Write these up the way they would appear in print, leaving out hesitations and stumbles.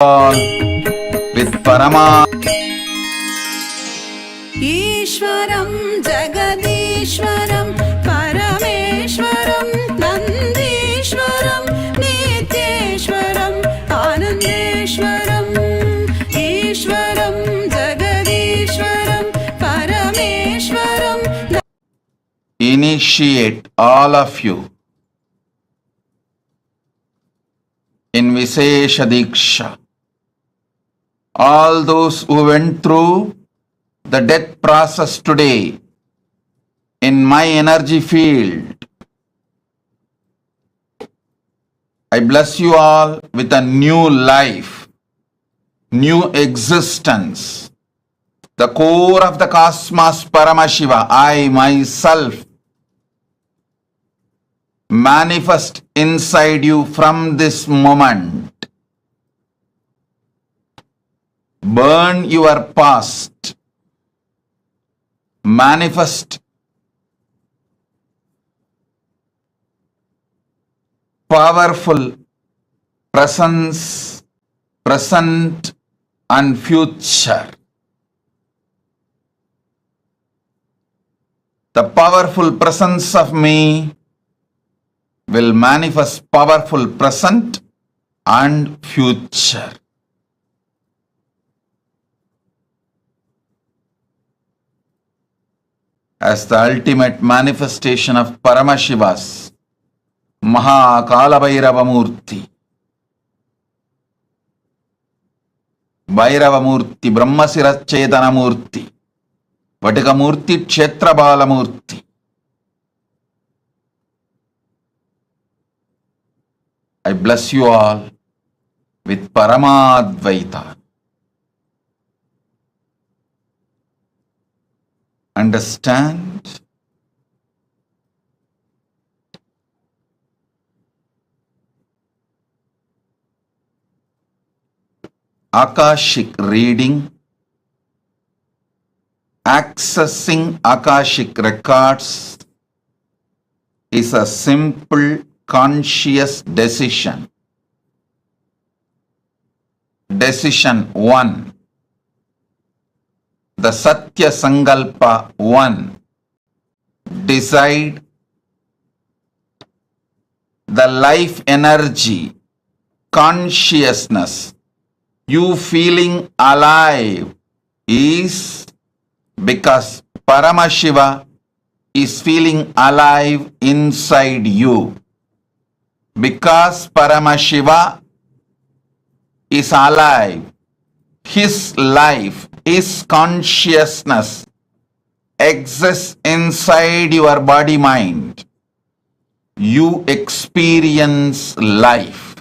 all with Parama. Ishwaram Jagadishwaram Parameshwaram Nandishwaram Nityeshwaram Anandeshwaram Ishwaram Jagadishwaram Parameshwaram. Initiate all of you in Vishesha Diksha. All those who went through the death process today in my energy field, I bless you all with a new life, new existence. The core of the cosmos, Paramashiva, I myself manifest inside you from this moment. Burn your past. Manifest powerful presence, present and future. The powerful presence of me will manifest powerful present and future. As the ultimate manifestation of Paramashiva's Maha Kalabhairava Murthy, Bhairava Murthy, Brahmasirachetana Murthy, Vatika Murthy, Kshetrabala Murthy, I bless you all with Paramadvaita. Understand? Akashic reading, accessing Akashic records is a simple conscious decision. Decision 1. The Satya Sankalpa 1. Decide the life energy, consciousness, you feeling alive is because Paramashiva is feeling alive inside you. Because Paramashiva is alive, his life, his consciousness exists inside your body mind. You experience life.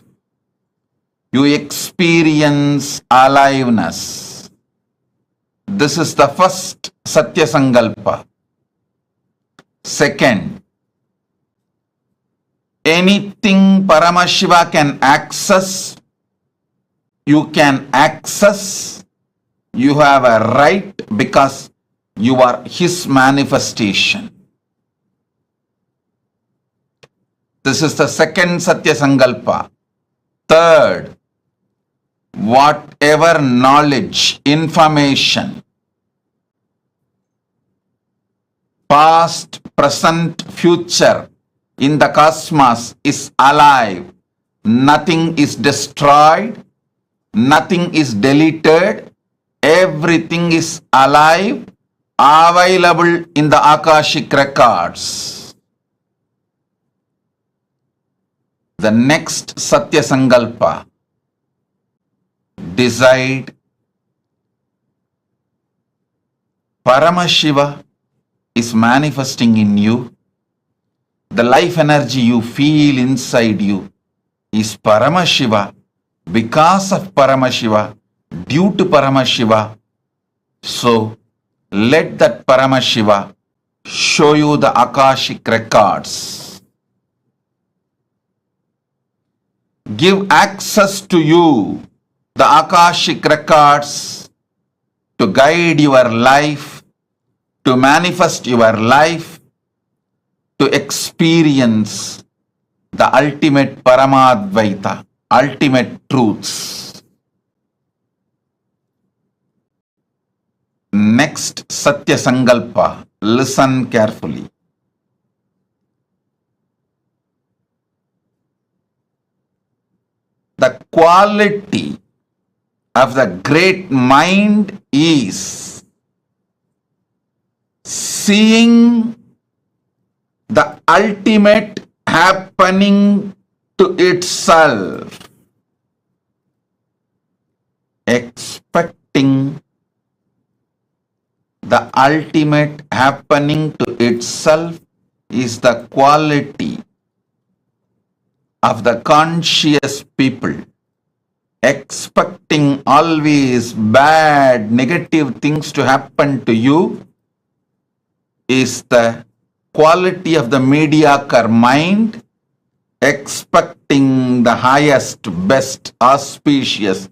You experience aliveness. This is the first Satya Sankalpa. Second, anything Paramashiva can access, you can access. You have a right because you are his manifestation. This is the second Satya Sankalpa. Third, whatever knowledge, information, past, present, future in the cosmos is alive. Nothing is destroyed. Nothing is deleted. Everything is alive, available in the Akashic records. The next Satya Sankalpa. Decide Paramashiva is manifesting in you. The life energy you feel inside you is Paramashiva. Because of Paramashiva, due to Paramashiva, so let that Paramashiva show you the Akashic records. Give access to you the Akashic records to guide your life, to manifest your life, to experience the ultimate Paramadvaita, ultimate truths. Next, Satya Sankalpa. Listen carefully. The quality of the great mind is seeing the ultimate happening to itself, expecting the ultimate happening to itself is the quality of the conscious people. Expecting always bad, negative things to happen to you is the quality of the mediocre mind. Expecting the highest, best, auspicious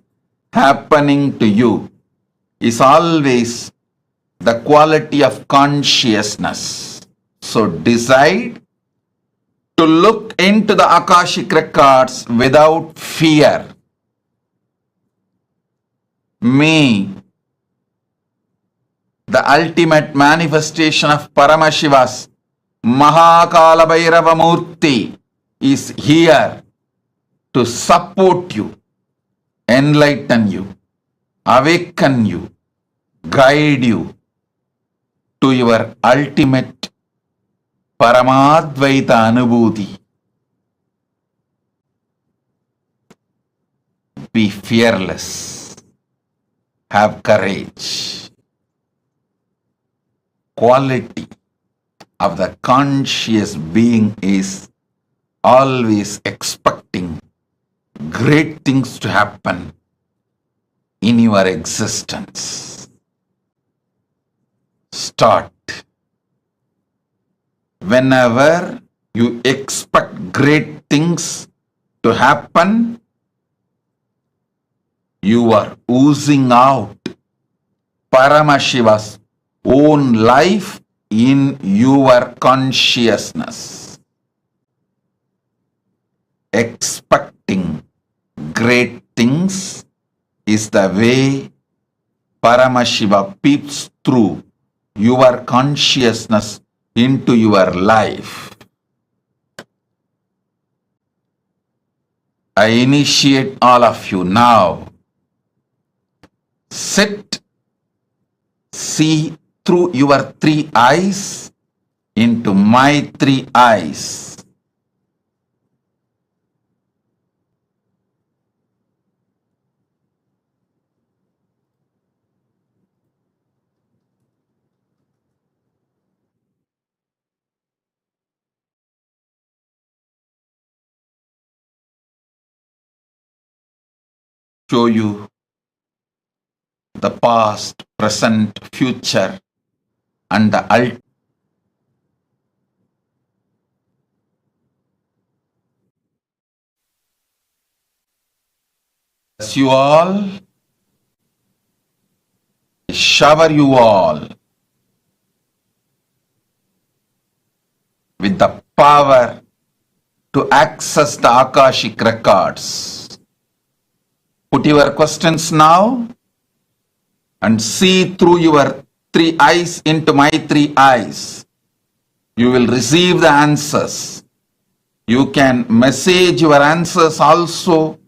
happening to you is always the quality of consciousness. So decide to look into the Akashic records without fear. May the ultimate manifestation of Paramashiva's Kalabhairava Murthy is here to support you, enlighten you, awaken you, guide you to your ultimate Paramadvaita Anubhuti. Be fearless. Have courage. Quality of the conscious being is always expecting great things to happen in your existence. Start. Whenever you expect great things to happen, you are oozing out Paramashiva's own life in your consciousness. Expecting great things is the way Paramashiva peeps through your consciousness into your life. I initiate all of you now. Sit, see through your three eyes into my three eyes. Show you the past, present, future, and the ultimate. Bless you all, shower you all with the power to access the Akashic records. Put your questions now and see through your three eyes into my three eyes. You will receive the answers. You can message your answers also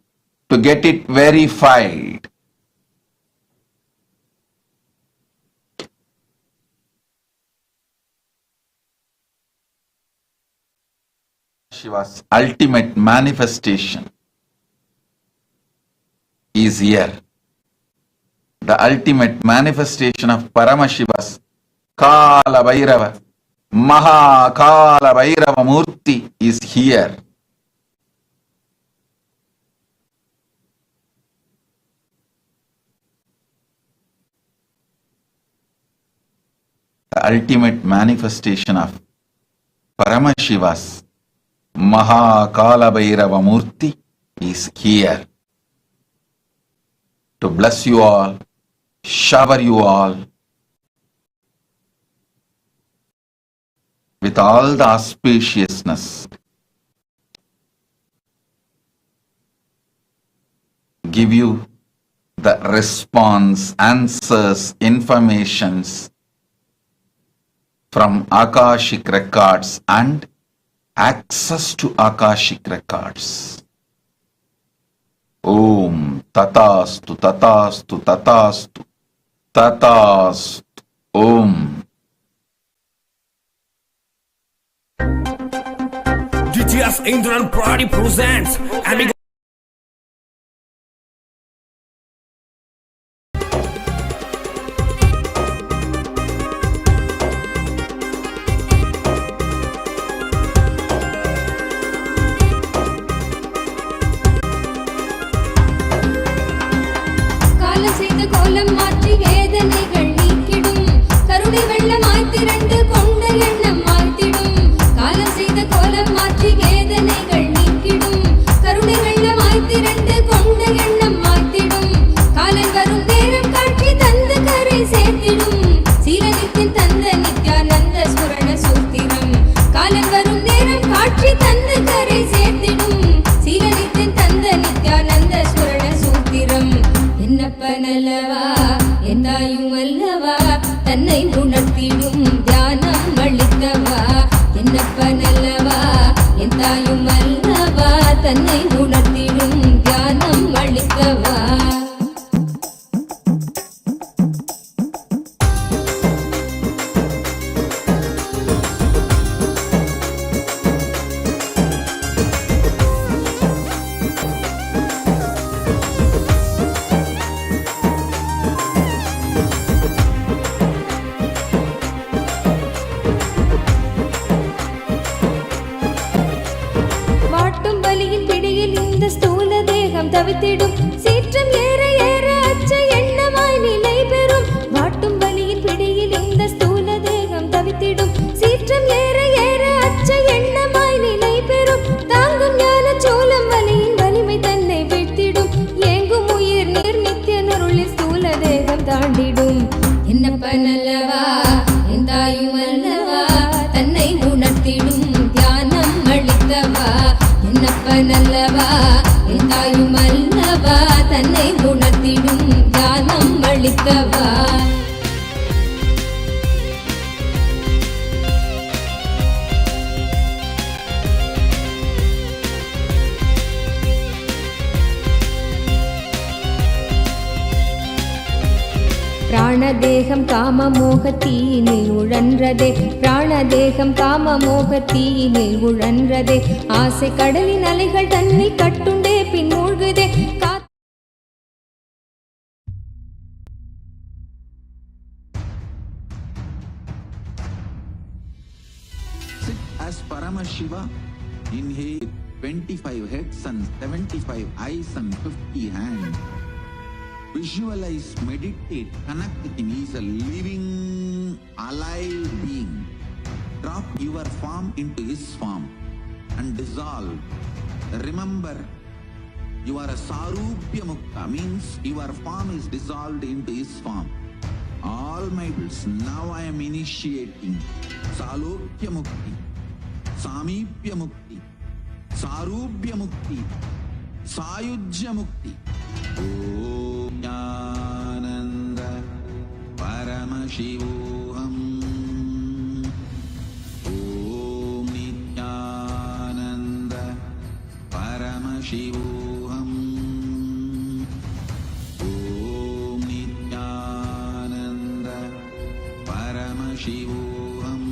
to get it verified. Shiva's ultimate manifestation is here. The ultimate manifestation of Paramashiva's Kalabhairava, Kalabhairava Murthy is here. The ultimate manifestation of Paramashiva's Kalabhairava Murthy is here to bless you all, shower you all with all the auspiciousness, give you the response, answers, informations from Akashic records and access to Akashic records. Om Tatastu Tatastu Tatastu Tatastu Om. GTS Indran Pradi presents and கோலம் மாற்றி வேதனைகள் நீக்கிடும் கருணை வெள்ளமாய் திரண்டு கொண்ட எண்ணம் மாய்த்திடும் காலம் செய்த கோலம் மாற்றி வேதனைகள் நீக்கிடும் கருணை வெள்ளமாய் திரண்டு கொண்ட எண்ணம் மாய்த்திடும் காலம் வரும் நேரம் காட்சி தந்து கரை சேர்த்திடும் சீலனித்தின் தந்த நித்யானந்த ஸ்மரண சூத்திரம் காலம் வரும் நேரம் காட்சி தந்து கரை சேர்த்திடும் சீலனித்தின் தந்த நித்யானந்த ஸ்மரண சூத்திரம் என்னப்பனல்லவா என்னாயும் அல்லவா தன்னை உணர்த்திடும் தியானம் அளித்தவா என்னப்பனல்லவா என்னாயும் அல்லவா தன்னை உணர்த்திடும் தியானம் அளித்தவா ஸ்தூல தேகம் தவித்திடும் சீற்றம் ஏற ஏற அச்ச எண்ணமாய் நிலை பெறும் வாட்டும் வலியின் பிடியில் இந்த ஸ்தூல தேகம் தவித்திடும் சீற்றம் ஏற ஏற அச்ச எண்ணமாய் நிலை பெறும் தாங்கும் ஞான சோளம் வலியின் வலிமை தன்னை வீழ்த்திடும் ஏங்கும் உயிர் நீர் நித்திய நருளில் ஸ்தூல தேகம் தாண்டிடும் என்னப்பனல்லவா எந்தாயும் அல்லவா தன்னை உணர்த்திடும் தியானம் அளித்தவா என்னப்பனல்லவா எந்தாயும் அல்லவா தன்னை உணர்த்திடும் தியானம் அளித்தவா பிராணதேகம் காமமோகத்தீனில் உழன்றதே பிராணதேகம் காமமோகத்தீனில் உழன்றதே ஆசை கடலின் அலைகள் தன்னை கட்டுண்டே பின் மூழ்குதே Sit as Paramashiva, inhale 25 heads and 75 eyes and 50 hands. Visualize, meditate, connect with him. He is a living, alive being. Drop your form into his form and dissolve. Remember, you are a Sarupya Mukta, means your form is dissolved into his form. All my bills, now I am initiating Salokya Mukti, Samipya Mukti, Sarupya Mukti, Sayujya Mukti. Om Jnananda Paramashivoham. Om Nityananda Paramashivoham. Om Nityananda Paramashivoham.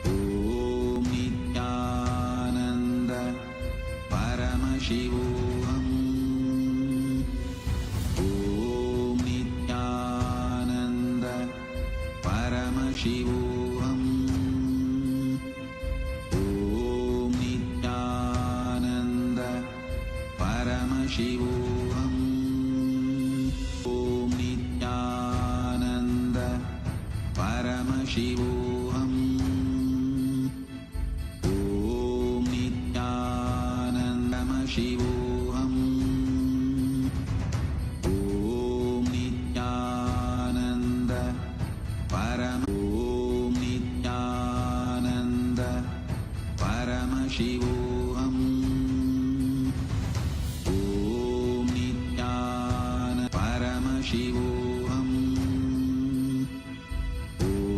Om Nityananda Paramashivoham. Om Nityananda Paramashivoham. Om Nityananda Paramashivoham. Om Nityananda Paramashivoham. Om Nityananda Shivoham. Om Nityananda Param. Om Nityananda Paramashivoham. Om Nityananda Paramashivoham. Om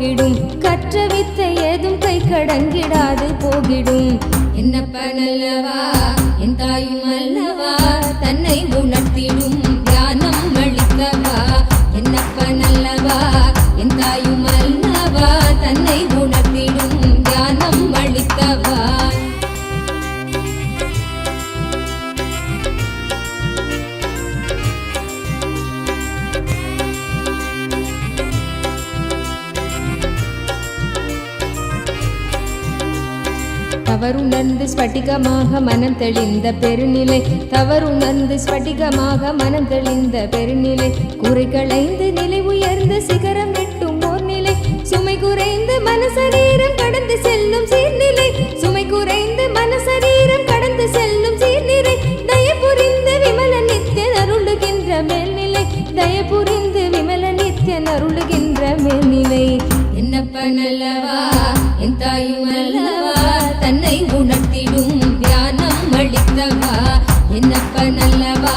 போகிடும். கற்ற வித்தை ஏதும் கை கடங்கிடாது போகிடும். என்னப்ப நல்லவா என் தாயும் அல்லவா தன்னை உணர்த்திடும் தியானம் அளித்தவா. என்னப்ப நல்லவா என் தாயும் அல்லவா தன்னை உணர்த்திடும் தியானம் அளித்தவா. தவறுணர்ந்து ஸ்படிகமாக மனம் தெளிந்த பெருநிலை. தவறுணர்ந்து ஸ்படிகமாக மனம் தெளிந்த பெருநிலை. குறை களைந்து நிலை உயர்ந்த சிகரம் எட்டும் ஓர் நிலை. சுமை குறைந்து மனசரீரம் கடந்து செல்லும் சீர்நிலை. சுமை குறைந்து மனசரீரம் கடந்து செல்லும் சீர்நிலை. தயபுரிந்து விமல நித்திய அருளுகின்ற மேல்நிலை. தயபுரிந்து விமல நித்திய அருளுகின்ற மேல்நிலை. என்னப்ப நல்லவா என் தாயும் அல்லவா தன்னை உணர்த்திடும் தியானம் அளித்தவா. என்னப்ப நல்லவா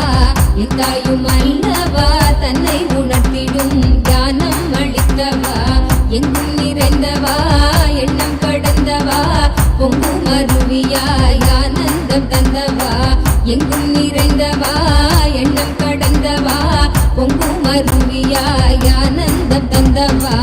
என் தாயும் அல்லவா தன்னை உணர்த்திடும் தியானம் அளித்தவா. எங்கும் நிறைந்தவா எண்ணம் கடந்தவா பொங்கும் அருவியாய் ஆனந்தம் தந்தவா. எங்கும் நிறைந்தவா எண்ணம் கடந்தவா பொங்கும் அருவியாய் ஆனந்தம் தந்தவா.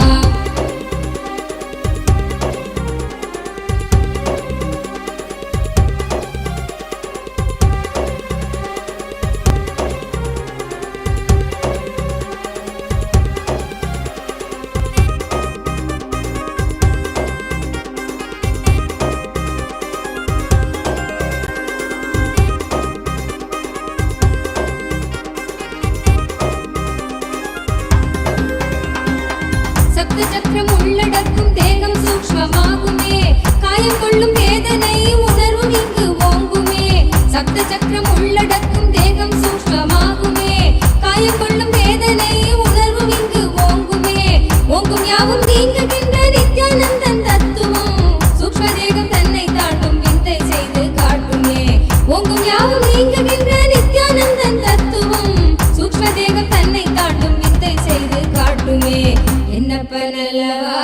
சக்கரம் உள்ளடக்கும் தேகம் சூக்ஷ்மமாகுமே. காயம் கொள்ளும் வேதனை உணர்வும் இங்கு ஓங்குமே. சப்த சக்கரம் உள்ளடக்கும் தேகம் சூக்ஷ்மமாகுமே. காயம் கொள்ளும் வேதனை உணர்வும் இங்கு ஓங்குமே. ஓங்கும் யாவும் நீங்குகின்ற நித்யானந்தன் தத்துவம். சூக்ஷ்ம தேகம் தன்னை தாண்டும் வித்தை செய்து காட்டுமே. ஓங்கும் யாவும் நீங்குகின்ற நித்யானந்தன் தத்துவம். சூக்ஷ்ம தேகம் தன்னை தாண்டும் வித்தை செய்து காட்டுமே. என்னப்ப நல்லவா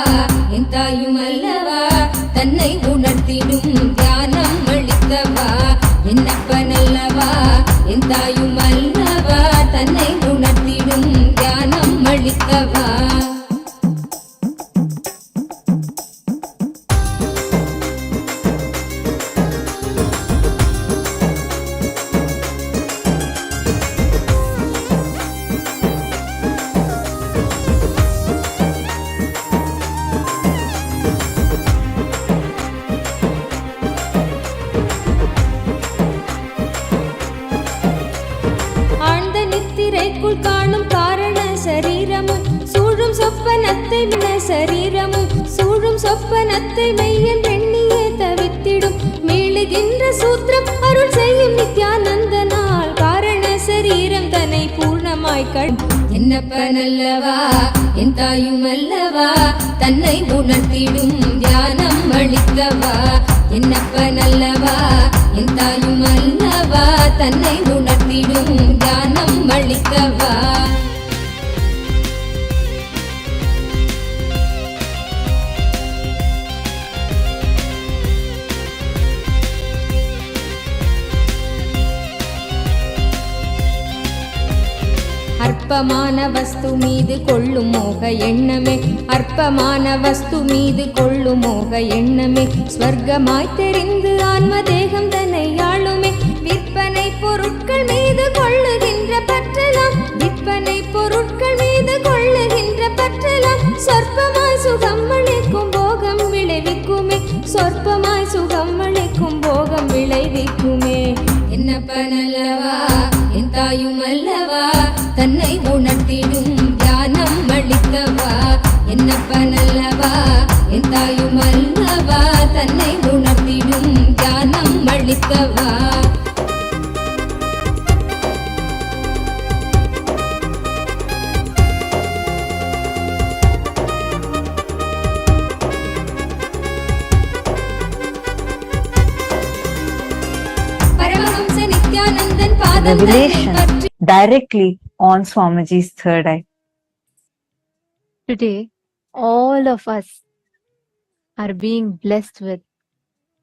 என் தாயும் அல்லவா தன்னை உணர்த்திடும் தியானம் அளித்தவா. என்னப்ப நல்லவா என் தாயும் அல்லவா தன்னை உணர்த்திடும் தியானம் அளித்தவா. திரைக்குள் காணும் காரண சரீரமும் சூழும் சொப்பனத்தை மின சரீரமும் சூழும் சொப்பனத்தை மெய்யன் எண்ணியே தவித்திடும் மீளுகின்ற சூத்திரம் அருள் செய்யும் நித்யானந்தனால் காரண சரீரம் தன்னை பூர்ணமாய் கண். என்னப்ப நல்லவா என் தாயும் அல்லவா தன்னை உணர்த்திடும் தியானம் அளித்தவா. என்னப்ப நல்லவா என் தாயும் அல்லவா தன்னை உணர்த்திடும் தியானம் அளித்தவா. அற்பமான வஸ்து மீது கொள்ளும் மோக எண்ணமே. அற்பமான வஸ்து மீது கொள்ளும் மோக எண்ணமே. ஸ்வர்க்கமாய் தெரிந்து ஆன்ம தேகம் தன்னை ஆளுமே. விற்பனை பொருட்கள் மீது கொள்ளுகின்ற பற்றலாம். விற்பனை பொருட்கள் மீது கொள்ளுகின்ற பற்றலாம். சொற்பமாய் சுகம் அளிக்கும் போகம் விளைவிக்குமே. சொற்பமாய் சுகம் அளிக்கும் போகம் விளைவிக்குமே. என்னப்ப நல்லவா என் தாயும் அல்லவா தன்னை உணர்த்திடும் தியானம் அளித்தவா. என்னப்ப நல்லவா என் தாயும் அல்லவா தன்னை உணர்த்திடும் தியானம் அளித்தவா. Revelation directly on Swamiji's third eye. Today, all of us are being blessed with,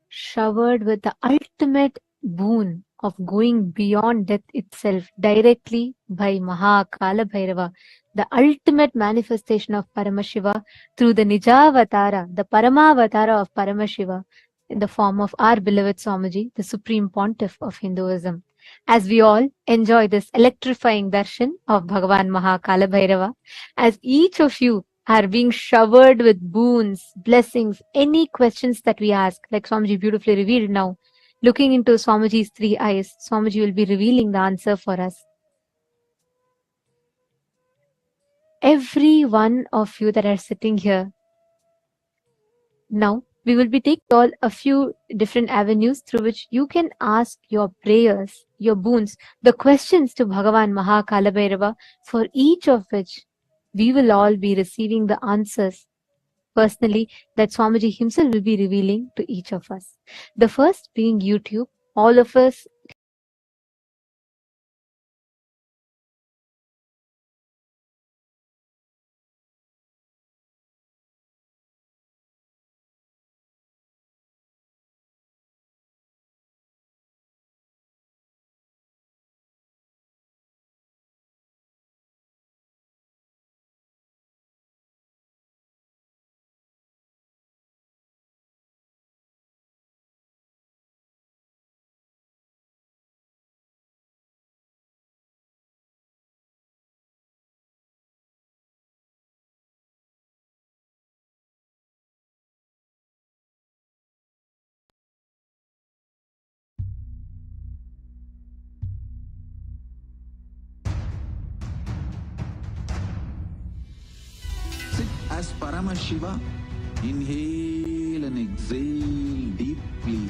showered with the ultimate boon of going beyond death itself directly by Kalabhairava, the ultimate manifestation of Paramashiva through the Nijavatara, the Paramavatara of Paramashiva, in the form of our beloved Swamiji, the Supreme Pontiff of Hinduism. As we all enjoy this electrifying darshan of Bhagavan Kalabhairava, as each of you are being showered with boons, blessings, any questions that we ask, like Swamiji beautifully revealed now, looking into Swamiji's three eyes, Swamiji will be revealing the answer for us. Every one of you that are sitting here, now we will be taking all a few different avenues through which you can ask your prayers, your boons, the questions to Bhagavan Kalabhairava, for each of which we will all be receiving the answers personally that Swamiji himself will be revealing to each of us. The first being YouTube. All of us Sit as Paramashiva. Inhale and exhale deeply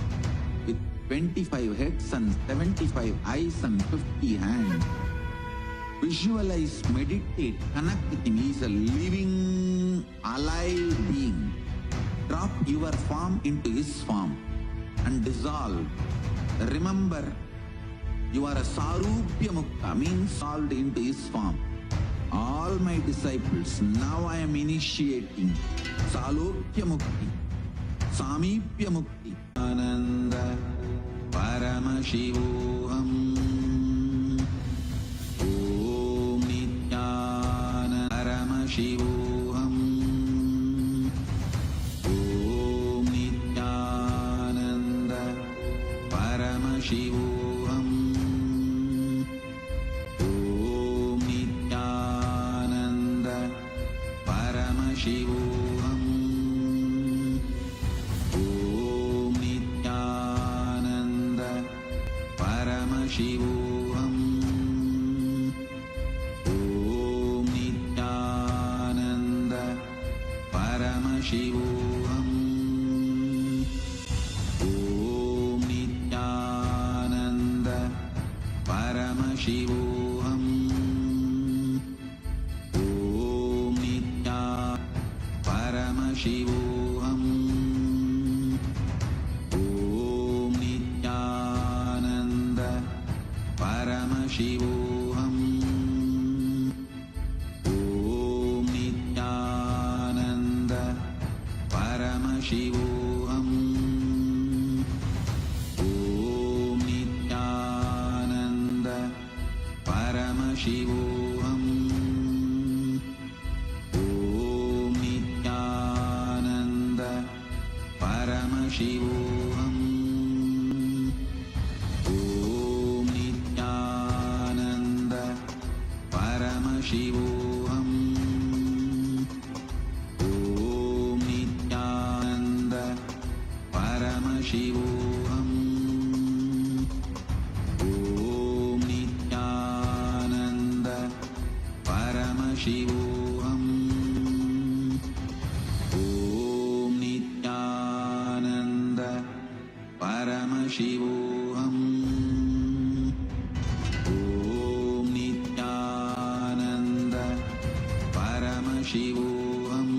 with 25 heads and 75 eyes and 50 hands. Visualize, meditate, connect with him. He is a living, alive being. Drop your form into his form and dissolve. Remember, you are a Sarupya Mukta, means solved into his form. All my disciples, now I am initiating Salokya Mukti, Samipya Mukti. Ananda Paramashivoham. Om Nityana Paramashivoham. Om Nityananda Paramashivoham. Om Nityananda Paramashivoham. Om Nityananda Paramashivoham. Om Nityananda Paramashivoham. Om Nityananda Paramashivoham. Om Nitya Paramashivoham. Om Nityananda Paramashivoham. Om Nityananda Paramashivoham. Om Nityananda Paramashivoham. Om Nityananda Paramashivoham. Om Nityananda Paramashivoham. Om Nityananda Paramashivoham. Om Nityananda Paramashivoham. Om Nityananda Paramashivoham. Om Nityananda Paramashivoham.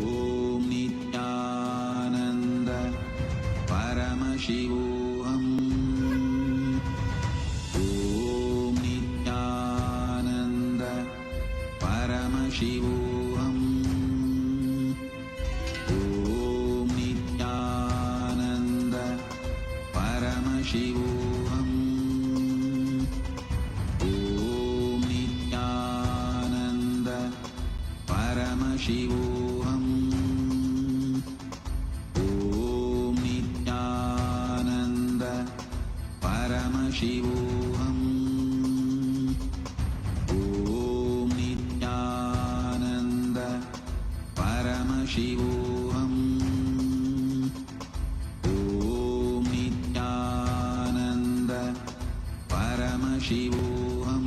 Om Nityananda Paramashivoham. Om Nityananda Paramashivoham. Shivoham. Om Nityananda Paramashivoham. Om Nityananda Paramashivoham. Om Nityananda Paramashivoham. Om Nityananda Paramashivoham. Om Nityananda Paramashivoham.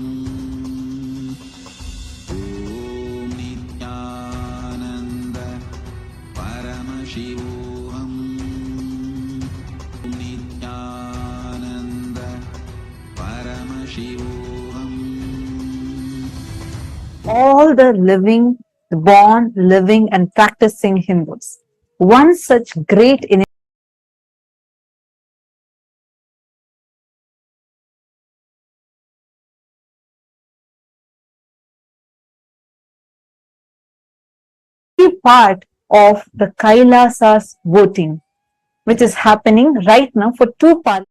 Om Nityananda Paramashivoham. Om Nityananda Paramashivoham. All the living, the born, living and practicing Hindus. One such great part of the Kailasa's voting, which is happening right now for two parts.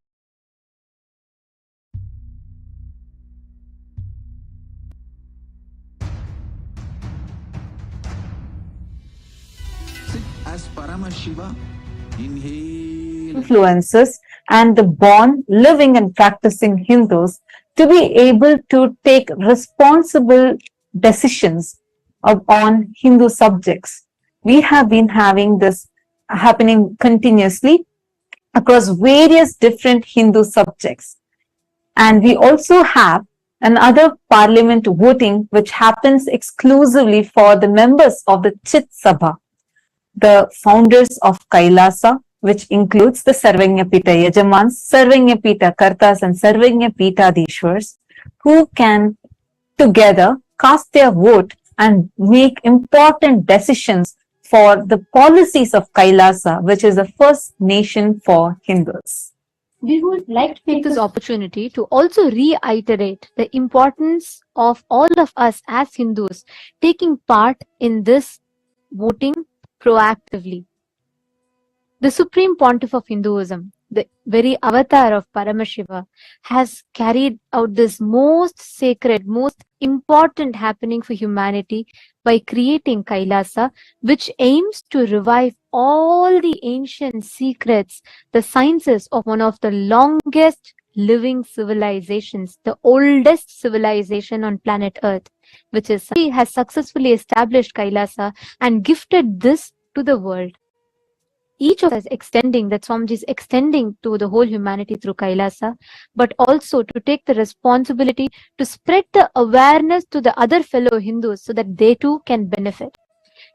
Sit as Paramashiva. Inhale. Influences and the born, living and practicing Hindus to be able to take responsible decisions on Hindu subjects. We have been having this happening continuously across various different Hindu subjects. And we also have another parliament voting which happens exclusively for the members of the Chit Sabha, the founders of Kailasa, which includes the Sarvanyapita Yajamans, Sarvanyapita Kartas and Sarvanyapita Dishwars, who can together cast their vote and make important decisions for the policies of Kailasa, which is the first nation for Hindus. We would like to take this opportunity to also reiterate the importance of all of us as Hindus taking part in this voting proactively. The Supreme Pontiff of Hinduism, the very avatar of Paramashiva, has carried out this most sacred, most important happening for humanity by creating Kailasa, which aims to revive all the ancient secrets, the sciences of one of the longest living civilizations, the oldest civilization on planet Earth, which is has successfully established Kailasa and gifted this to the world. Each of us extending, that Swamiji is extending to the whole humanity through Kailasa, but also to take the responsibility to spread the awareness to the other fellow Hindus so that they too can benefit.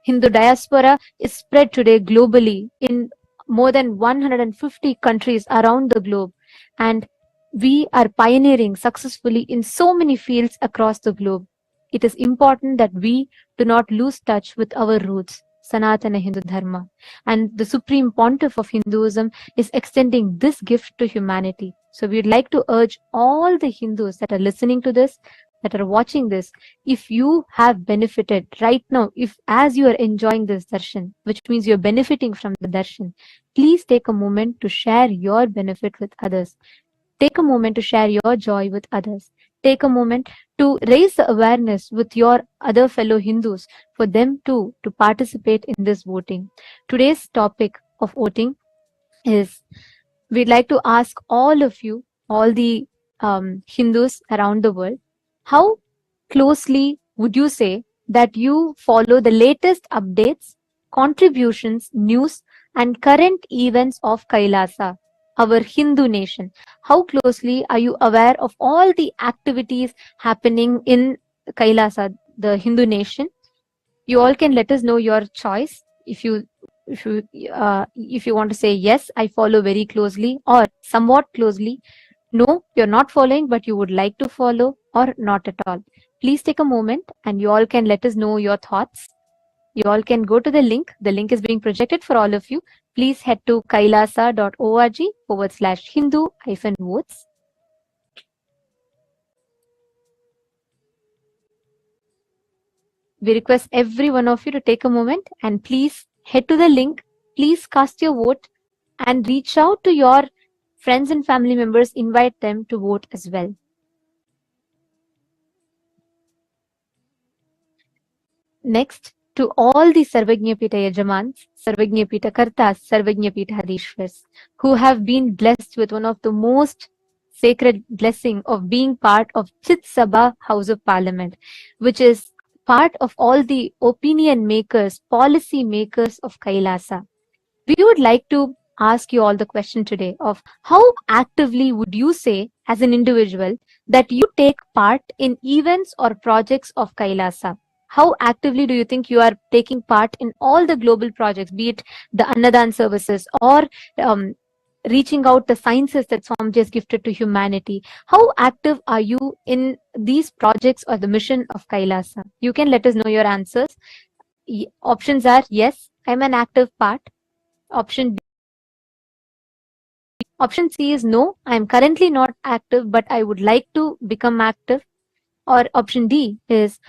Hindu diaspora is spread today globally in more than 150 countries around the globe, and we are pioneering successfully in so many fields across the globe. It is important that we do not lose touch with our roots, Sanatana Hindu Dharma, and the Supreme Pontiff of Hinduism is extending this gift to humanity. So we'd like to urge all the Hindus that are listening to this, that are watching this, if you have benefited right now, if as you are enjoying this darshan, which means you're benefiting from the darshan, please take a moment to share your benefit with others. Take a moment to share your joy with others. Take a moment to raise the awareness with your other fellow Hindus for them too to participate in this voting. Today's topic of voting is, we'd like to ask all of you, all the Hindus around the world, how closely would you say that you follow the latest updates, contributions, news and current events of Kailasa, our Hindu nation? How closely are you aware of all the activities happening in Kailasa, the Hindu nation? You all can let us know your choice. If you want to say yes, I follow very closely, or somewhat closely. No, you're not following, but you would like to follow, or not at all. Please take a moment and you all can let us know your thoughts. You all can go to the link. The link is being projected for all of you. Please head to kailasa.org/Hindu-votes. We request every one of you to take a moment and please head to the link, please cast your vote and reach out to your friends and family members, invite them to vote as well. Next, to all the Sarvajñapita Yajamans, Sarvajñapita Kartas, Sarvajñapita Hadishwars, who have been blessed with one of the most sacred blessing of being part of Chit Sabha House of Parliament, which is part of all the opinion makers, policy makers of Kailasa. We would like to ask you all the question today of how actively would you say as an individual that you take part in events or projects of Kailasa? How actively do you think you are taking part in all the global projects, be it the Annadan services or reaching out the sciences that Swamiji has gifted to humanity? How active are you in these projects or the mission of Kailasa? You can let us know your answers. Options are yes, I'm an active part. Option C is no, I am currently not active, but I would like to become active. Or option D is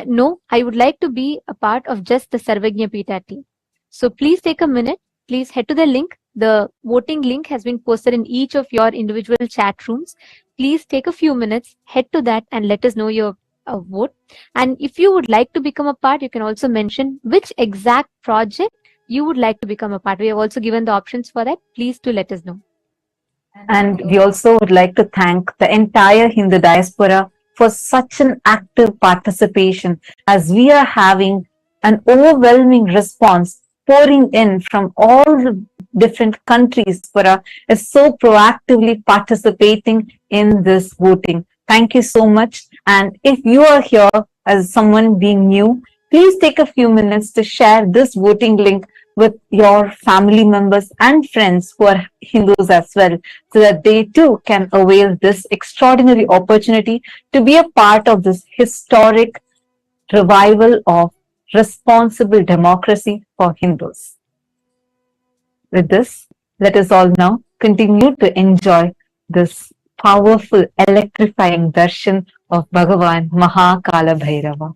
no, I would like to be a part of just the Sarvajñapita team. So please take a minute. Please head to the link. The voting link has been posted in each of your individual chat rooms. Please take a few minutes, head to that and let us know your vote. And if you would like to become a part, you can also mention which exact project you would like to become a part. We have also given the options for that. Please do let us know. And we also would like to thank the entire Hindu diaspora for such an active participation, as we are having an overwhelming response pouring in from all the different countries. Diaspora is so proactively participating in this voting. Thank you so much. And if you are here as someone being new, please take a few minutes to share this voting link with your family members and friends who are Hindus as well, so that they too can avail this extraordinary opportunity to be a part of this historic revival of responsible democracy for Hindus. With this, let us all now continue to enjoy this powerful, electrifying darshan of Bhagavan Kalabhairava.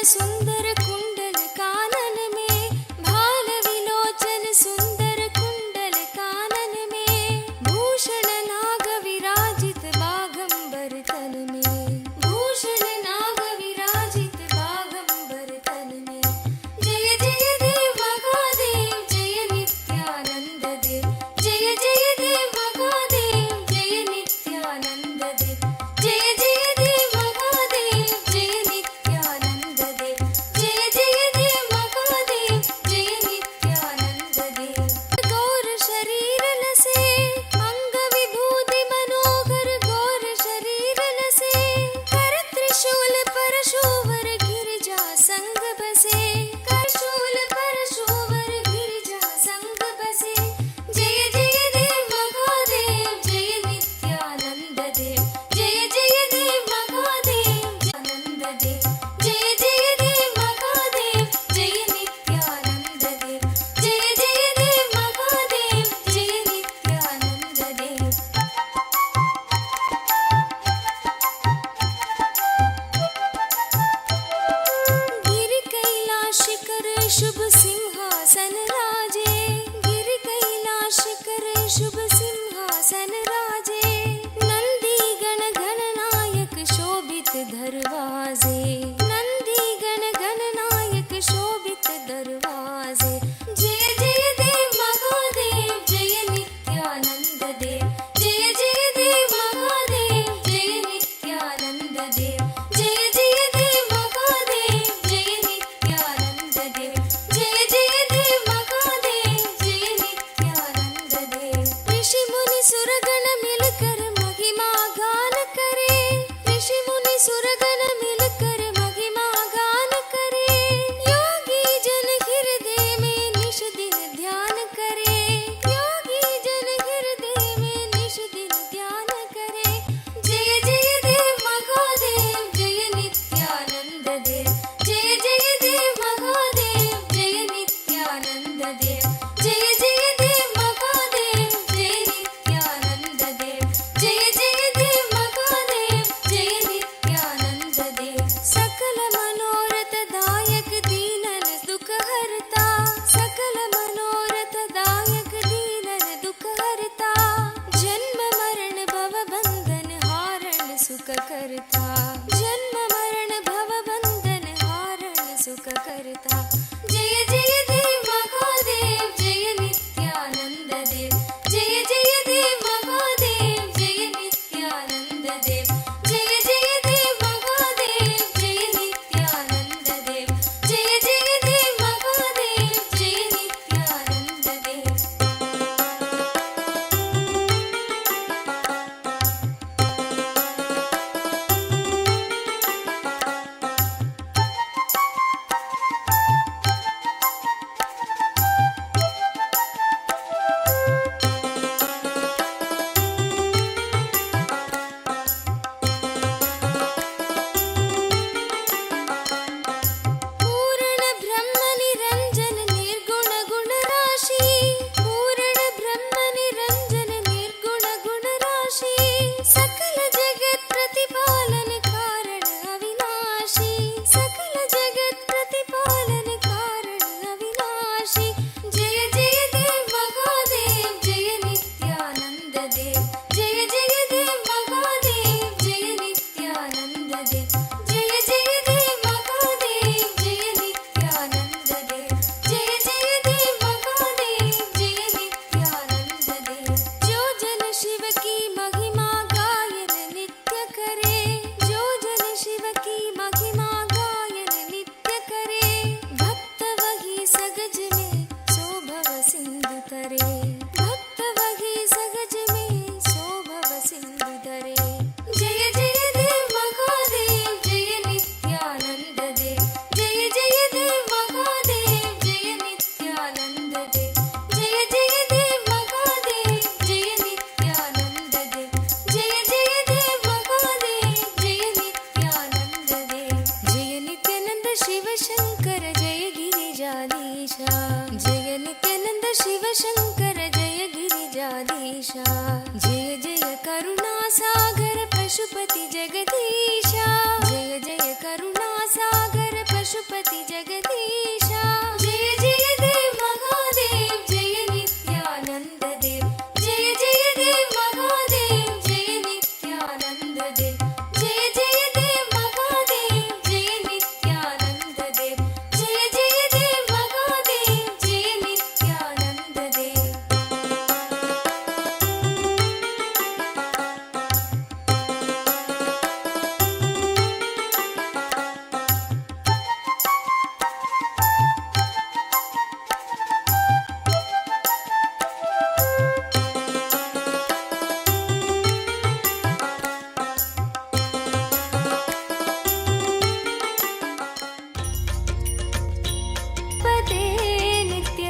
सुंदर कुंडल कानन में, भाल विलोचन सुंदर कुंडल कानन में, भूषण नाग विराजित बाघंबर तन में, भूषण नाग विराजित बाघंबर तन में। जय जय देव महादेव जय नित्यानंद देव, जय जय देव महादेव जय नित्यानंद देव, जय जय देव महादेव जय नित्यानंद देव, जय जय देव महादेव जय नित्यानंद देव। गौर शरीर लसे अंग विभूति मनोहर, गौर शरीर लसे कर त्रिशूल परशुवर गिरिजा संग बसे, करशूल परशुवर गिरिजा संग बसे। जय जय देव महादेव जय नित्यानंद देव, जय जय देव महादेव आनंद देव, जय जय देव महादेव जय नित्यानंद देव, जय जय देव महादेव जय नित्यानंद देव। गिरि कैलाश कर शुभ सिंहासन राजे, गिरि कैलाश कर शुभ सिंहासन राजे, नंदी गण गणनायक शोभित दरवाजे, नंदी गण गणनायक शोभित दरवाजे। जय जय देव महादेव जय नित्यानंद देव, जय जय देव महादेव जय नित्यानंद देव, जय जय देव महादेव जय नित्यानंद देव, जय जय देव महादेव जय नित्यानंद देव। ऋषि मुनि सुरगण मिलकर महिमा गान करे, ऋषि मुनि सुरगण मिलकर महिमा गान करे, योगी जन हृदय में निश दिन ध्यान करे, योगी जन हृदय में निश दिन ध्यान करे। जय जय देव महादेव जय नित्यानंद देव, जय जय देव महादेव जय नित्यानंद देव, जय जय देव महादेव जय नित्यानंद देव, जय जय देव महादेव जय नित्यानंद देव। सकल मनोरथ दायक दीनन दुख हरता, सकल मनोरथ दायक दीनन दुख हरता, जन्म मरण भव बंधन हारण सुख करता, जन्म मरण भव बंधन हारण सुख करता। जय जय देव महादेव जय नित्यानंद देव, जय जय देव महादेव जय नित्यानंद देव, जय जय देव महादेव जय नित्यानंद देव, जय जय देव महादेव जय नित्यानंद देव। पूर्ण ब्रह्म निरंजन निर्गुण गुण राशि, पूर्ण ब्रह्म निरंजन निर्गुण गुण राशि, सकल जगत प्रतिपालन कारण अविनाशी, सकल जगत प्रतिपालन कारण अविनाशी। जय जय देव महादेव जय नित्यानंद देव, जय जय देव महादेव जय नित्यानंद देव, जय जय देव महादेव जय नित्यानंद देव, जय जय देव महादेव जय नित्यानंद देव। जो जन शिव की महिमा गायन नित्य करे, जो जन शिव की महिमा गायन नित्य करे, भक्त वही सगज में सोभव सिंधु तरे, भक्त वही सगज में सोभव सिंधु तरे। जय जय देव महादेव जय नित्यानंद देव, जय जय देव महादेव जय नित्यानंद देव, जय जय देव महादेव जय नित्यानंद देव, जय जय देव महादेव जय नित्यानंद देव। जय नित्यानंद शिव शंकर जय गिरिजाधीशा, जय नित्यानंद शिव शंकर जय गिरिजाधीशा, जय जय करुणा सागर पशुपति जगदीशा, जय जय करुणा सागर पशुपति गणपति जगदीशा जय जय देव महादेव जय नित्यानंद देव जय जय देव महादेव जय नित्यानंद देव जय जय देव महादेव जय नित्यानंद देव जय जय देव महादेव जय नित्यानंद देव पते नित्य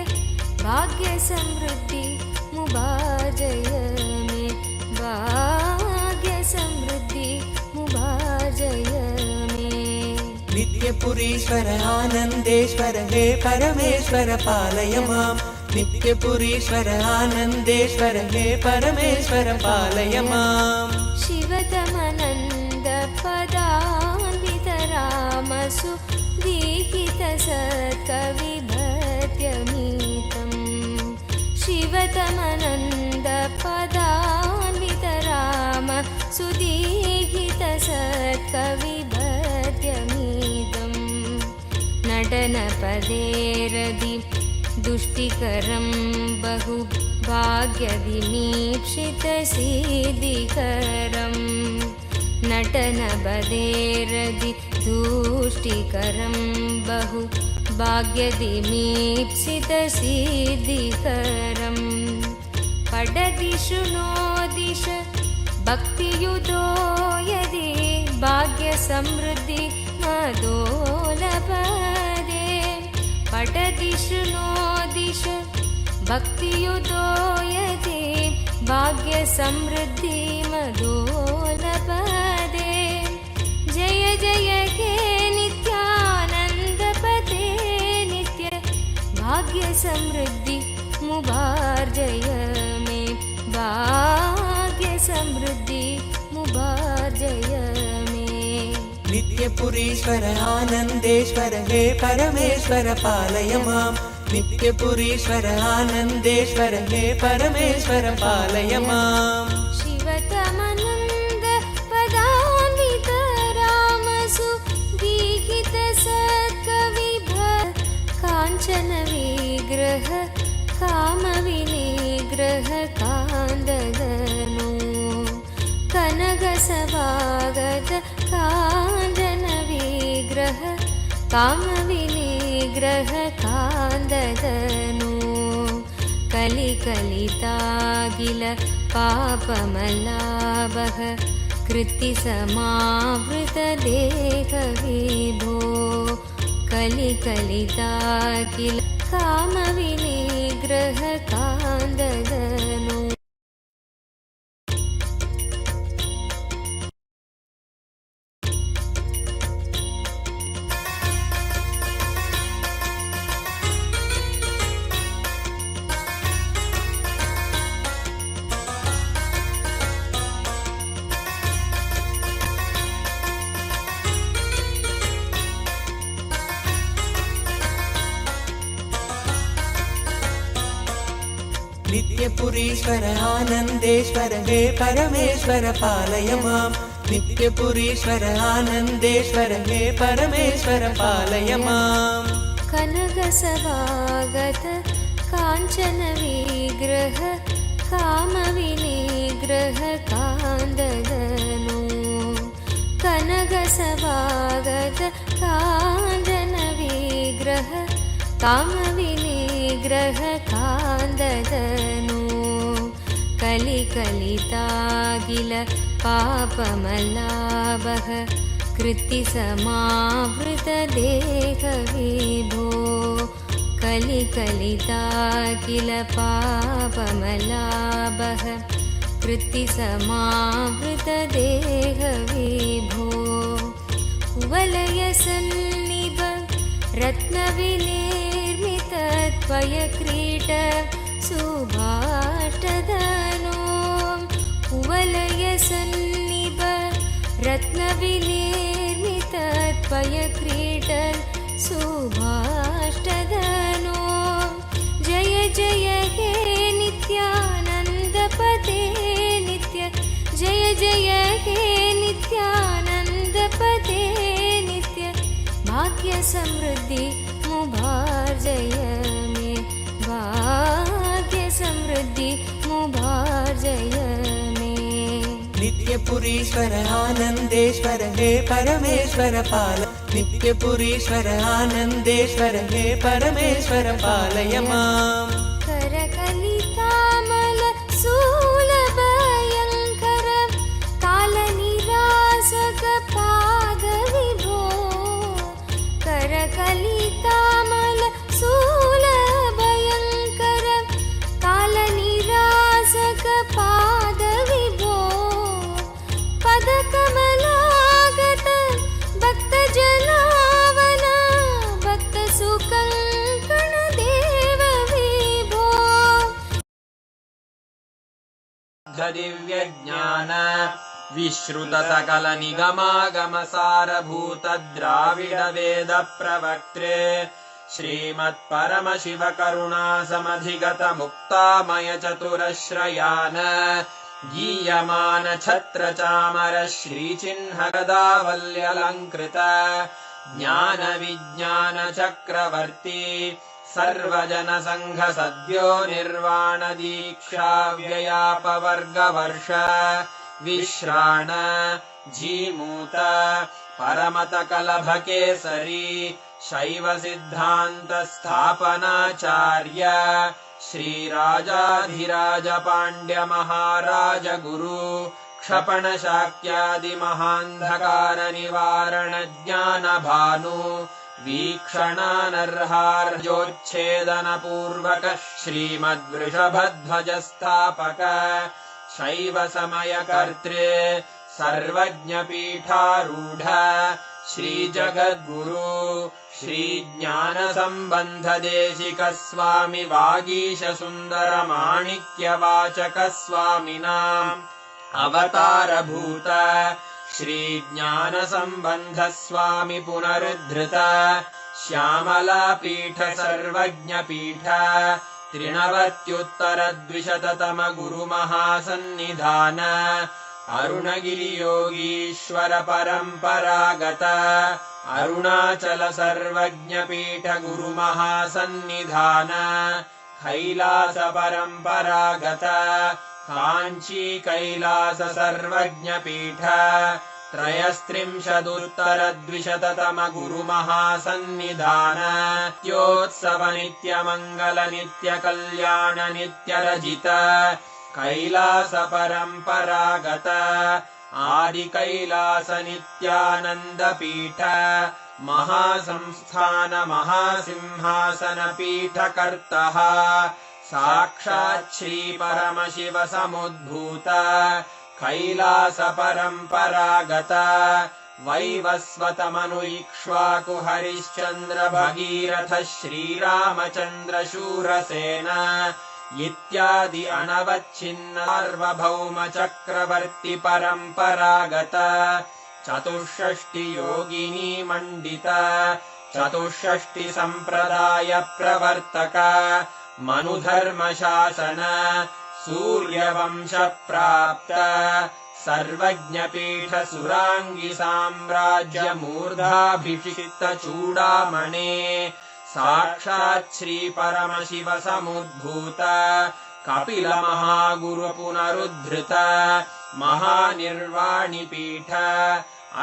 भाग्य समृद्धि मुबाजय में भाग्य समृद्धि मुबाजय में नित्यपुरीश्वर आनन्देश्वर हे परमेश्वर पालय माम् नित्यपुरीश्वर आनन्देश्वर हे परमेश्वर पालय माम् शिवतमनन्द पदान्वित रामसु दीहित सत्कविभत्यमीतम् शिवतमनन्द पदान्वित राम सुदीहित सत्कविभत्यमीतम् नटनपदेरदि दुष्टिकरं बहु भाग्यविमीक्षितसिद्धिकरम् नटनपदेरदि दुष्टिकरं बहु भाग्यविमीक्षितसिद्धिकरम् पडदिषु नो दिश भक्तियुतो यदि भाग्यसमृद्धि मदो लभते पडदिषु नो दिश भक्तियुतो यदि भाग्यसमृद्धि मदो लभते जय जय हे नित्यानन्दपते नित्य भाग्यसमृद्धि मुबार्जय मे भाग्यसमृद्धि मुबार्जय मे नित्यपुरीश्वर आनन्देश्वर हे परमेश्वर पालय माम् नित्यपुरीश्वर आनन्देश्वर हे परमेश्वर पालय माम् शिवतमनन्द पदान्वित रामसु दीहित सत्कविभ काञ्चन विग्रह कामविनिग्रह कान्ददनु कनकसभागत काञ्चन विग्रह कामविनिग्रह कान्ददनु कलिकलितागिल पापमलाभः कृत्तिसमावृतदेहविभो कलिकलितागिल कामविनिग्रह कान्ददनु नित्यपुरीश्वर आनन्देश्वर हे परमेश्वर पालय माम् नित्यपुरीश्वर आनन्देश्वर हे परमेश्वर पालय माम् कनकसभागत काञ्चन विग्रह कामविनिग्रह कान्ददनु कनकसभागत काञ्चन विग्रह कामविनिग्रह कान्ददनु कलिकलितागिल पापमलाभः कृत्तिसमावृतदेहविभो कलिकलितागिल पापमलाभः कृत्तिसमावृतदेहविभो कुवलयसन्निभ रत्नविनिर्मित त्वयक्रीट सुभाष्टधनो कुवलयसन्निभ रत्नविनिर्मित त्वयक्रीट सुभाष्टदनो जय जय हे नित्यानन्दपते नित्य जय जय हे नित्यानन्दपते नित्य भाग्य समृद्धि मुभार्जय मे भाग्य समृद्धि मुभार्जय मे नित्यपुरीश्वर आनन्देश्वर हे परमेश्वर पाल नित्यपुरीश्वर आनन्देश्वर हे परमेश्वर पालय माम् करकलितामल शूलभयङ्कर कालनिरासक पादविभो करकलितामल शूलभयङ्कर कालनिरासक पादविभो पदकमलागत भक्तजनावन भक्तसुकङ्कण देव विभो दिव्यज्ञान विश्रुत सकल निगमागम सारभूत द्राविड वेद प्रवक्त्रे श्रीमत् परम शिव करुणा समधिगत मुक्तामय चतुरश्रयान गीयमान छत्र चामर श्रीचिह्न गदावल्यलङ्कृत ज्ञान विज्ञान चक्रवर्ती सर्वजन संघ सद्यो निर्वाण दीक्षा व्ययापवर्गवर्ष विश्राण जीमूत परमत कलभकेसरी शैव सिद्धान्त स्थापनाचार्य श्रीराजाधिराज पाण्ड्य महाराज गुरु क्षपण शाक्यादि महान्धकार निवारण ज्ञान भानु वीक्षणानर्हार्जोच्छेदन पूर्वक श्रीमद्वृषभध्वज स्थापक शैव समय कर्त्रे सर्वज्ञ पीठारूढ श्री जगद्गुरु श्री ज्ञान संबंध देशिक स्वामी वागीश सुंदर माणिक्य वाचक स्वामिनाम् अवतार भूत श्री ज्ञान संबंध स्वामी पुनरुद्धृत श्यामला पीठ सर्वज्ञ पीठ त्रिनवत्युत्तर द्विशततम गुरु महासन्निधान अरुणगिरि योगीश्वर परंपरागत अरुणाचल सर्वज्ञ पीठ गुरु महासन्निधान कैलास परंपरागत कांची कैलास सर्वज्ञ पीठ त्रयस्त्रिंशदुत्तर द्विशततम गुरु महासन्निधान नित्योत्सव नित्य मंगल नित्य कल्याण नित्य रजित कैलास परंपरागत आदि कैलास नित्यानंद पीठ महासंस्थान महासिंहासन पीठ कर्तः साक्षात् श्री परमशिव समुद्भूत कैलास परंपरागत वैवस्वत मनु इक्ष्वाकु हरिश्चंद्र भगीरथ श्रीरामचंद्र शूरसेन इत्यादि अनवच्छिन्न सार्वभौम चक्रवर्ती परंपरागत चतुष्षष्टि योगिनी मंडित चतुष्षष्टि संप्रदाय प्रवर्तक मनुधर्म शासन सूर्यवंश प्राप्त सर्वज्ञ पीठ सुरांगी साम्राज्य मूर्धाभिषिक्त चूडामणे साक्षात् श्री परमशिव समुद्भूत कपिल महागुरु पुनरुद्धृत महानिर्वाणि पीठ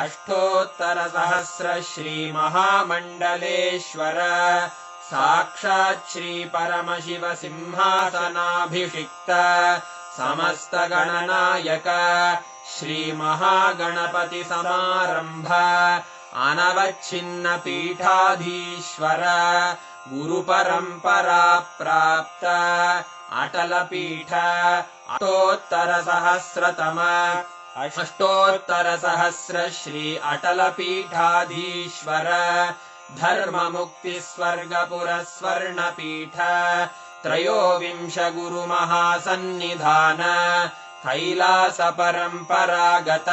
अष्टोत्तर सहस्र श्री महामंडलेश्वर साक्षात् श्री परमशिव सिंहासनाभिषिक्त समस्त गणनायक श्री महागणपति समारंभ अनवच्छिन्न पीठाधीश्वर गुरु परंपरा प्राप्त अटल पीठ अष्टोत्तर सहस्र श्री अटल पीठाधीश्वर धर्म मुक्ति स्वर्गपुर स्वर्ण पीठ त्रयोविंश गुरु महासन्निधान कैलास परंपरागत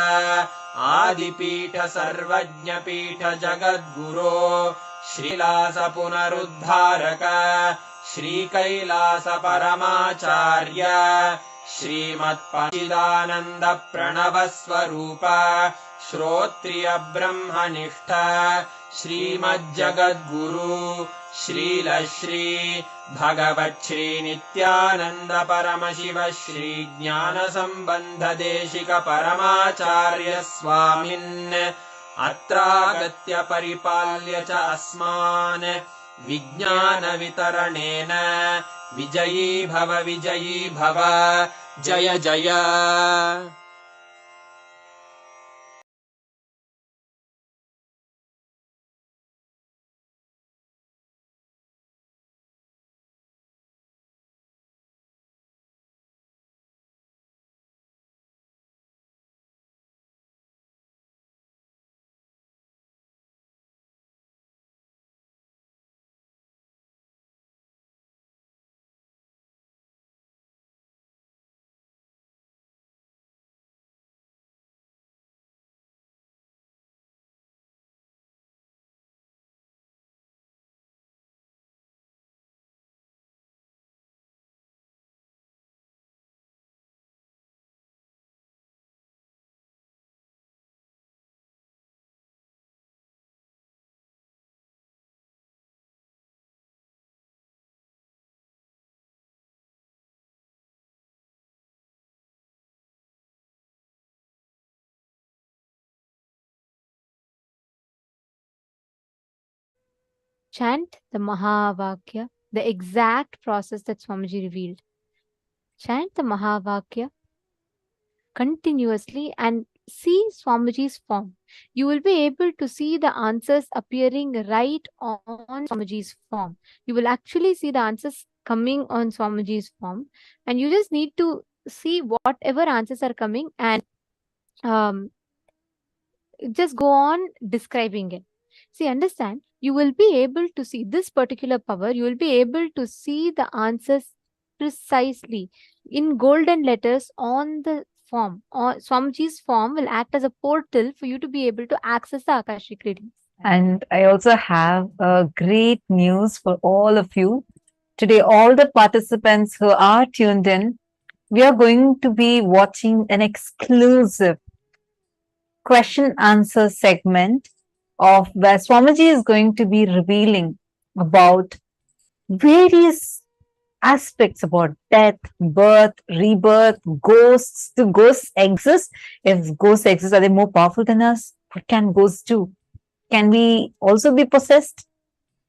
आदिपीठ सर्वज्ञ पीठ जगद्गुरो श्रीलास पुनरुद्धारक श्रीकैलास परमाचार्य श्रीमत्पचिदानन्द प्रणव स्वरूप श्रोत्रिय ब्रह्मनिष्ठ श्रीमज्जगद्गुरु श्रीलश्री भगवच्छ्री नित्यानन्द परमशिव श्री ज्ञानसम्बन्ध देशिक परमाचार्य स्वामिन् अत्रागत्य परिपाल्य च अस्मान् विज्ञानवितरणेन विजयी भव जय जय। Chant the Mahavakya, the exact process that Swamiji revealed. Chant the Mahavakya continuously and see Swamiji's form. You will be able to see the answers appearing right on Swamiji's form. You will actually see the answers coming on Swamiji's form, and you just need to see whatever answers are coming and just go on describing it. See, understand, you will be able to see this particular power, you will be able to see the answers precisely in golden letters on the form. Or Swamiji's form will act as a portal for you to be able to access the Akashic readings. And I also have great news for all of you. Today, all the participants who are tuned in, we are going to be watching an exclusive question answer segment of where Swamiji is going to be revealing about various aspects about death, birth, rebirth, ghosts. Do ghosts exist? If ghosts exist, are they more powerful than us? What can ghosts do? Can we also be possessed?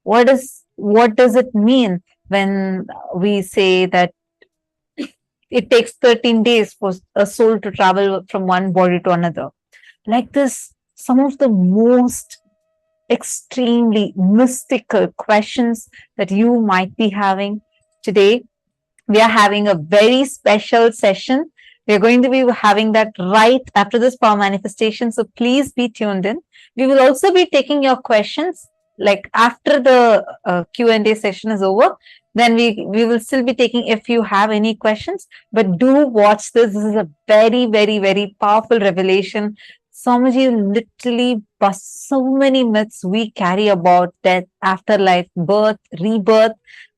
What does it mean when we say that it takes 13 days for a soul to travel from one body to another? Like this, some of the most extremely mystical questions that you might be having today. We are having a very special session. We are going to be having that right after this power manifestation. So please be tuned in. We will also be taking your questions like after the Q&A session is over. Then we will still be taking if you have any questions. But do watch this. This is a very, very, very powerful revelation. Swamiji literally busts so many myths we carry about death, afterlife, birth, rebirth.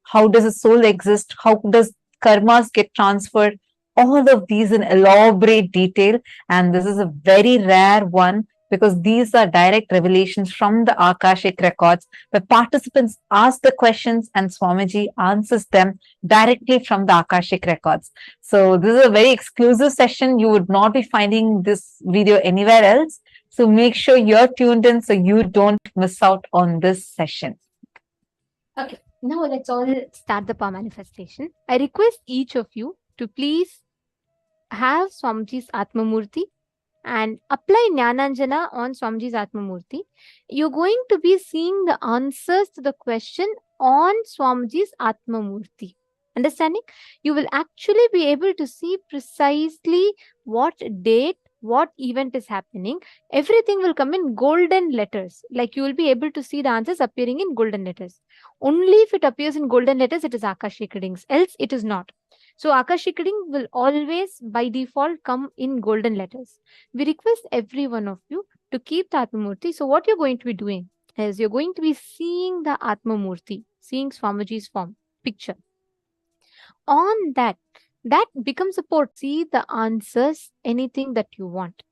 How does a soul exist? How does karmas get transferred? All of these in elaborate detail. And this is a very rare one because these are direct revelations from the Akashic records where participants ask the questions and Swamiji answers them directly from the Akashic records. So this is a very exclusive session. You would not be finding this video anywhere else. So make sure you're tuned in so you don't miss out on this session. Okay, now let's all start the power manifestation. I request each of you to please have Swamiji's Atma Murthy and apply Jnananjana on Swamiji's Atma Murthy. You're going to be seeing the answers to the question on Swamiji's Atma Murthy. Understanding? You will actually be able to see precisely what date, what event is happening. Everything will come in golden letters. Like you will be able to see the answers appearing in golden letters. Only if it appears in golden letters, it is Akashic readings. Else, it is not. So Akashic reading will always by default come in golden letters. We request every one of you to keep the Atma Murthy. So what you're going to be doing, is you're going to be seeing the Atma Murthy, seeing Swamiji's form, picture. On that becomes a port. See the answers, anything that you want.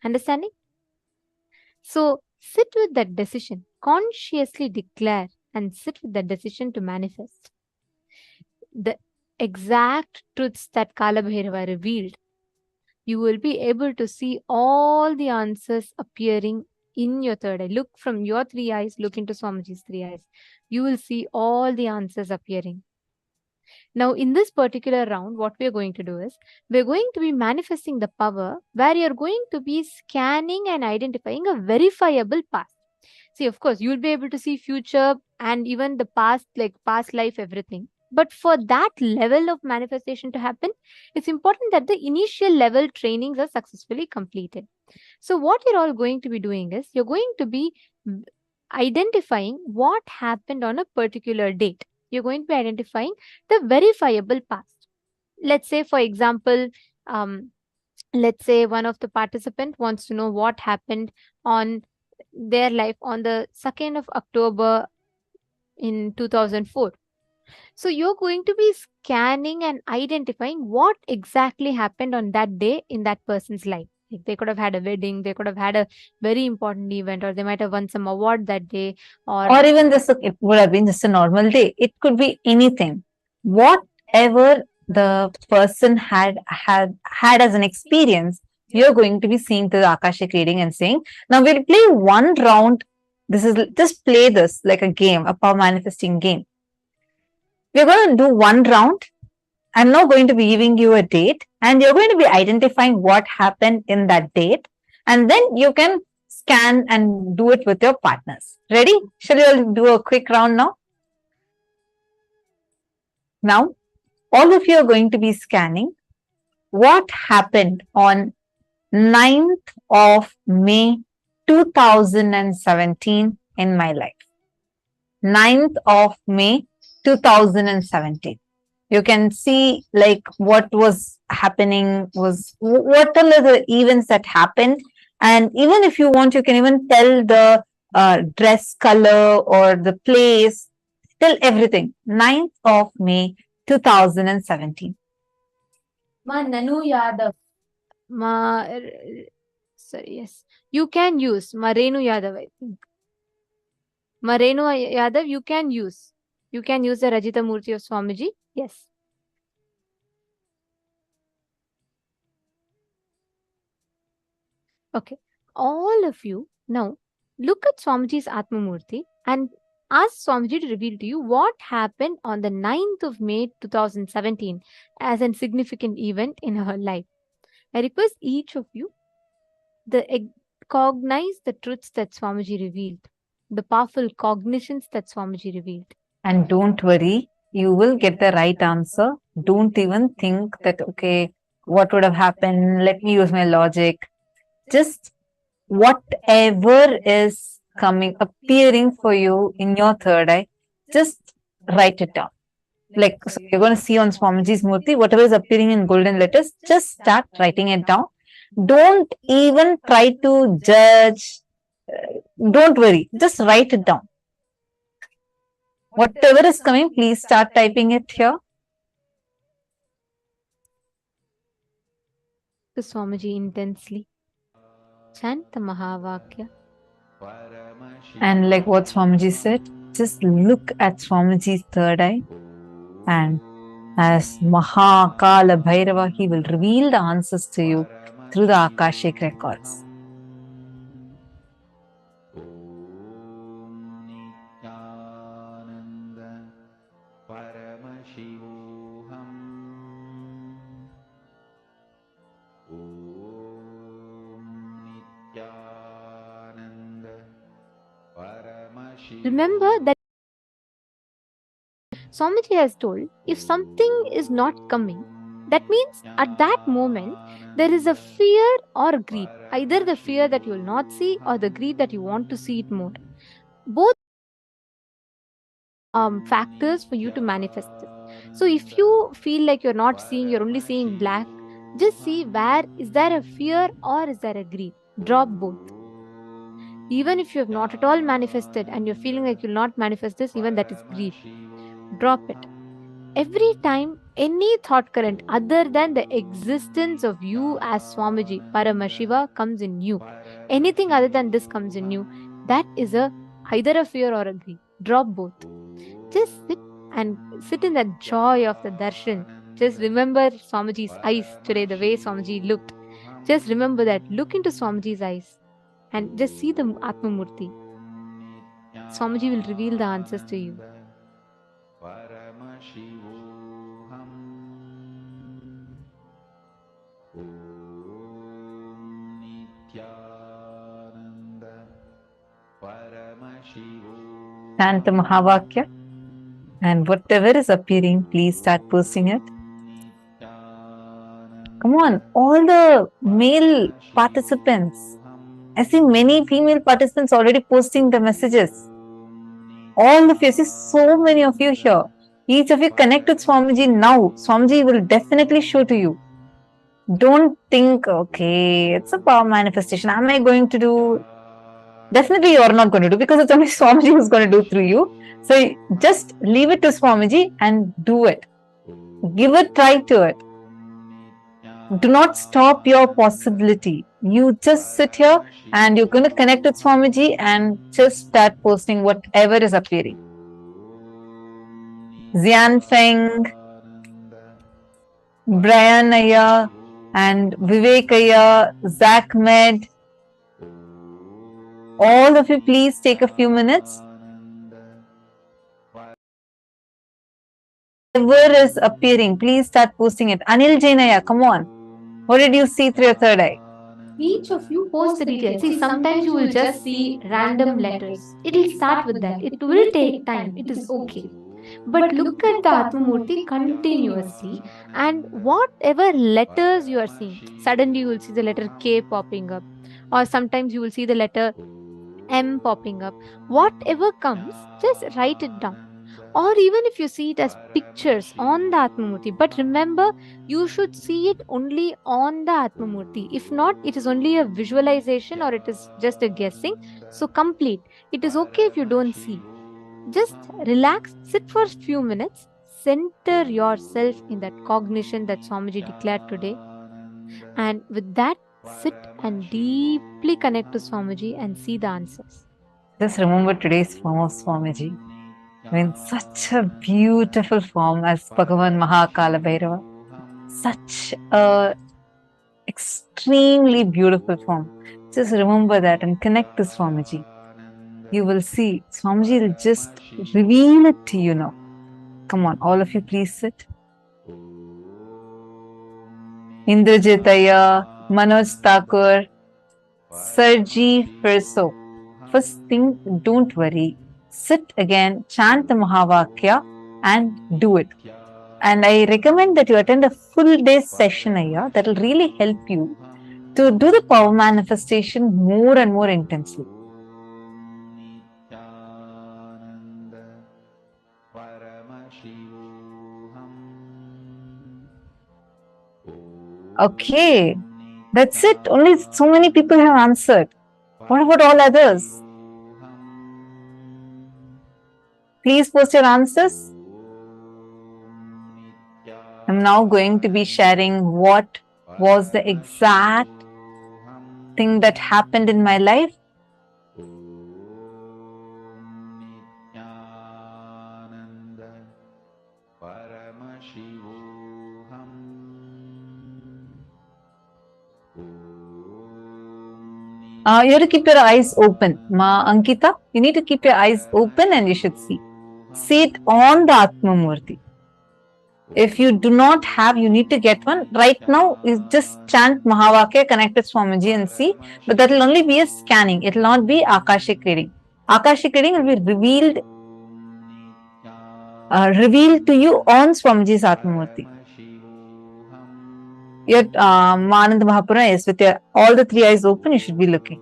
Understanding? So sit with that decision, consciously declare and sit with that decision to manifest the exact truths that Kalabhairava revealed. You will be able to see all the answers appearing in your third eye. Look from your three eyes, look into Swamiji's three eyes. You will see all the answers appearing. Now, in this particular round, what we're going to do is we're going to be manifesting the power where you're going to be scanning and identifying a verifiable past. See, of course, you'll be able to see future and even the past, like past life, everything. But for that level of manifestation to happen, it's important that the initial level trainings are successfully completed. So what you're all going to be doing is you're going to be identifying what happened on a particular date. You're going to be identifying the verifiable past. Let's say, for example, let's say one of the participant wants to know what happened on their life on the 2nd of October in 2004. So you're going to be scanning and identifying what exactly happened on that day in that person's life. Like they could have had a wedding, they could have had a very important event, or they might have won some award that day, or even this, it would have been just a normal day. It could be anything. Whatever the person had as an experience, you're going to be seeing through the Akashic reading and saying, now we'll play one round. This is just play this like a game, a power manifesting game. We're going to do one round. I'm now going to be giving you a date, and you're going to be identifying what happened in that date, and then you can scan and do it with your partners. Ready? Shall we all do a quick round now? Now, all of you are going to be scanning what happened on 9th of May 2017 in my life. 9th of May 2017. You can see like what was happening, was what are the events that happened, and even if you want, you can even tell the dress color or the place, tell everything. 9th of May 2017. Ma Nanu Yadav. Sorry, yes. You can use Marenu Yadav, I think. Marenu Yadav, you can use. You can use the Rajita Murthy of Swamiji. Yes. Okay. All of you now look at Swamiji's Atma Murthy and ask Swamiji to reveal to you what happened on the 9th of May 2017 as a significant event in her life. I request each of you to cognize the truths that Swamiji revealed, the powerful cognitions that Swamiji revealed. And don't worry, you will get the right answer. Don't even think that, okay, what would have happened? Let me use my logic. Just whatever is appearing for you in your third eye, just write it down. Like, so you're going to see on Swamiji's Murthy, whatever is appearing in golden letters, just start writing it down. Don't even try to judge. Don't worry, just write it down. Whatever is coming, please start typing it here. To Swamiji intensely. Chant the Mahavakya. And like what Swamiji said, just look at Swamiji's third eye, and as Kalabhairava, he will reveal the answers to you through the Akashic records. Remember that Swamiji has told, if something is not coming, that means at that moment there is a fear or greed. Either the fear that you will not see or the greed that you want to see it more. Both factors for you to manifest it. So if you feel like you're not seeing, you're only seeing black, just see where is there a fear or is there a greed. Drop both. Even if you have not at all manifested and you're feeling like you'll not manifest this, even that is grief. Drop it. Every time any thought current other than the existence of you as Swamiji, Paramashiva, comes in you, anything other than this comes in you, that is either a fear or a grief. Drop both. Just sit in that joy of the darshan. Just remember Swamiji's eyes today, the way Swamiji looked. Just remember that. Look into Swamiji's eyes and just see the Atma Murthy. Swamiji will reveal the answers to you. Chant the Mahavakya, and whatever is appearing, please start posting it. Come on, all the male participants. I see many female participants already posting the messages. All of you, I see so many of you here. Each of you connect with Swamiji now. Swamiji will definitely show to you. Don't think, okay, it's a power manifestation. Am I going to do? Definitely you are not going to do, because it's only Swamiji who's going to do through you. So just leave it to Swamiji and do it. Give a try to it. Do not stop your possibility. You just sit here and you're going to connect with Swamiji and just start posting whatever is appearing. Xian Feng, Brian Aya, and Vivek Aya, Zach Med. All of you, please take a few minutes. Whatever is appearing, please start posting it. Anil Jainaya, come on. What did you see through your third eye? Each of you post the details. See, sometimes you will just see random letters. It will start with that. It will take time. It is okay. But look at the Atma Murthy continuously, and whatever letters you are seeing, suddenly you will see the letter K popping up, or sometimes you will see the letter M popping up. Whatever comes, just write it down. Or even if you see it as pictures on the Atma Murthy, but remember, you should see it only on the Atma Murthy. If not, it is only a visualization or it is just a guessing. So complete. It is okay if you don't see. Just relax, sit for a few minutes, center yourself in that cognition that Swamiji declared today. And with that, sit and deeply connect to Swamiji and see the answers. Just remember today's form of Swamiji. I mean, such a beautiful form as Bhagavan Kalabhairava. Such a extremely beautiful form. Just remember that and connect to Swamiji. You will see, Swamiji will just reveal it to you now. Come on, all of you, please sit. Indrajitaya, Manoj Thakur, Sarji Firso. First thing, don't worry. Sit again, chant the Mahavakya and do it. And I recommend that you attend a full day session here. That will really help you to do the power manifestation more and more intensely. Okay, that's it. Only so many people have answered. What about all others? Please post your answers. I'm now going to be sharing what was the exact thing that happened in my life. You have to keep your eyes open. Ma Ankita, you need to keep your eyes open and you should see. See it on the Atma Murthy. If you do not have, you need to get one. Right now, you just chant Mahavakya, connect with Swamiji and see. But that will only be a scanning. It will not be Akashic reading. Akashic reading will be revealed to you on Swamiji's Atma Murthy. Your Manand Mahapura is with your all the three eyes open, you should be looking.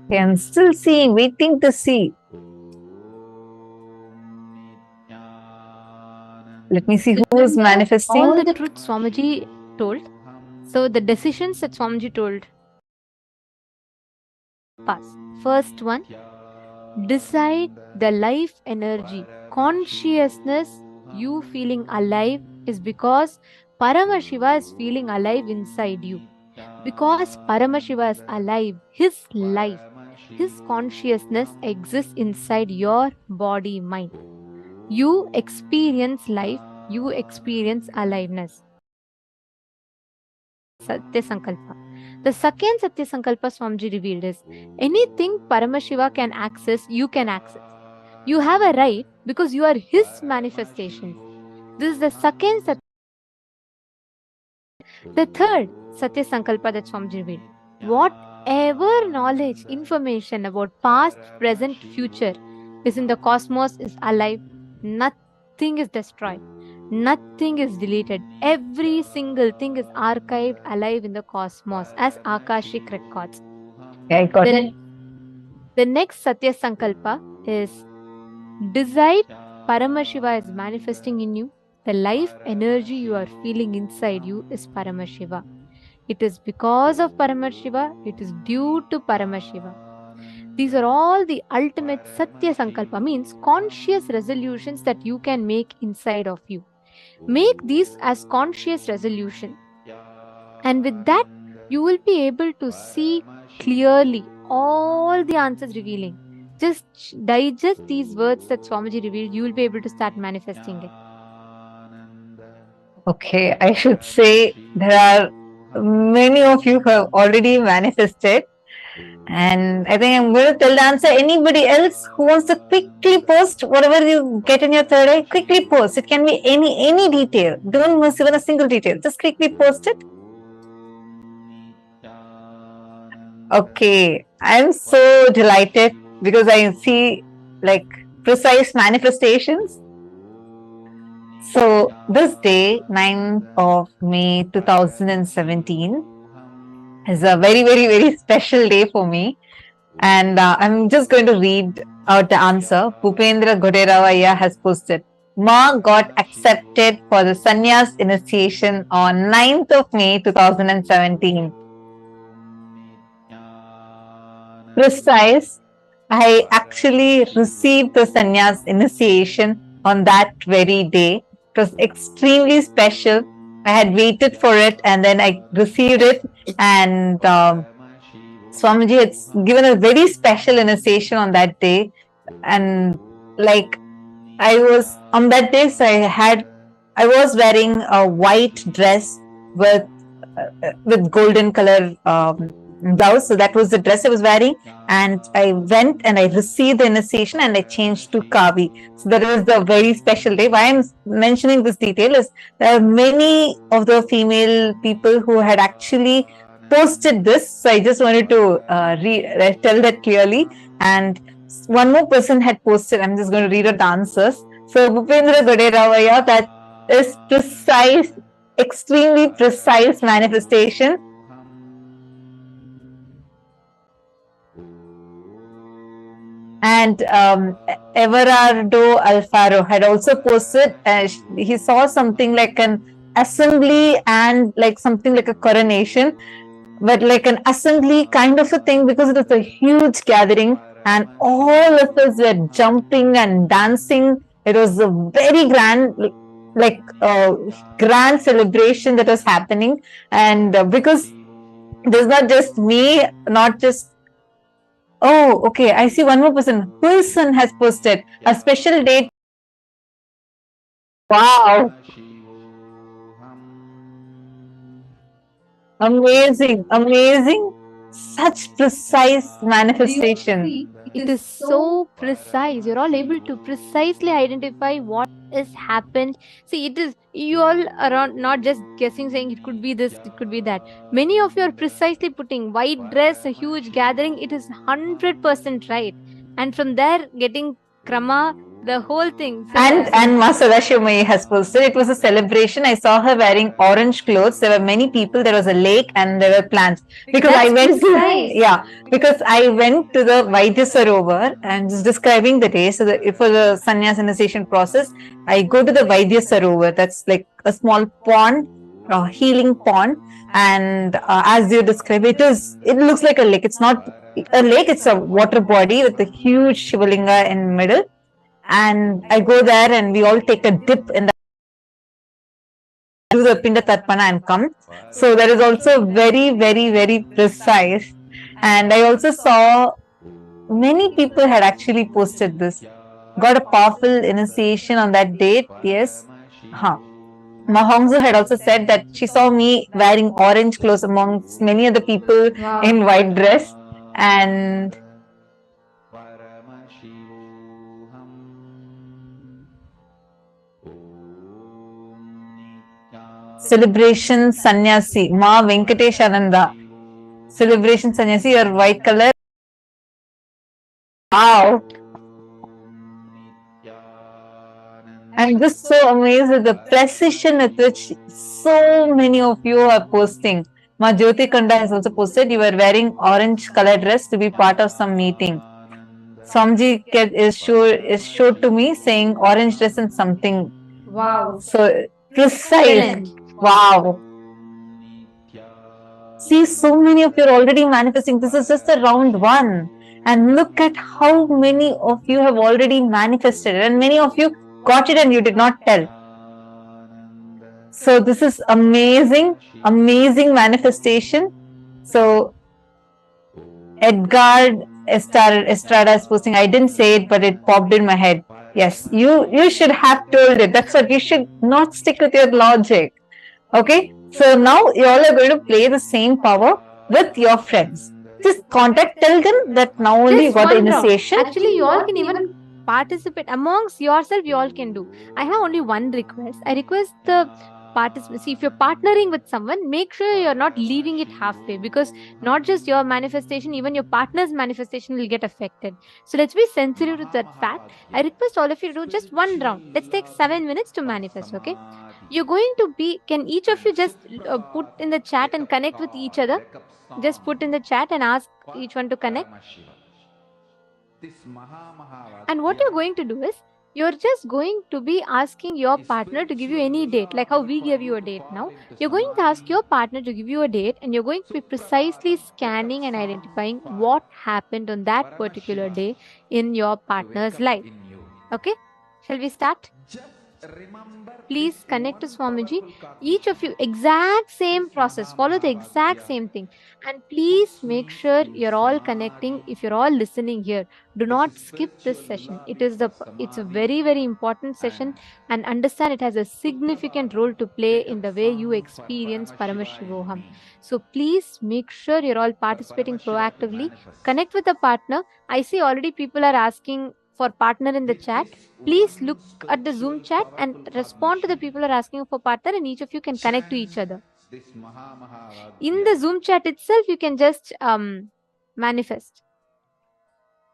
Okay, I'm still seeing, waiting to see. Let me see who is manifesting. All the truth Swamiji told. So the decisions that Swamiji told pass. First one, decide the life energy, consciousness, you feeling alive is because Paramashiva is feeling alive inside you. Because Paramashiva is alive, his life, his consciousness exists inside your body, mind. You experience life, you experience aliveness. Satya Sankalpa. The second Satya Sankalpa Swamiji revealed is anything Paramashiva can access, you can access. You have a right because you are his manifestations. This is the second Satya. The third Satya Sankalpa that Swamiji revealed. Whatever knowledge, information about past, present, future is in the cosmos is alive. Nothing is destroyed. Nothing is deleted. Every single thing is archived alive in the cosmos as Akashic records. Yeah, I got it. The next Satya Sankalpa is decide Paramashiva is manifesting in you. The life energy you are feeling inside you is Paramashiva. It is because of Paramashiva. It is due to Paramashiva. These are all the ultimate Satya Sankalpa, means conscious resolutions that you can make inside of you. Make these as conscious resolution. And with that, you will be able to see clearly all the answers revealing. Just digest these words that Swamiji revealed, you will be able to start manifesting it. Okay, I should say there are many of you who have already manifested. And I think I'm going to tell the answer. Anybody else who wants to quickly post whatever you get in your third eye, quickly post. It can be any detail. Don't miss even a single detail. Just quickly post it. Okay, I'm so delighted because I see like precise manifestations. So this day, 9th of May 2017 is a very special day for me. And I'm just going to read out the answer. Bhupendra Goderavaya has posted. Ma got accepted for the sannyas initiation on 9th of May 2017. Precise. I actually received the sannyas initiation on that very day. It was extremely special. I had waited for it and then I received it, and Swamiji had given a very special initiation on that day. And like I was on that day, so I was wearing a white dress with golden color blouse. So that was the dress I was wearing, and I went and I received the initiation and I changed to Kavi. So that was the very special day. Why I'm mentioning this detail is there are many of the female people who had actually posted this. So I just wanted to tell that clearly. And one more person had posted. I'm just going to read out the answers. So Bhupendra Goderavaya, that is precise, extremely precise manifestation. And Everardo Alfaro had also posted, he saw something like an assembly and like something like a coronation, but like an assembly kind of a thing, because it was a huge gathering and all of us were jumping and dancing. It was a very grand, like grand celebration that was happening. And because there's not just me, not just. Oh, okay. I see one more person. Wilson has posted a special date. Wow. Amazing, amazing. Such precise manifestation. It is so precise. You're all able to precisely identify what has happened. See, it is, you all are not just guessing, saying it could be this, it could be that. Many of you are precisely putting white dress, a huge gathering. It is 100% right. And from there, getting krama, the whole thing. And Masada Shomai has posted, it was a celebration. I saw her wearing orange clothes. There were many people. There was a lake and there were plants. Because I went to the Vaidya Sarovar and just describing the day. So for the sannyas initiation process, I go to the Vaidya Sarovar. That's like a small pond healing pond. And as you describe, it looks like a lake. It's not a lake, it's a water body with a huge Shivalinga in middle. And I go there and we all take a dip in the do the Pinda Tarpana and come. So that is also very, very, very precise. And I also saw many people had actually posted this. Got a powerful initiation on that date. Yes. Huh. Mahongsu had also said that she saw me wearing orange clothes amongst many other people Wow. in white dress. And celebration sannyasi, Ma Venkatesh Ananda. Celebration sannyasi, your white color. Wow. I'm just so amazed at the precision with which so many of you are posting. Ma Jyoti Kanda has also posted you were wearing orange color dress to be part of some meeting. Swamji is showed to me saying orange dress and something. Wow. So precise. Excellent. Wow. See, so many of you are already manifesting. This is just the round one. And look at how many of you have already manifested. And many of you got it and you did not tell. So this is amazing, amazing manifestation. So Edgar Estrada is posting, I didn't say it, but it popped in my head. Yes, you should have told it. That's what you should not stick with your logic. Okay, so now you all are going to play the same power with your friends. Just contact, tell them that now only you Just got the one round. initiation. Actually, you all can even participate amongst yourself. You all can do. I have only one request. I request the participants. See, if you're partnering with someone, make sure you're not leaving it halfway, because not just your manifestation, even your partner's manifestation will get affected. So let's be sensitive to that fact. I request all of you to do just one round. Let's take 7 minutes to manifest. Okay, you're going to be. Can each of you just put in the chat and connect with each other? Just put in the chat and ask each one to connect. And what you're going to do is, you're just going to be asking your partner to give you any date, like how we give you a date now. You're going to ask your partner to give you a date, and you're going to be precisely scanning and identifying what happened on that particular day in your partner's life. Okay, shall we start? Please connect to Swamiji. Each of you, exact same process, follow the exact same thing. And please make sure you're all connecting. If you're all listening here, do not skip this session. It's a very, very important session, and understand it has a significant role to play in the way you experience Paramashivoham. So please make sure you're all participating proactively. Connect with a partner. I see already people are asking for partner in the chat. Please look at the Zoom chat and respond to the people who are asking for partner, and each of you can connect to each other. In the Zoom chat itself, you can just manifest.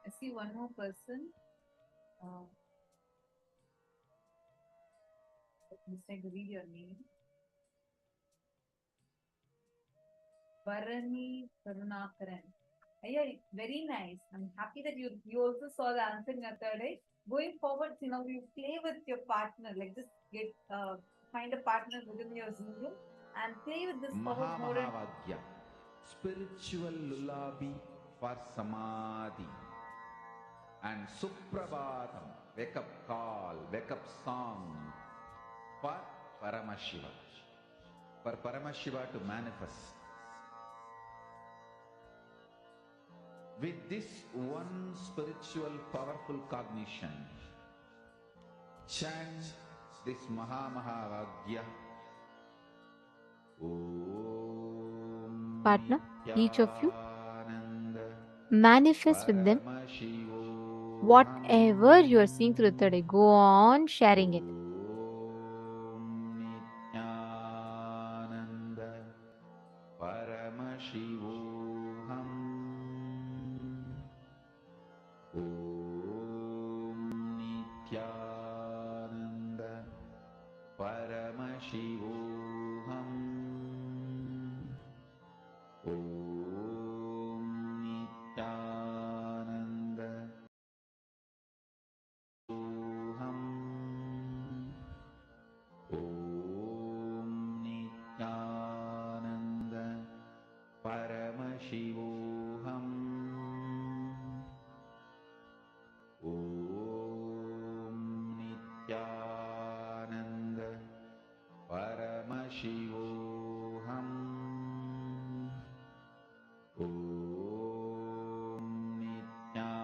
I see one more person. Let me read your name. Varani Karunakaran. Yeah, very nice. I'm happy that you also saw the answer in your third eye. Going forward, you play with your partner. Like just get find a partner within your Zoom room and play with this power more. Mahavagya, spiritual lullaby for samadhi, and Suprabhatam, wake up call, wake up song for Paramashiva, for Paramashiva to manifest. With this one spiritual powerful cognition, chant this Mahavagya. Partner, each of you manifest with them whatever you are seeing through the third eye. Go on sharing it. परमशिवोऽहम् ॐ नित्यानन्द परमशिवोऽहम् ॐ नित्यानन्द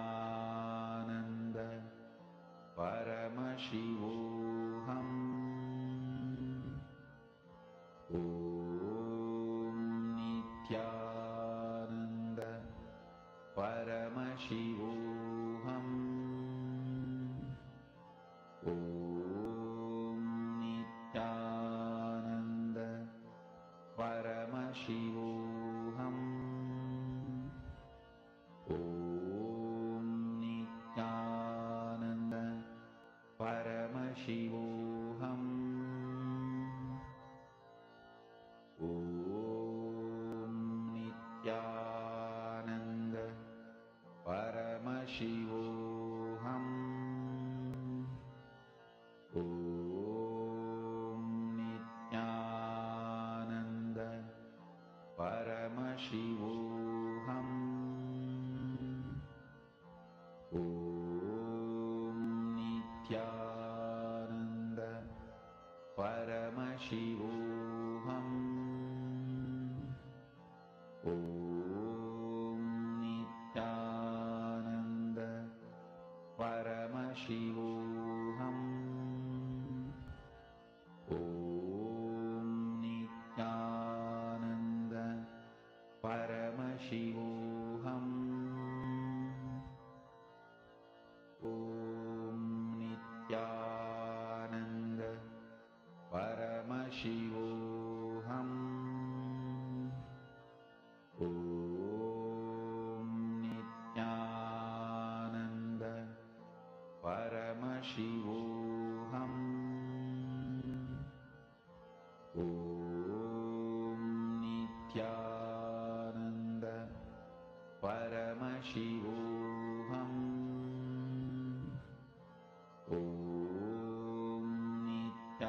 परमशिवोऽहम् ॐ नित्यानन्द परमशिवोऽहम् ॐ नित्यानन्द परमशिवोऽहम् ॐ नित्यानन्द परमशिवोऽहम् ॐ नित्यानन्द परमशिवोऽहम् ॐ नित्यानन्द परमशिवोऽहम् ॐ नित्यानन्द परमशिवोऽहम् ॐ नित्यानन्द परमशिवोऽहम् ॐ नित्यानन्द परमशिवोऽहम् ॐ नित्यानन्द परमशिवोऽहम् ॐ नित्यानन्द परमशिवोऽहम् ॐ नित्यानन्द परमशिवोऽहम् ॐ नित्यानन्द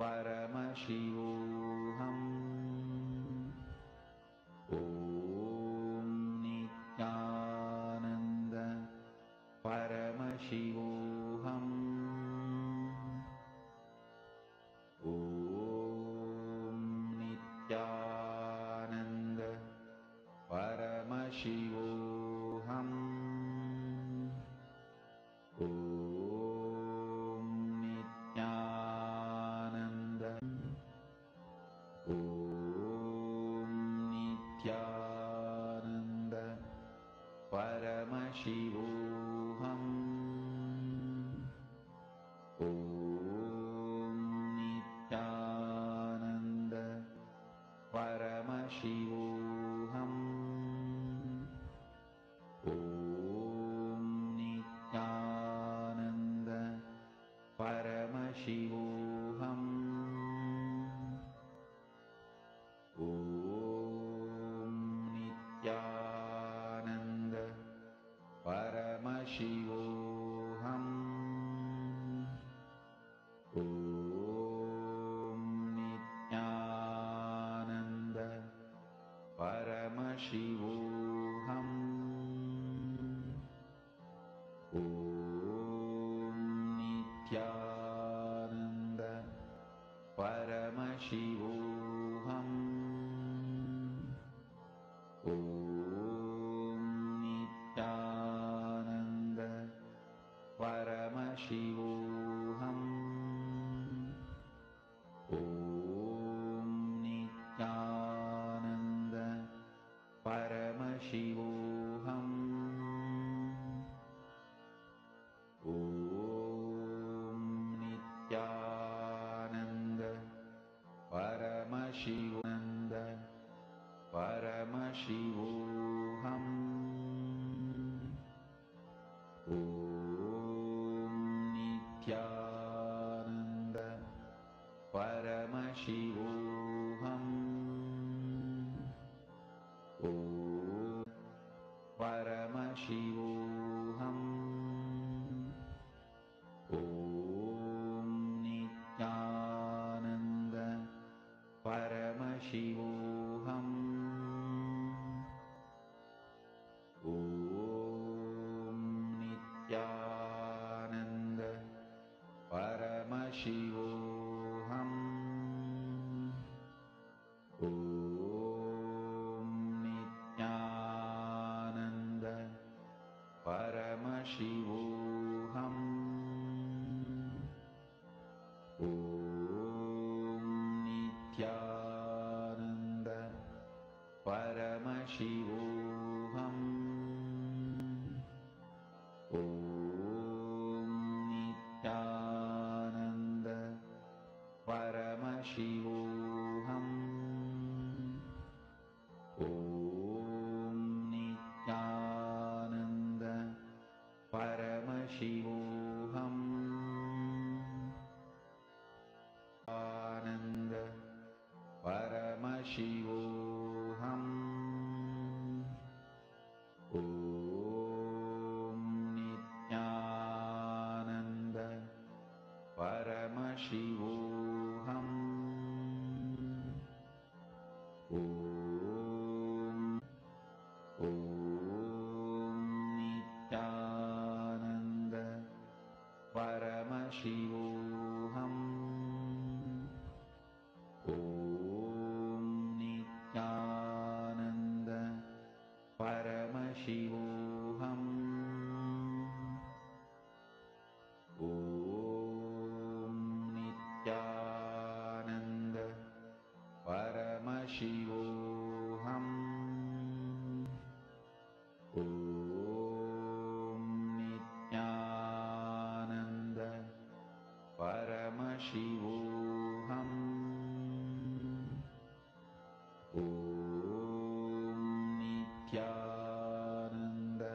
परमशिवोऽहम् ॐ नित्यानन्द परमशिवोऽहम् ॐ नित्यानन्द परमशिवोऽहम् ॐ नित्यानन्द ॐ नित्यानन्द परमशिवोऽहम् ॐ नित्यानन्द परमशिवोऽहम् ॐ नित्यानन्द परमशिवोऽहम् ॐ नित्यानन्द परमशिवोऽहम् ॐ नित्यानन्द परमशिवोऽहम् ॐ नित्यानन्द परमशिवोऽहम् ॐ नित्यानन्द परमशिवोऽहम् ॐ नित्यानन्द परमशिवोऽहम् ॐ नित्यानन्द परमशिवानन्द परमशिवोऽहम् ॐ नित्यानन्द परमशिवोऽहम् ॐ परमशिवोऽहम् ॐ नित्यानन्द परमशिवोऽहम् Shivoham. Om Nityananda Paramashivoham. Om Nityananda Paramashivoham. Ananda Paramashivoham. Om Nityananda Paramashivoham. Om Nityananda Paramashivoham. Om Nityananda Paramashivoham. Om Nityananda Paramashivoham. Om Nityananda Paramashivoham. Om Nityananda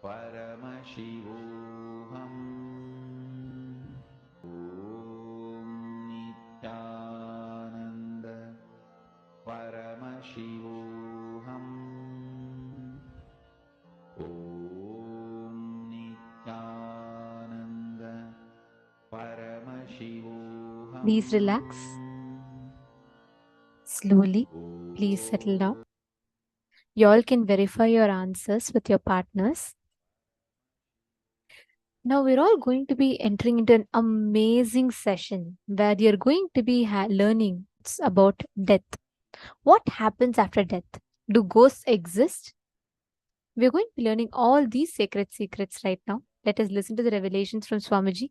Paramashivoham. Om Nityananda Paramashivoham. Om Nityananda Paramashivoham. Please relax. Slowly, please settle down. You all can verify your answers with your partners. Now we're all going to be entering into an amazing session where you're going to be learning about death. What happens after death? Do ghosts exist? We're going to be learning all these sacred secrets right now. Let us listen to the revelations from Swamiji.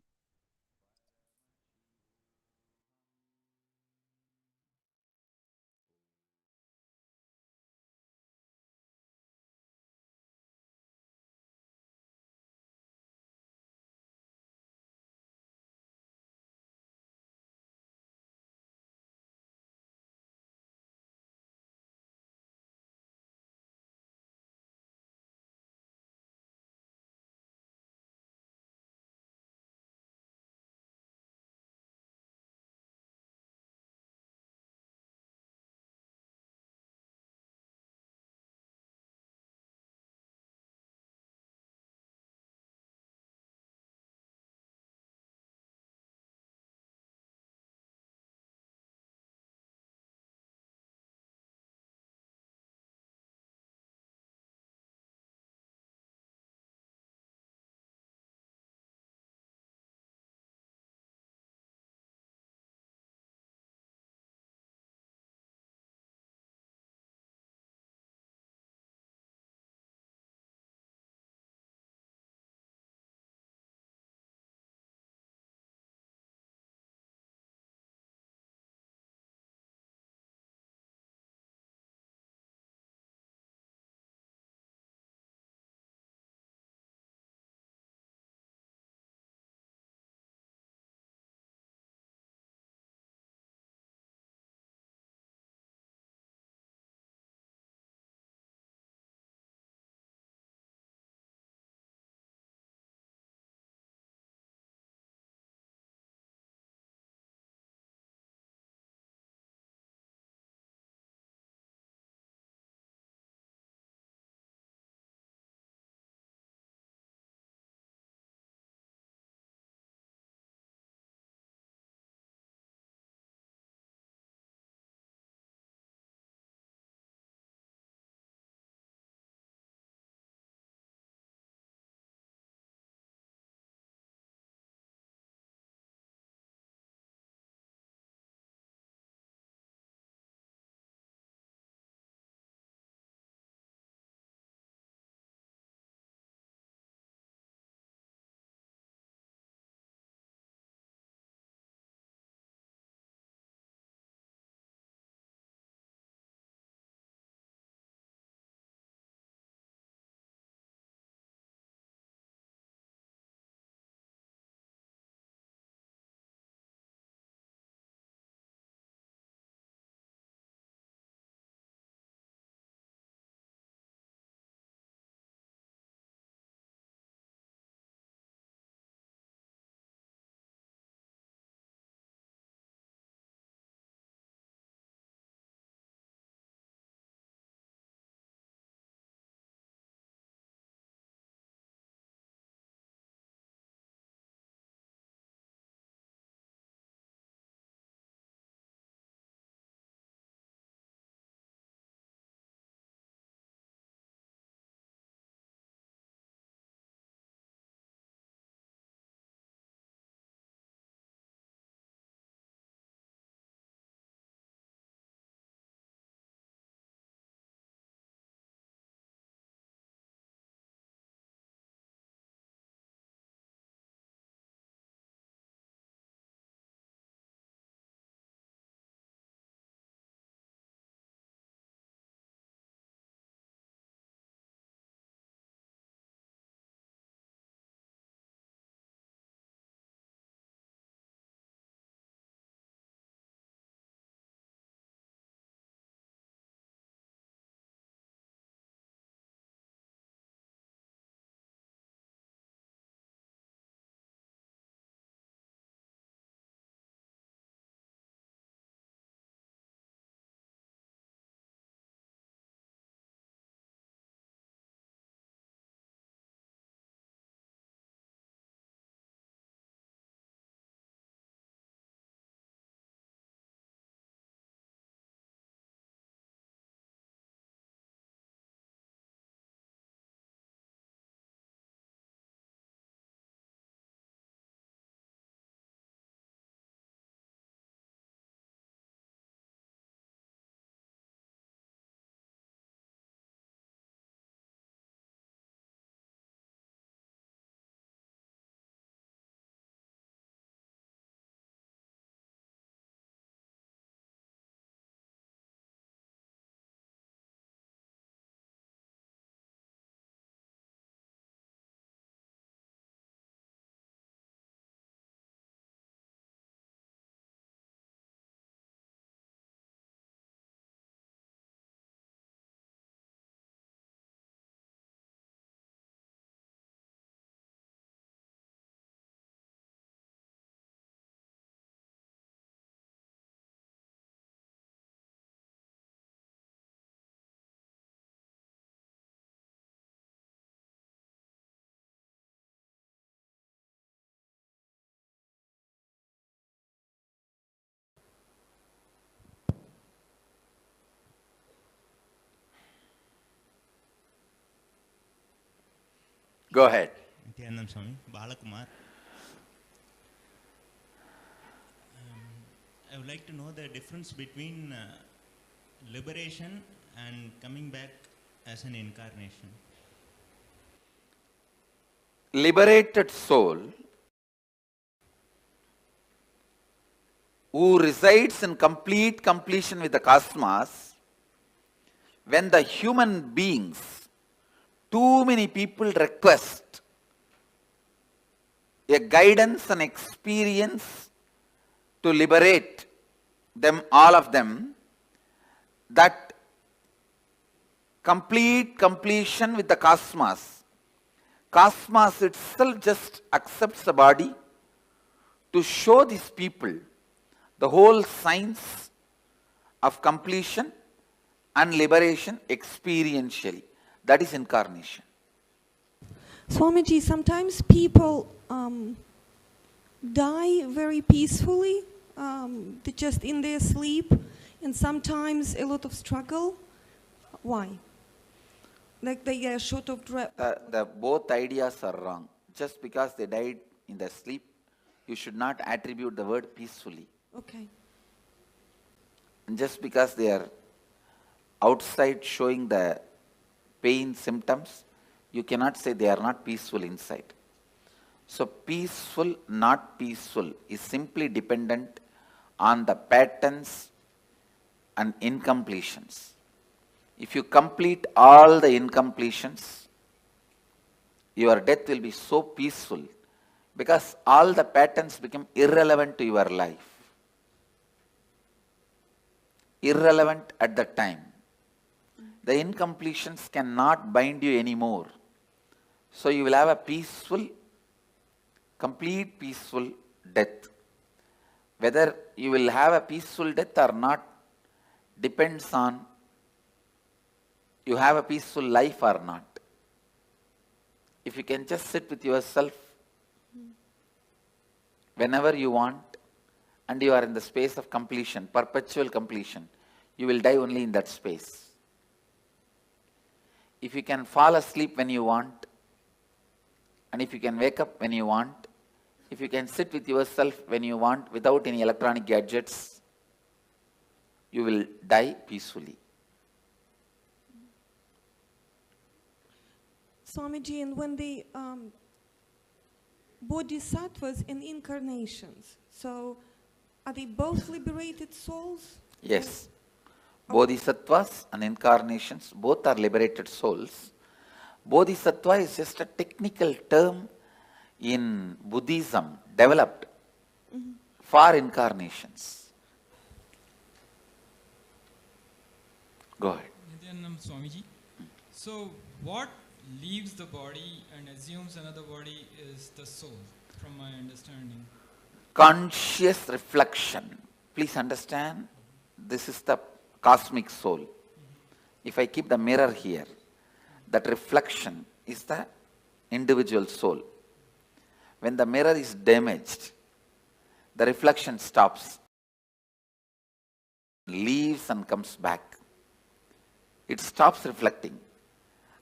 Go ahead. Nityanand Swami, Balakumar. I would like to know the difference between liberation and coming back as an incarnation. Liberated soul who resides in complete completion with the cosmos, when the human beings, too many people request a guidance and experience to liberate them, all of them, that complete completion with the cosmos itself just accepts the body to show these people the whole science of completion and liberation experientially. That is incarnation. Swamiji, sometimes people die very peacefully, just in their sleep, and sometimes a lot of struggle. Why? Like they are short of breath. The both ideas are wrong. Just because they died in their sleep, you should not attribute the word peacefully. Okay. And just because they are outside showing the pain symptoms, you cannot say they are not peaceful inside. So peaceful, not peaceful is simply dependent on the patterns and incompletions. If you complete all the incompletions, your death will be so peaceful because all the patterns become irrelevant to your life. Irrelevant at the time. The incompletions cannot bind you anymore. So you will have a peaceful, complete peaceful death. Whether you will have a peaceful death or not depends on you have a peaceful life or not. If you can just sit with yourself whenever you want and you are in the space of completion, perpetual completion, you will die only in that space. If you can fall asleep when you want, and if you can wake up when you want, if you can sit with yourself when you want without any electronic gadgets, you will die peacefully. Swamiji, and when the bodhisattvas and incarnations, so are they both liberated souls? Yes. Bodhisattvas and incarnations both are liberated souls. Bodhisattva is just a technical term in Buddhism developed for incarnations. Go ahead. Nityanand Swamiji. So what leaves the body and assumes another body is the soul, from my understanding. Conscious reflection. Please understand, this is the cosmic soul. If I keep the mirror here, that reflection is the individual soul. When the mirror is damaged, the reflection stops, leaves and comes back. It stops reflecting.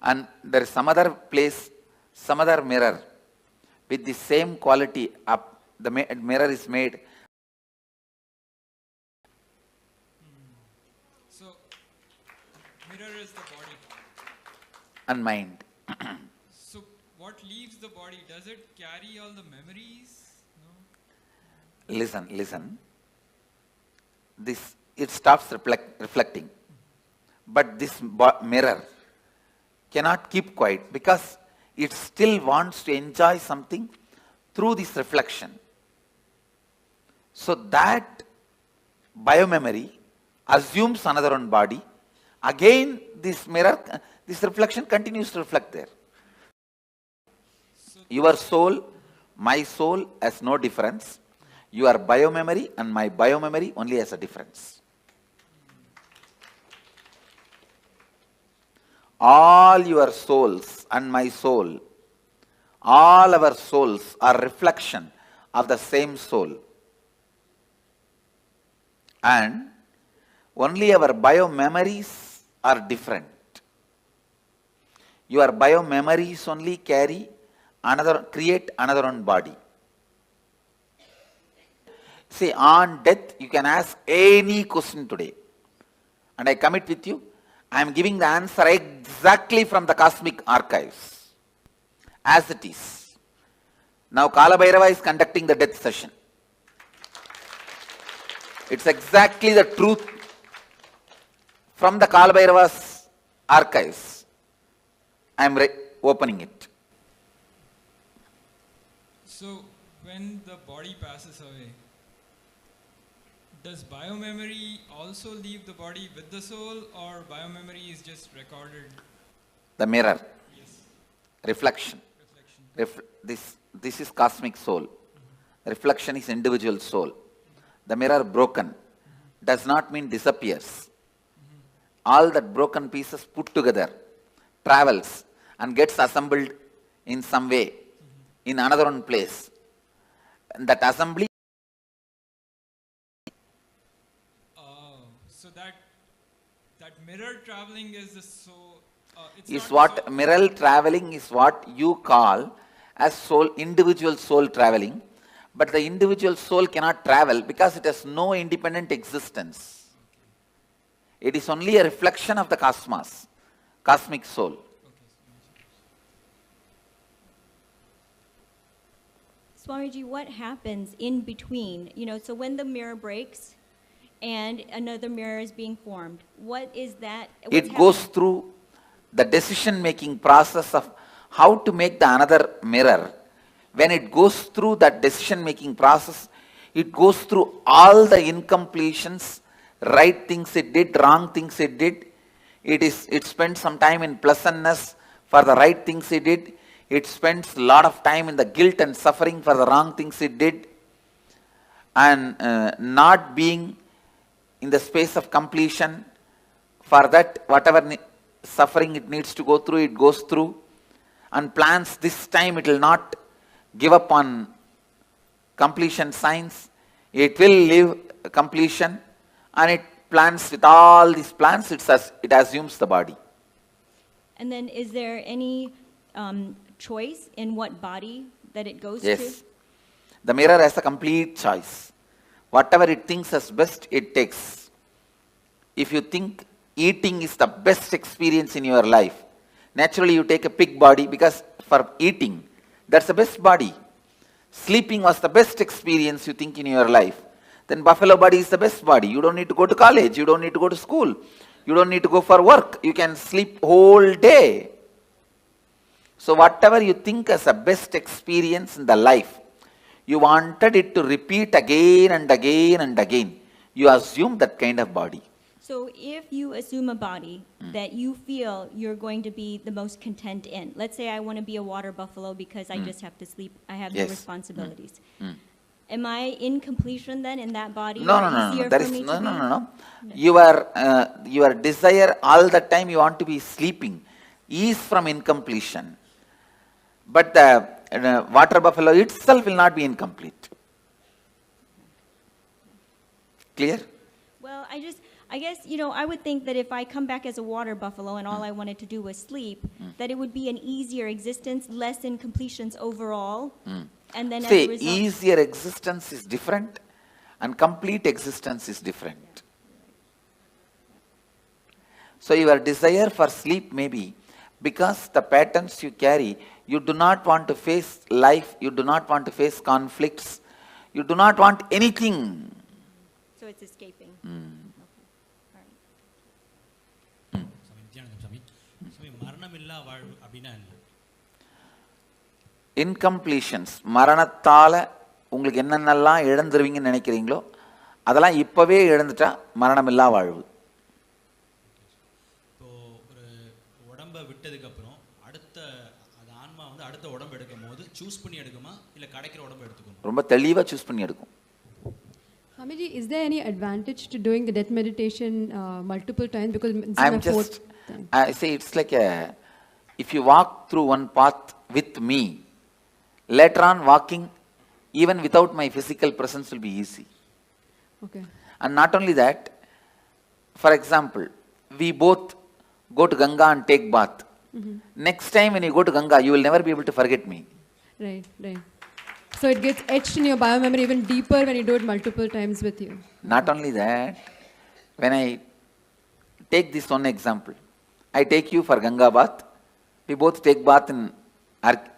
And there is some other place, some other mirror with the same quality up. The mirror is made. So, mirror is the body. And mind. So, what leaves the body? Does it carry all the memories? No? Listen. It stops reflecting. But this mirror cannot keep quiet because it still wants to enjoy something through this reflection. So that biomemory assumes another one body. Again, this mirror, this reflection continues to reflect there. Your soul, my soul has no difference. Your biomemory and my biomemory only has a difference. All your souls and my soul, all our souls are reflection of the same soul. And only our biomemories are different. Your biomemories only carry create another one body. See, on death, you can ask any question today. And I commit with you, I am giving the answer exactly from the cosmic archives, as it is. Now Kalabhairava is conducting the death session. It's exactly the truth from the Kalabhairava's archives. I am opening it. So, when the body passes away, does biomemory also leave the body with the soul, or biomemory is just recorded? The mirror. Yes. Reflection. This is cosmic soul. Reflection is individual soul. The mirror broken does not mean disappears. All that broken pieces put together, travels and gets assembled in some way in another one place. And that assembly. So that mirror traveling is the soul. Is what mirror traveling is what you call as soul, individual soul traveling. But the individual soul cannot travel because it has no independent existence. It is only a reflection of the cosmos, cosmic soul. Swamiji, what happens in between? So when the mirror breaks and another mirror is being formed, what is that? It goes through the decision-making process of how to make the another mirror. When it goes through that decision-making process, it goes through all the incompletions, right things it did, wrong things it did. It spends some time in pleasantness for the right things it did. It spends a lot of time in the guilt and suffering for the wrong things it did. And not being in the space of completion, for that whatever suffering it needs to go through, it goes through. And plans this time it will not give up on completion signs. It will live completion, and it plans with all these plans, it assumes the body. And then is there any choice in what body that it goes to? Yes. The mirror has a complete choice. Whatever it thinks as best, it takes. If you think eating is the best experience in your life, naturally you take a pig body because for eating, that's the best body. Sleeping was the best experience you think in your life. Then buffalo body is the best body. You don't need to go to college. You don't need to go to school. You don't need to go for work. You can sleep whole day. So whatever you think as the best experience in the life, you wanted it to repeat again and again and again. You assume that kind of body. So if you assume a body that you feel you're going to be the most content in, let's say I want to be a water buffalo because I just have to sleep, I have no responsibilities. Am I in completion then in that body? No. There is no. Your desire all the time you want to be sleeping is from incompletion. But the water buffalo itself will not be incomplete. Clear? Well, I guess, I would think that if I come back as a water buffalo and all I wanted to do was sleep, that it would be an easier existence, less incompletions overall. And then as a result, easier existence is different and complete existence is different. So your desire for sleep may be because the patterns you carry, you do not want to face life, you do not want to face conflicts, you do not want anything. So it's escaping. Incompletions, மரணத்தால உங்களுக்கு என்னென்னலாம் இழந்துருவீங்கன்னு நினைக்கிறீங்களோ அதெல்லாம் இப்பவே இழந்துட்டா மரணமில்லா வாழ்வு. இப்போ ஒரு உடம்ப விட்டதுக்கு அப்புறம் அடுத்த ஆன்மா வந்து அடுத்த உடம்பு எடுக்கும்போது சூஸ் பண்ணி எடுக்குமா இல்ல கிடைக்கிற உடம்பு எடுத்துக்குமா? ரொம்ப தெளிவா சூஸ் பண்ணி எடுக்கும். Swamiji, is there any advantage to doing the death meditation multiple times? Because I'm just, I say it's like if you walk through one path with me, later on walking even without my physical presence will be easy. Okay. And not only that, for example, we both go to Ganga and take bath. Next time when you go to Ganga, you will never be able to forget me. Right, right. So it gets etched in your biomemory even deeper when you do it multiple times with you. Not only that, when I take this one example, I take you for Ganga bath. We both take bath in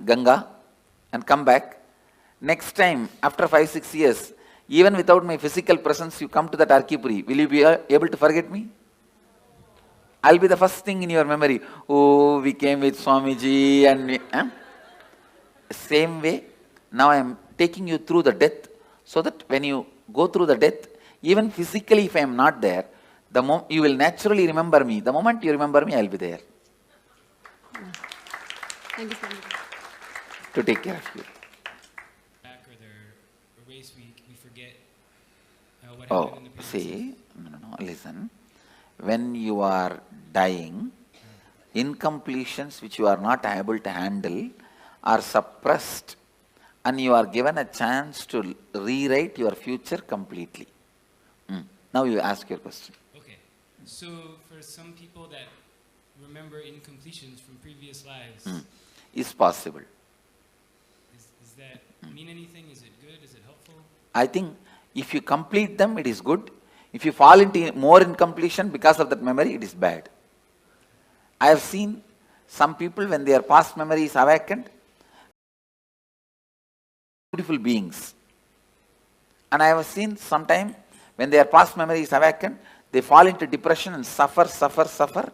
Ganga and come back. Next time, after 5-6 years, even without my physical presence, you come to that Arkipuri. Will you be able to forget me? I'll be the first thing in your memory. Oh, we came with Swamiji and we, Same way, now I am taking you through the death, so that when you go through the death, even physically if I am not there, you will naturally remember me. The moment you remember me, I will be there. Thank you so much. To take care of you. Back or there are ways we forget what Oh, happened in the previous see, no, listen. When you are dying, incompletions which you are not able to handle are suppressed, and you are given a chance to rewrite your future completely. Now you ask your question. Okay, so for some people that remember incompletions from previous lives, Is possible. Does that mean anything? Is it good? Is it helpful? I think if you complete them, it is good. If you fall into more incompletion because of that memory, it is bad. I have seen some people, when their past memory is awakened, beautiful beings. And I have seen sometime when their past memory is awakened, they fall into depression and suffer,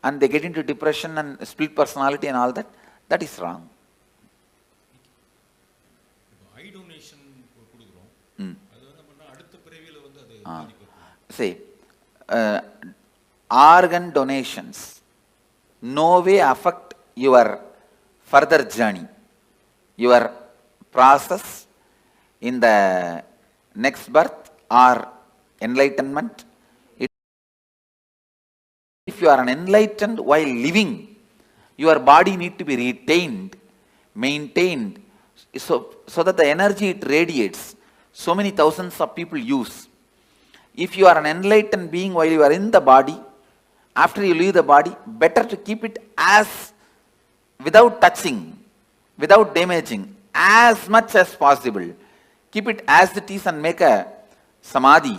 and they get into depression and split personality and all that. That is wrong. Eye donation See, organ donations no way affect your further journey, your process in the next birth or enlightenment. If you are enlightened while living, your body need to be retained, maintained, so that the energy it radiates, so many thousands of people use. If you are an enlightened being while you are in the body, after you leave the body, better to keep it as, without touching, without damaging, as much as possible. Keep it as it is and make a samadhi.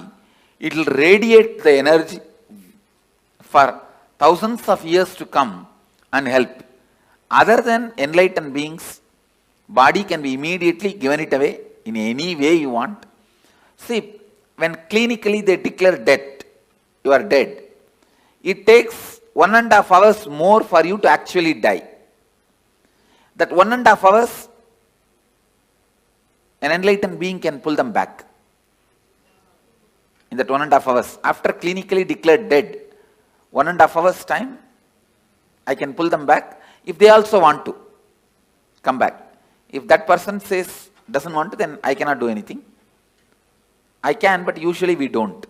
It will radiate the energy for thousands of years to come and help. Other than enlightened beings, body can be immediately given it away in any way you want. See, when clinically they declare death, you are dead. It takes 1.5 hours more for you to actually die. That 1.5 hours, an enlightened being can pull them back. In that 1.5 hours, after clinically declared dead, 1.5 hours time, I can pull them back if they also want to come back. If that person says, doesn't want to, then I cannot do anything. I can, but usually we don't.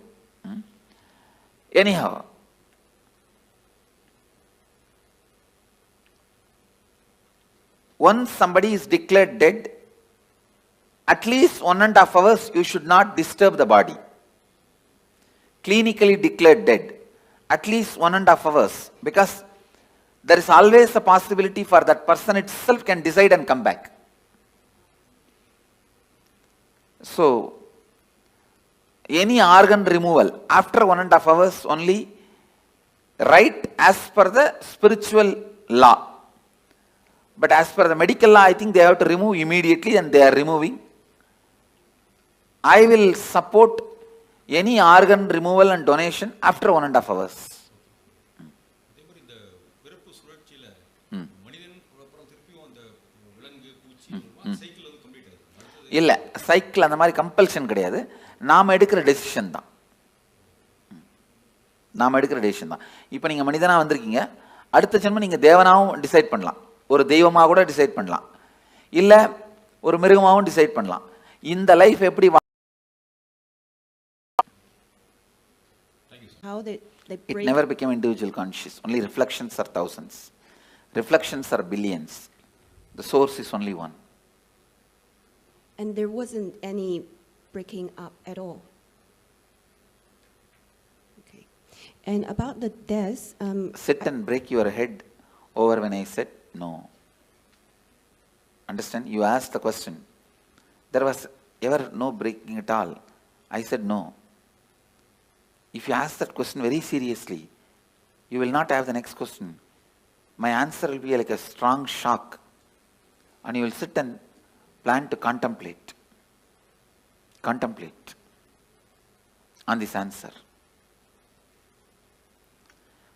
Anyhow, once somebody is declared dead, at least 1.5 hours you should not disturb the body. Clinically declared dead, at least 1.5 hours, because there is always a possibility for that person itself can decide and come back. So, any organ removal after 1.5 hours only, right as per the spiritual law. But as per the medical law, I think they have to remove immediately, and they are removing. I will support any organ removal and donation after 1.5 hours. இல்லை, cycle அந்த மாதிரி compulsion கிடையாது. நாம் எடுக்கிற decision தான். இப்போ நீங்கள் மனிதனாக வந்திருக்கீங்க, அடுத்த ஜென்மம் நீங்கள் தேவனாகவும் டிசைட் பண்ணலாம், ஒரு தெய்வமாக கூட டிசைட் பண்ணலாம், இல்லை ஒரு மிருகமாகவும் டிசைட் பண்ணலாம். இந்த லைஃப் எப்படி It never became individual conscious. Only reflections are thousands. Reflections are billions. The source is only one. And there wasn't any breaking up at all. Okay. And about the death, sit and break your head over when I said no. Understand? You asked the question. There was ever no breaking at all? I said no. If you ask that question very seriously, you will not have the next question. My answer will be like a strong shock, and you will sit and plan to contemplate on this answer.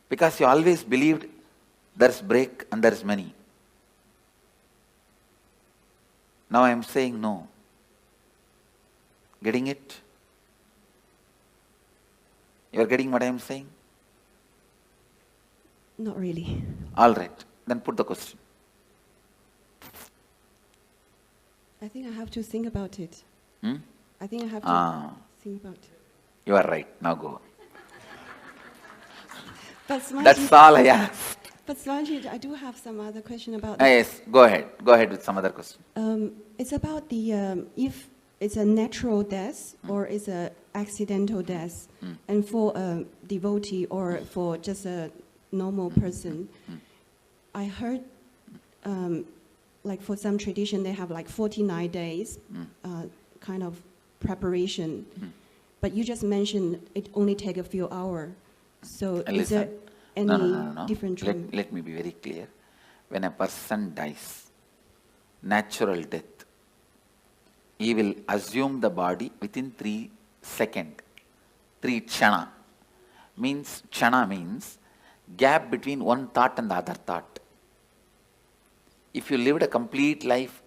Because you always believed there's break and there's many. Now I am saying no. Getting it? You are getting what I am saying? Not really. All right. Then put the question. I think I have to think about it. I think I have to think about it. You are right. Now go. But That's all I asked. But Swamiji, I do have some other question about Yes, go ahead. Go ahead with some other question. It's about the if it's a natural death or it's an accidental death, and for a devotee or for just a normal person. I heard, like for some tradition, they have like 49 days kind of preparation. But you just mentioned it only take a few hours. So is there any No. different trend? Let me be very clear. When a person dies, natural death, he will assume the body within 3 seconds. 3 chana. Chana means gap between one thought and the other thought. If you lived a complete life,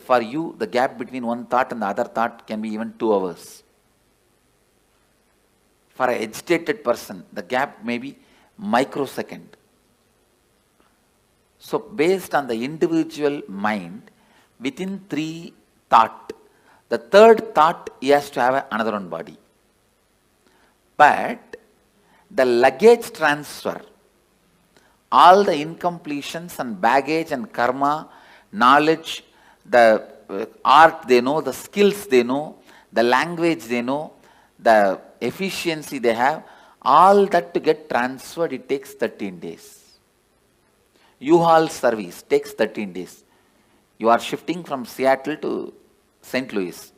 for you the gap between one thought and the other thought can be even 2 hours. For an agitated person, the gap may be microsecond. So based on the individual mind, within 3 thought, the 3rd thought he has to have another one body. But the luggage transfer, all the incompletions and baggage and karma, knowledge, the art they know, the skills they know, the language they know, the efficiency they have, all that to get transferred, it takes 13 days. U-Haul service takes 13 days. You are shifting from Seattle to St. Louis.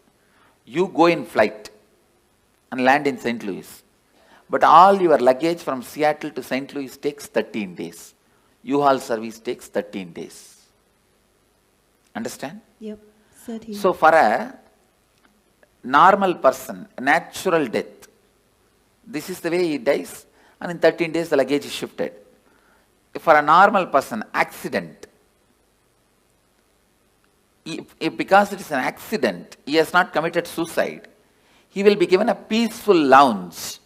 You go in flight and land in St. Louis. But all your luggage from Seattle to St. Louis takes 13 days. U-Haul service takes 13 days. Understand? Yep, 13. So for a normal person, natural death, this is the way he dies, and in 13 days the luggage is shifted. For a normal person, accident, because it is an accident, he has not committed suicide, he will be given a peaceful lounge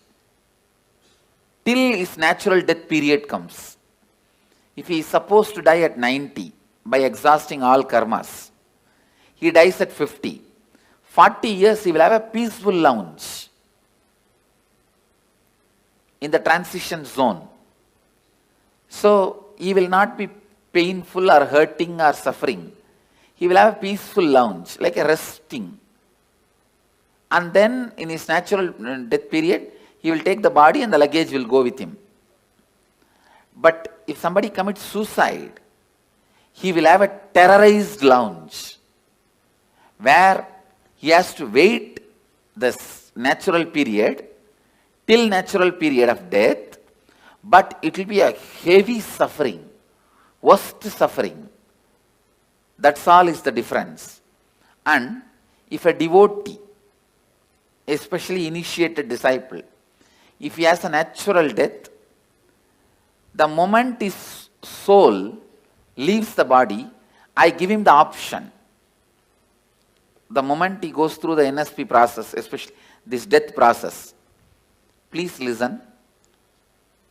till his natural death period comes. If he is supposed to die at 90 by exhausting all karmas, he dies at 50. 40 years he will have a peaceful lounge in the transition zone. So he will not be painful or hurting or suffering. He will have a peaceful lounge, like a resting. And then in his natural death period, he will take the body and the luggage will go with him. But if somebody commits suicide, he will have a terrorized lounge where he has to wait this natural period till natural period of death, but it will be a heavy suffering, worst suffering. That's all is the difference. And if a devotee, especially initiated disciple, if he has a natural death, the moment his soul leaves the body, I give him the option. The moment he goes through the NSP process, especially this death process, please listen.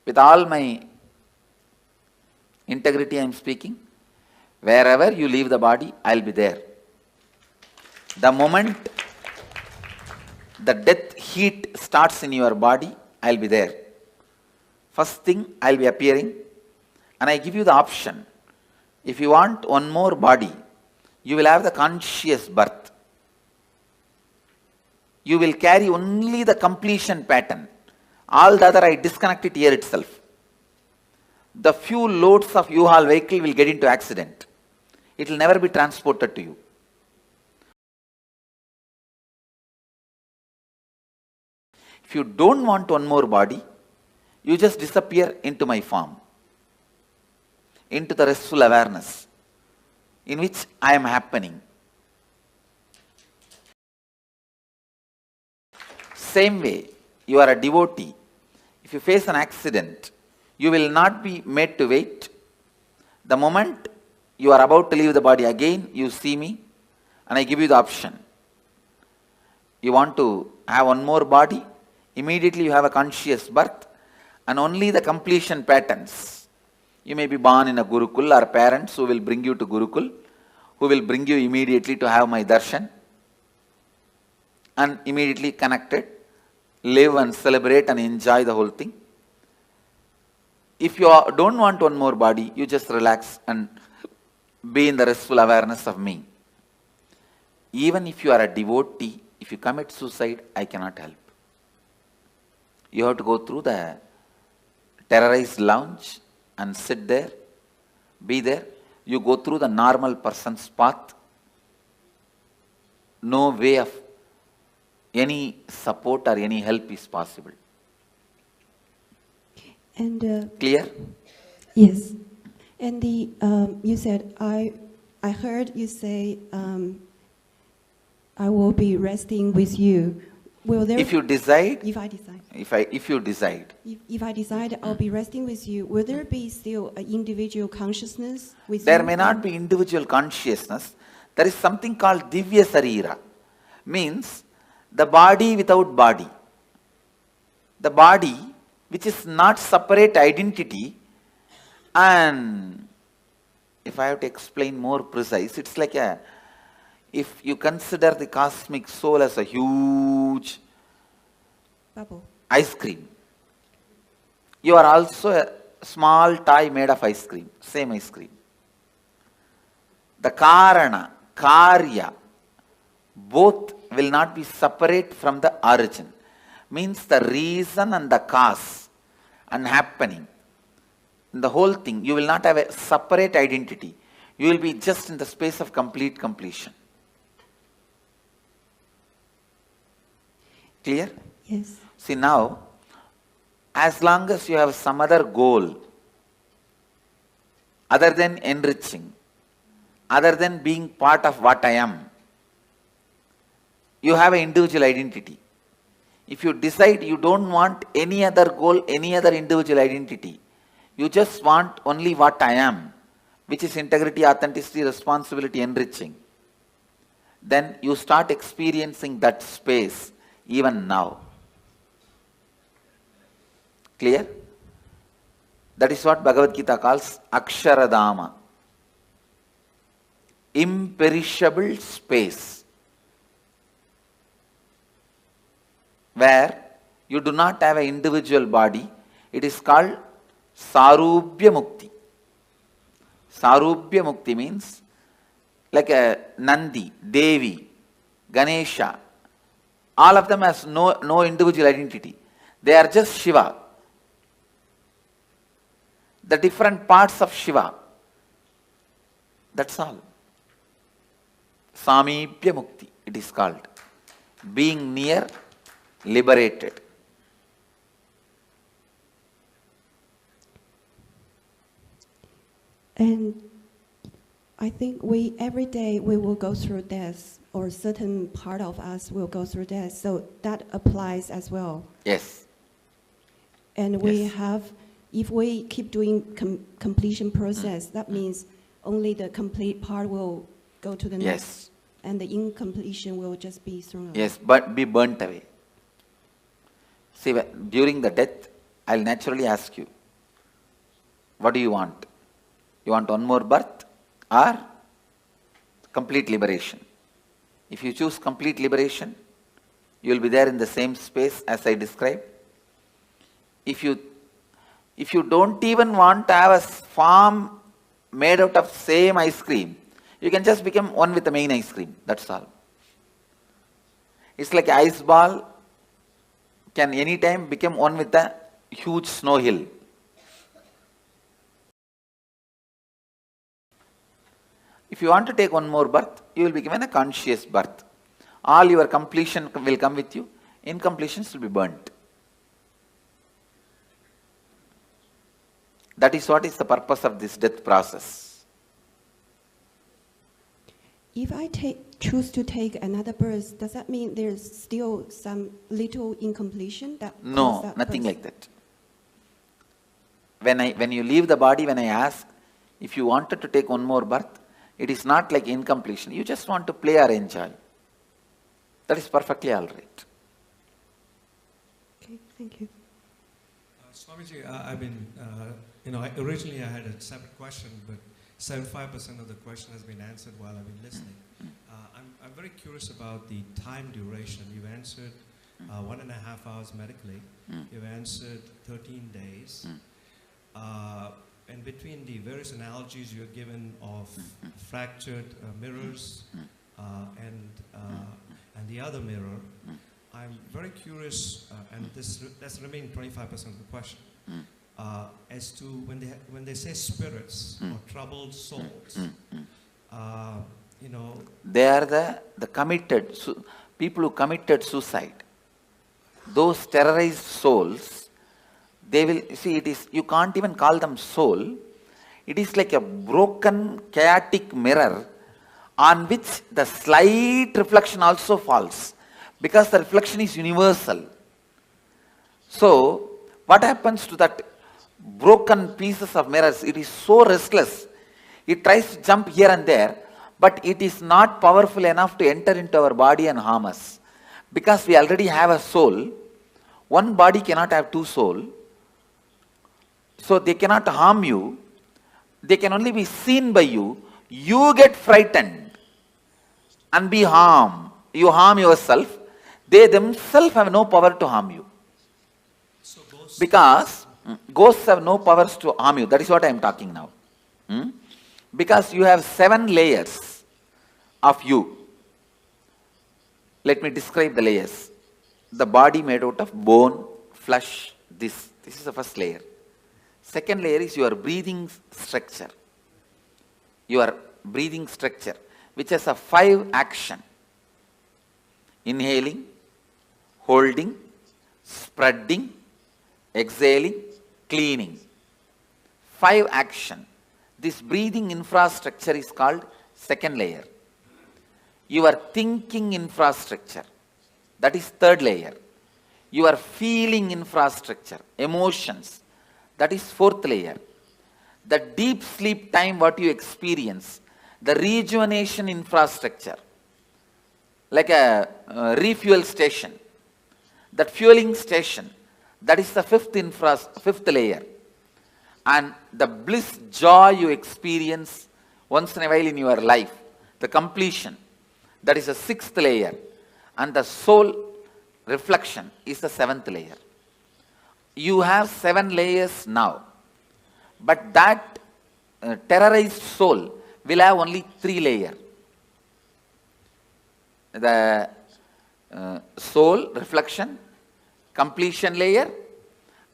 With all my integrity I am speaking. Wherever you leave the body, I will be there. The moment the death heat starts in your body, I will be there. First thing, I will be appearing, and I give you the option. If you want one more body, you will have the conscious birth. You will carry only the completion pattern. All the other I disconnect it here itself. The few loads of U-Haul vehicle will get into accident. It will never be transported to you. If you don't want one more body, you just disappear into my form, into the restful awareness in which I am happening. Same way, you are a devotee. If you face an accident, you will not be made to wait. The moment you are about to leave the body again, you see me and I give you the option. You want to have one more body, immediately you have a conscious birth and only the completion patterns. You may be born in a Gurukul or parents who will bring you to Gurukul, who will bring you immediately to have my darshan and immediately connected, live and celebrate and enjoy the whole thing. If you don't want one more body, you just relax and be in the restful awareness of me. Even if you are a devotee, if you commit suicide, I cannot help. You have to go through the terrorized lounge and sit there, be there. You go through the normal person's path. No way of any support or any help is possible. And clear? Yes. And the you said I heard you say I will be resting with you. Will there? If you decide. If I decide. If you decide. If I decide I'll be resting with you, will there be still an individual consciousness with There you? may not be individual consciousness. There is something called Divya Sarira. Means the body without body. The body which is not separate identity, and if I have to explain more precise, it's like if you consider the cosmic soul as a huge bubble, ice cream, you are also a small toy made of ice cream, same ice cream. The Karana, Karya, both will not be separate from the origin. Means the reason and the cause and happening. In the whole thing, you will not have a separate identity. You will be just in the space of complete completion. Clear? Yes. See now, as long as you have some other goal, other than enriching, other than being part of what I am, you have an individual identity. If you decide you don't want any other goal, any other individual identity, you just want only what I am, which is integrity, authenticity, responsibility, enriching, then you start experiencing that space even now. Clear? That is what Bhagavad Gita calls Aksharadama. Imperishable space, where you do not have an individual body. It is called Sarubhya Mukti. Sarubhya Mukti means like a Nandi, Devi, Ganesha. All of them has no individual identity. They are just Shiva. The different parts of Shiva. That's all. Samibhya Mukti, it is called. Being near, liberated. And I think every day we will go through death, or certain part of us will go through death. So that applies as well. Yes. And we have, if we keep doing completion process, that means only the complete part will go to the next. And the incompletion will just be thrown away. Yes, but be burnt away. See, during the death, I'll naturally ask you, what do you want? You want one more birth or complete liberation? If you choose complete liberation, you will be there in the same space as I described. If you don't even want to have a form made out of same ice cream, you can just become one with the main ice cream. That's all. It's like an ice ball can anytime become one with a huge snow hill. If you want to take one more birth, you will be given a conscious birth. All your completion will come with you. Incompletions will be burnt. That is what is the purpose of this death process. If I choose to take another birth, does that mean there's still some little incompletion? No, nothing like that. When you leave the body, when I ask, if you wanted to take one more birth, it is not like incompletion. You just want to play or enjoy. That is perfectly all right. Okay, thank you. Swamiji, I've been, originally I had a separate question, but 75% of the question has been answered while I've been listening. I'm very curious about the time duration. You answered 1.5 hours medically. You've answered 13 days. And between the various analogies you're given of fractured mirrors and the other mirror, I'm very curious, and that's the remaining 25% of the question, as to when they say spirits or troubled souls, they are the committed people who committed suicide. Those terrorized souls. They will see, it is, you can't even call them soul. It is like a broken, chaotic mirror on which the slight reflection also falls, because the reflection is universal. So, what happens to that broken pieces of mirrors? It is so restless. It tries to jump here and there, but it is not powerful enough to enter into our body and harm us. Because we already have a soul. One body cannot have two souls. So they cannot harm you. They can only be seen by you. You get frightened and be harmed. You harm yourself. They themselves have no power to harm you. Because ghosts have no powers to harm you. That is what I am talking now. Because you have 7 layers of you. Let me describe the layers. The body made out of bone, flesh, this. This is the first layer. Second layer is your breathing structure. Your breathing structure, which has a 5 action. Inhaling, holding, spreading, exhaling, cleaning. 5 action. This breathing infrastructure is called second layer. Your thinking infrastructure, that is third layer. Your feeling infrastructure, emotions, that is fourth layer. The deep sleep time what you experience, the rejuvenation infrastructure, like a refuel station, that fueling station, that is the fifth layer. And the bliss, joy you experience once in a while in your life, the completion, that is the 6th layer. And the soul reflection is the 7th layer. You have 7 layers now, but that terrorized soul will have only 3 layers. The soul reflection, completion layer,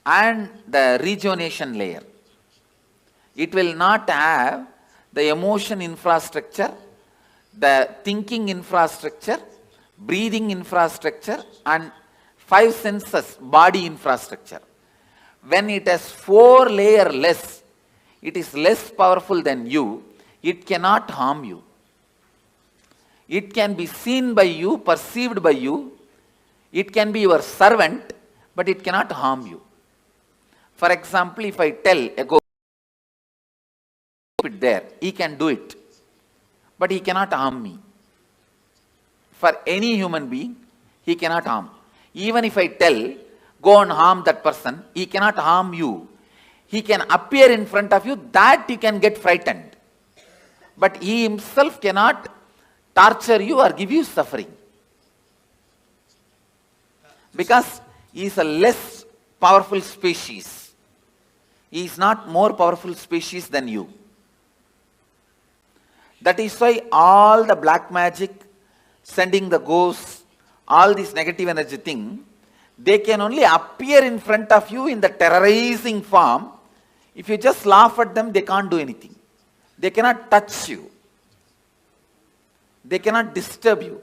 and the rejuvenation layer. It will not have the emotion infrastructure, the thinking infrastructure, breathing infrastructure, and 5 senses body infrastructure. When it has 4 layers less, it is less powerful than you, it cannot harm you. It can be seen by you, perceived by you, it can be your servant, but it cannot harm you. For example, if I tell a ghost, it there, he can do it, but he cannot harm me. For any human being, he cannot harm. Even if I tell, go and harm that person, he cannot harm you. He can appear in front of you, that you can get frightened. But he himself cannot torture you or give you suffering. Because he is a less powerful species. He is not more powerful species than you. That is why all the black magic, sending the ghosts, all this negative energy thing, they can only appear in front of you in the terrorizing form. If you just laugh at them, they can't do anything. They cannot touch you. They cannot disturb you.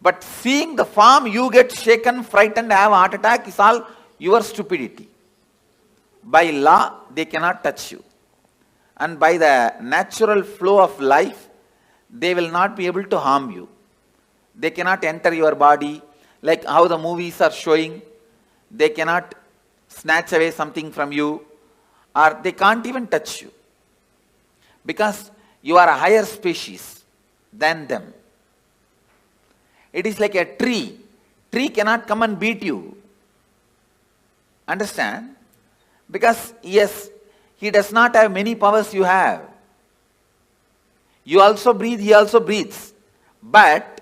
But seeing the form, you get shaken, frightened, have a heart attack is all your stupidity. By law, they cannot touch you. And by the natural flow of life, they will not be able to harm you. They cannot enter your body, like how the movies are showing. They cannot snatch away something from you, or they can't even touch you. Because you are a higher species than them. It is like a tree. Tree cannot come and beat you. Understand? Because yes, he does not have many powers you have. You also breathe, he also breathes. But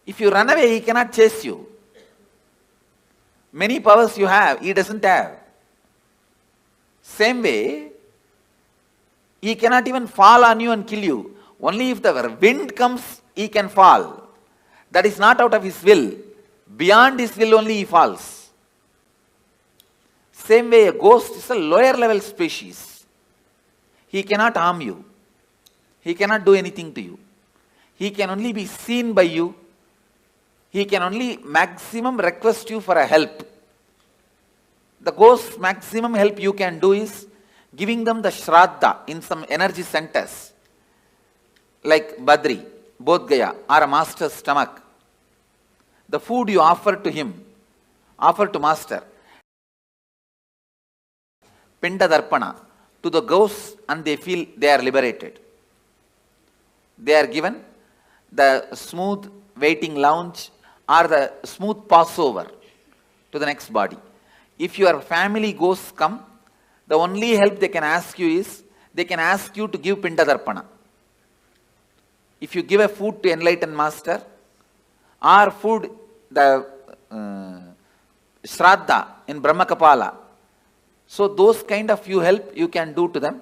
if you run away, he cannot chase you. Many powers you have, he doesn't have. Same way, he cannot even fall on you and kill you. Only if the wind comes, he can fall. That is not out of his will. Beyond his will only he falls. Same way, a ghost is a lower level species. He cannot harm you. He cannot do anything to you. He can only be seen by you. He can only maximum request you for a help. The ghost's maximum help you can do is giving them the shraddha in some energy centers, like Badri, Bodh Gaya, or a master's stomach. The food you offer to him, offer to master, Pinda Darpana, to the ghosts, and they feel they are liberated. They are given the smooth waiting lounge or the smooth passover to the next body. If your family ghosts come, the only help they can ask you is, they can ask you to give Pinda Darpana. If you give a food to enlightened master, or food, the Shraddha in Brahmakapala, so those kind of you help you can do to them.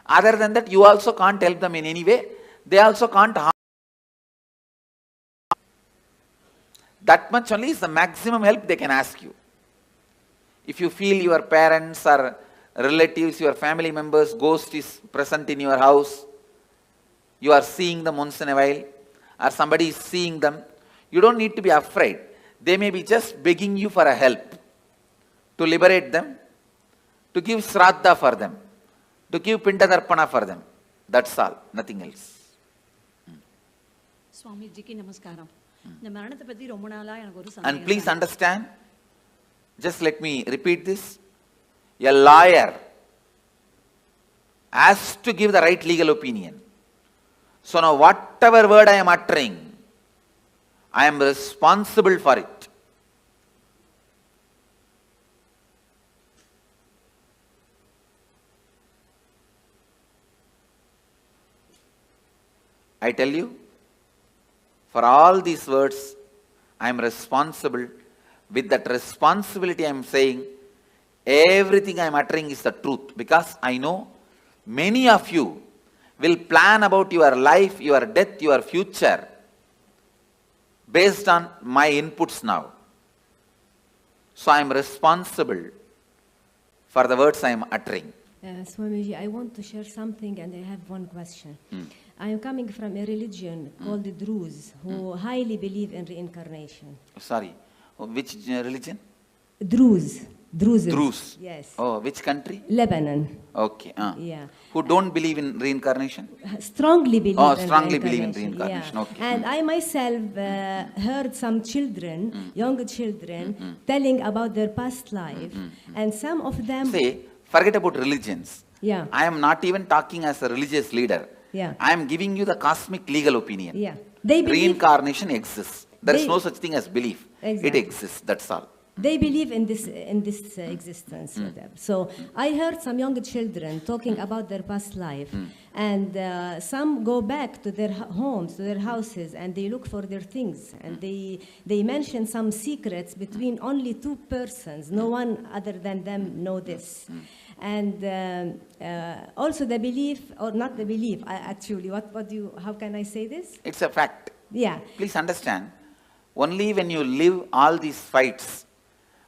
Other than that, you also can't help them in any way. They also can't harm. That much only is the maximum help they can ask you. If you feel your parents or relatives, your family members, ghost is present in your house, you are seeing them once in a while, or somebody is seeing them, you don't need to be afraid. They may be just begging you for a help, to liberate them, to give Shraddha for them, to give Pinda Darpana for them. That's all, nothing else. And please understand, just let me repeat this. A lawyer has to give the right legal opinion. So now whatever word I am uttering, I am responsible for it. I tell you, for all these words, I am responsible. With that responsibility I am saying, everything I am uttering is the truth. Because I know many of you will plan about your life, your death, your future based on my inputs now. So I am responsible for the words I am uttering. Swamiji, I want to share something and I have one question. I am coming from a religion called the Druze, who highly believe in reincarnation. Sorry, which religion? Druze. Druze. Druze. Yes. Oh, which country? Lebanon. Okay. Yeah. Who don't believe in reincarnation? Strongly believe in strongly believe in reincarnation. Yeah. Okay. And I myself heard some children, young children, telling about their past life, and some of them... Say, forget about religions. Yeah. I am not even talking as a religious leader. Yeah. I am giving you the cosmic legal opinion. Yeah. They believe... Reincarnation exists. There is no such thing as belief. Exactly. It exists, that's all. They believe in this existence. Whatever. So I heard some young children talking about their past life, and some go back to their homes, to their houses, and they look for their things, and they mention some secrets between only two persons. No one other than them know this. And also the belief, or not the belief, actually, how can I say this? It's a fact. Yeah. Please understand, only when you live all these fights,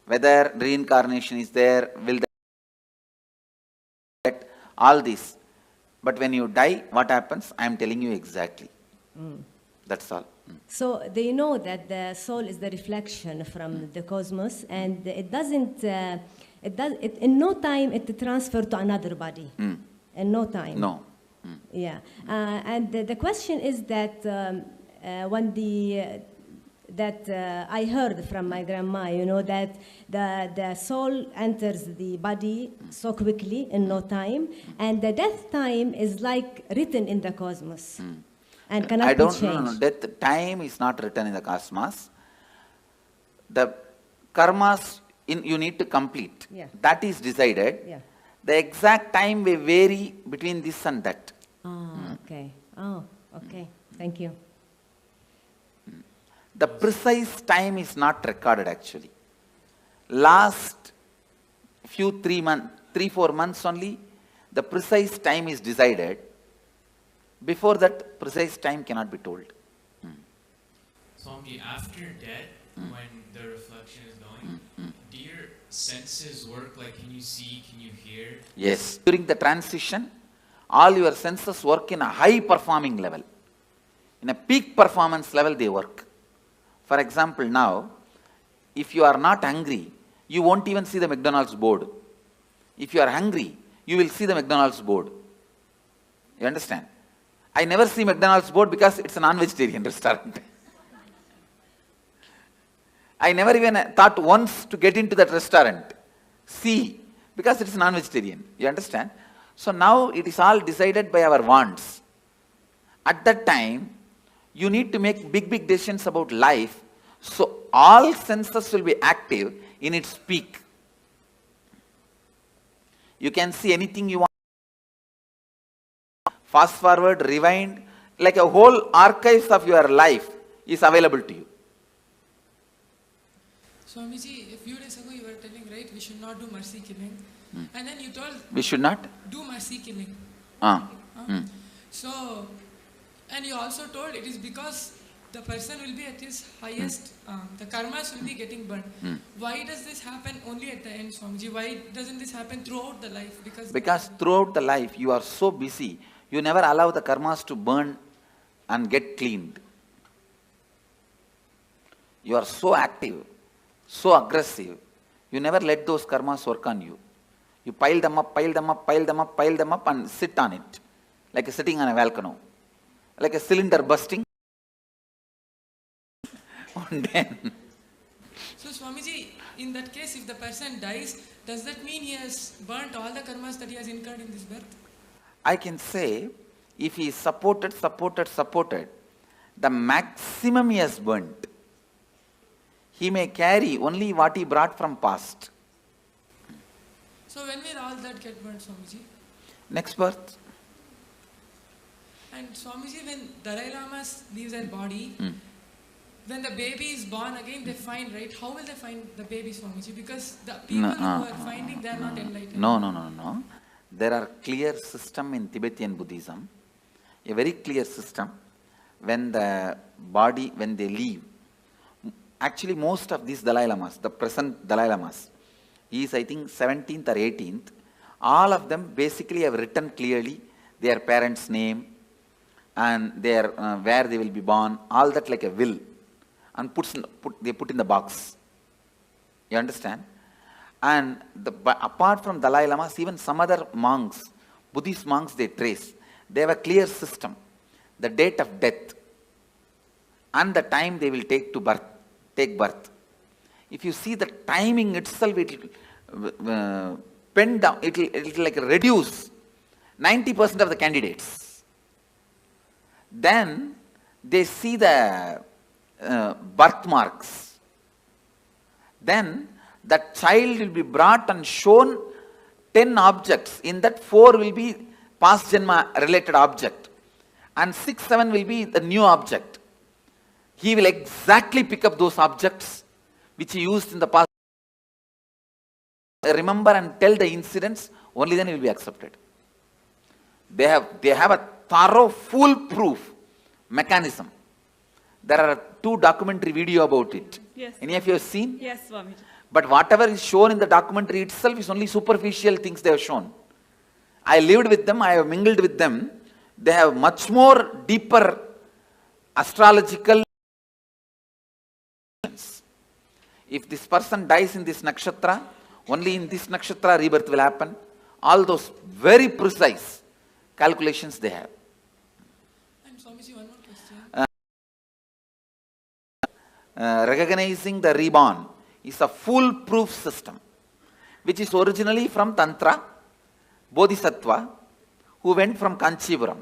whether reincarnation is there, will that, all this. But when you die, what happens? I am telling you exactly. That's all. So they know that the soul is the reflection from the cosmos, and it doesn't, in no time it transfer to another body. In no time. No. Yeah. And the question is that when I heard from my grandma, you know, that the soul enters the body so quickly in no time, and the death time is like written in the cosmos. And cannot be changed. No. Death time is not written in the cosmos. The karmas you need to complete. Yeah. That is decided. Yeah. The exact time may vary between this and that. Okay. Oh, okay. Thank you. The precise time is not recorded actually. Last 3-4 months only, the precise time is decided. Before that, precise time cannot be told. Swami, after death, when the reflection is going, do your senses work? Like, can you see, can you hear? Yes. During the transition, all your senses work in a high performing level. In a peak performance level, they work. For example, now, if you are not hungry, you won't even see the McDonald's board. If you are hungry, you will see the McDonald's board. You understand? I never see McDonald's board because it's a non-vegetarian restaurant. I never even thought once to get into that restaurant. See, because it's non-vegetarian. You understand? So now it is all decided by our wants. At that time, you need to make big decisions about life. So all senses will be active in its peak. You can see anything you want. Fast forward, rewind, like a whole archives of your life is available to you. Swamiji, a few days ago you were telling, right, we should not do mercy killing. And then you told... We should not? Do mercy killing. So, and you also told it is because the person will be at his highest, the karmas will be getting burned. Why does this happen only at the end, Swamiji? Why doesn't this happen throughout the life? Because throughout the life you are so busy, you never allow the karmas to burn and get cleaned. You are so active, so aggressive, you never let those karmas work on you. You pile them up and sit on it, like sitting on a volcano, like a cylinder bursting. So Swamiji, in that case, if the person dies, does that mean he has burnt all the karmas that he has incurred in this birth? I can say, if he is supported, the maximum he has burnt. He may carry only what he brought from past. So when will all that get burnt, Swamiji? Next birth. And Swamiji, when Dalai Lama leaves their body, when the baby is born again, they find, right? How will they find the baby, Swamiji? Because the people who are finding, they are not enlightened. No. There are clear system in Tibetan Buddhism, a very clear system. When the body, when they leave, actually most of these Dalai Lamas, the present Dalai Lamas, he is I think 17th or 18th, all of them basically have written clearly their parents' name and their where they will be born, all that like a will, and they put in the box. You understand? And apart from Dalai Lamas, even some other monks, Buddhist monks, they trace. They have a clear system. The date of death and the time they will take birth. If you see the timing itself, it will pen down, it will like reduce 90% of the candidates. Then they see the birthmarks. Then that child will be brought and shown 10 objects. In that 4 will be past janma related object and 6, 7 will be the new object. He will exactly pick up those objects which he used in the past. Remember and tell the incidents, only then he will be accepted. They have a thorough, foolproof mechanism. There are 2 documentary video about it. Yes. Any of you have seen? Yes, Swami. But whatever is shown in the documentary itself is only superficial things they have shown. I lived with them, I have mingled with them. They have much more deeper astrological If this person dies in this nakshatra, only in this nakshatra rebirth will happen. All those very precise calculations they have. And Swamiji, one more question. Recognizing the reborn is a foolproof system, which is originally from Tantra, Bodhisattva, who went from Kanchipuram.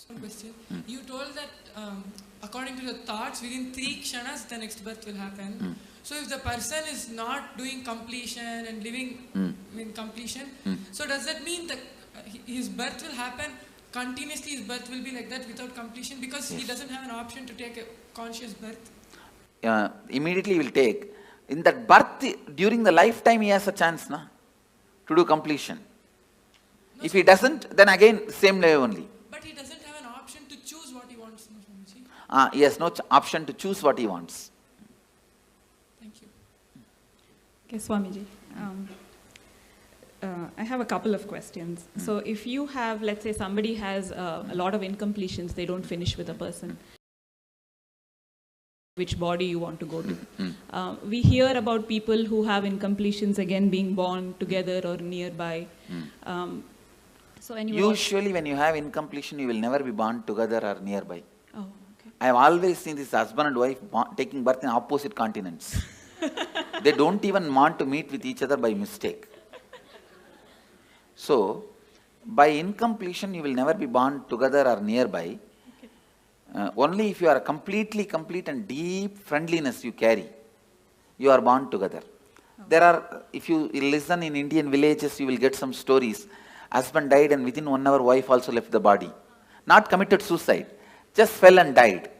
One question. You told that according to the thoughts, within 3 kshanas, the next birth will happen. So if the person is not doing completion and living in completion, so does that mean that his birth will happen continuously? His birth will be like that without completion because he doesn't have an option to take a conscious birth? Immediately he will take. In that birth, during the lifetime, he has a chance to do completion. No, if he doesn't, then again same way only. But he doesn't have an option to choose what he wants, no, Swamiji? He has no option to choose what he wants. Thank you. Okay, Swamiji. I have a couple of questions. So if you have, let's say somebody has a lot of incompletions, they don't finish with a person, which body you want to go to. We hear about people who have incompletions again being born together or nearby. So Usually when you have incompletion, you will never be born together or nearby. Oh, okay. I have always seen this husband and wife taking birth in opposite continents. They don't even want to meet with each other by mistake. So, by incompletion, you will never be born together or nearby. Only if you are completely complete and deep friendliness you carry, you are born together. There are, if you listen in Indian villages, you will get some stories. Husband died and within 1 hour, wife also left the body. Not committed suicide, just fell and died.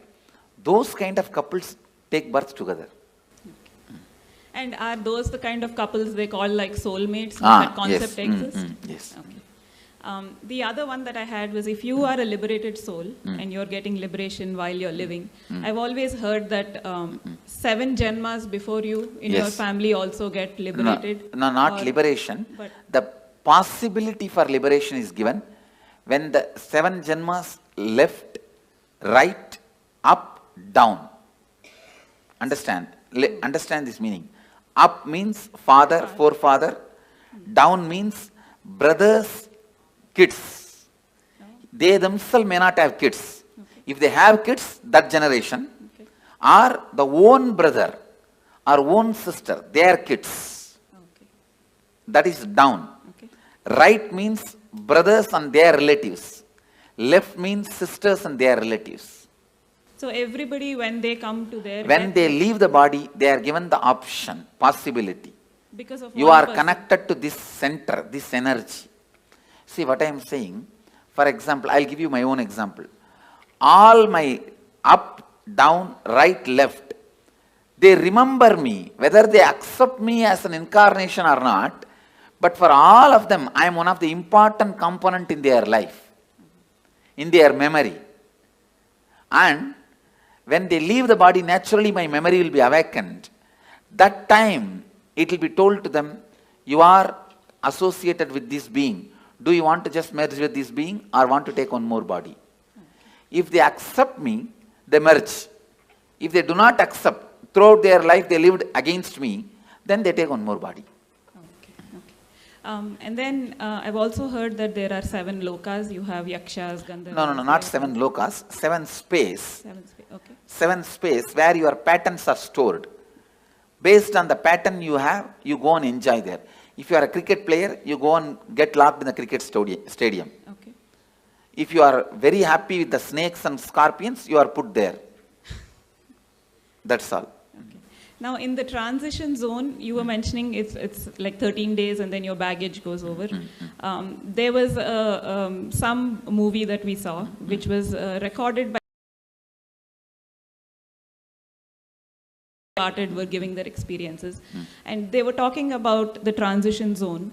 Those kind of couples take birth together. And are those the kind of couples they call like soulmates? That concept exists? Yes. Okay. The other one that I had was if you are a liberated soul and you're getting liberation while you're living, I've always heard that 7 janmas before you in your family also get liberated. No, not liberation. The possibility for liberation is given when the 7 janmas left, right, up, down. Understand? Understand this meaning. Up means father, forefather. Down means brothers, kids. They themselves may not have kids. If they have kids, that generation, or the own brother or own sister, their kids. That is down. Right means brothers and their relatives. Left means sisters and their relatives. So everybody, when they come to their... When they leave the body, they are given the option, possibility. Because of you are connected to this center, this energy. See what I am saying? For example, I'll give you my own example. All my up, down, right, left, they remember me, whether they accept me as an incarnation or not, but for all of them, I am one of the important component in their life, in their memory. And when they leave the body, naturally my memory will be awakened. That time, it will be told to them, you are associated with this being. Do you want to just merge with this being or want to take one more body? If they accept me, they merge. If they do not accept, throughout their life they lived against me, then they take one more body. And then I've also heard that there are 7 lokas. You have yakshas, gandharvas. No, not 7 lokas. 7 space. 7 space, okay. 7 space where your patterns are stored. Based on the pattern you have, you go and enjoy there. If you are a cricket player, you go and get locked in the cricket stadium. Okay. If you are very happy with the snakes and scorpions, you are put there. That's all. Now, in the transition zone, you were mentioning it's like 13 days and then your baggage goes over. There was some movie that we saw, which was recorded by were giving their experiences. And they were talking about the transition zone,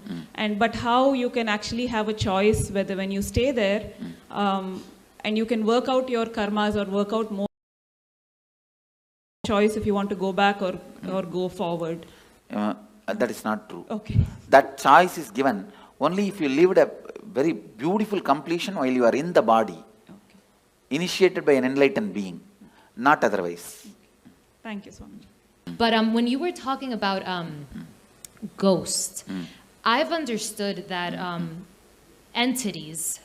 but how you can actually have a choice whether when you stay there, and you can work out your karmas or work out more choice if you want to go back or go forward. That is not true. Okay. That choice is given only if you lived a very beautiful completion while you are in the body, initiated by an enlightened being, not otherwise. Thank you so much. But when you were talking about ghosts, I've understood that entities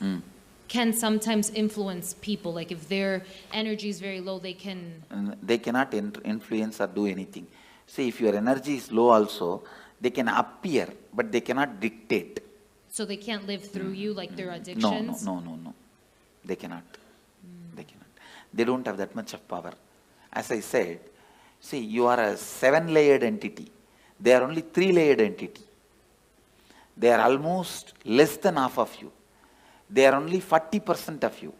can sometimes influence people. Like if their energy is very low, they can... They cannot influence or do anything. See, if your energy is low also, they can appear, but they cannot dictate. So they can't live through you like their addictions? No. They cannot. They cannot. They don't have that much of power. As I said, see, you are a 7-layered entity. They are only 3-layered entity. They are almost less than half of you. They are only 40% of you.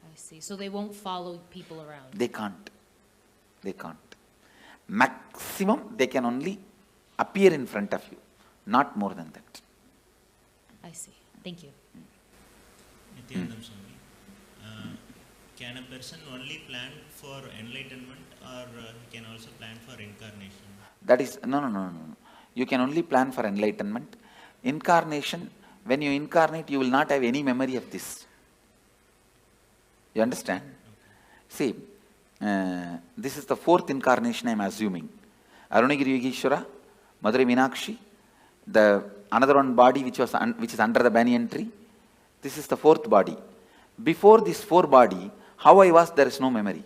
I see. So they won't follow people around? They can't. They can't. Maximum, they can only appear in front of you. Not more than that. I see. Thank you. Nityanandam Swami, can a person only plan for enlightenment or he can also plan for incarnation? That is, no. You can only plan for enlightenment. Incarnation, when you incarnate, you will not have any memory of this. You understand? See, this is the 4th incarnation I am assuming. Arunagiri Yogeshwara, Madurai Meenakshi, the another one body which is under the banyan tree. This is the 4th body. Before this 4 body, how I was, there is no memory.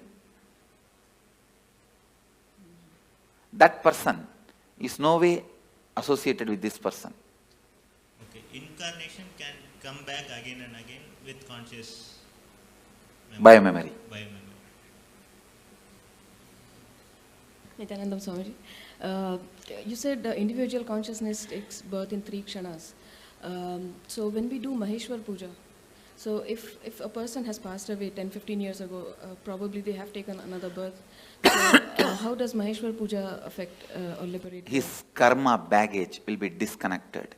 That person is no way associated with this person. Okay, incarnation can come back again and again with conscious memory. Biomemory. Nityanandam Swamiji, you said individual consciousness takes birth in 3 kshanas. So when we do Maheshwar Puja, so if a person has passed away 10-15 years ago, probably they have taken another birth. So how does Maheshwar Puja affect or liberate? His karma baggage will be disconnected.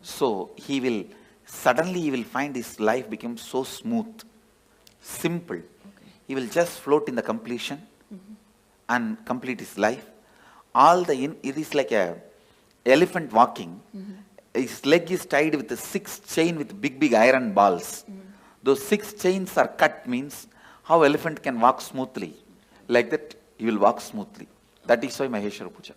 So he will find his life become so smooth, simple. Okay. He will just float in the completion and complete his life. It is like a elephant walking. His leg is tied with a 6 chain with big iron balls. Those 6 chains are cut, means how elephant can walk smoothly. Like that, he will walk smoothly. That is why Maheshwara Puja.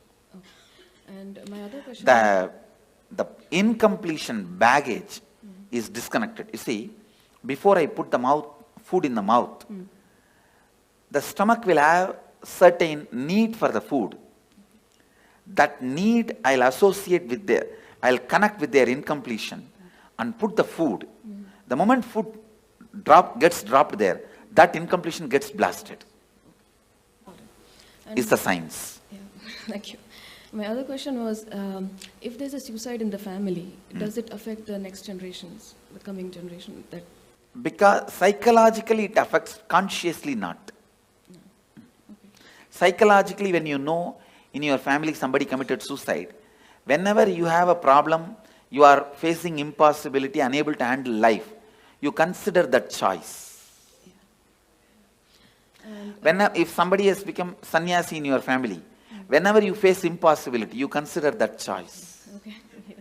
And my other question... The incompletion baggage is disconnected. You see, before I put the food in the mouth, the stomach will have certain need for the food. That need I'll associate with I'll connect with their incompletion and put the food. The moment food gets dropped there, that incompletion gets blasted. Is the science. Yeah, thank you. My other question was, if there's a suicide in the family, does it affect the next generations, the coming generation? Because psychologically it affects, consciously not. No. Okay. Psychologically, when you know in your family somebody committed suicide, whenever you have a problem, you are facing impossibility, unable to handle life, you consider that choice. Yeah. If somebody has become sannyasi in your family, whenever you face impossibility, you consider that choice. Okay. Yeah.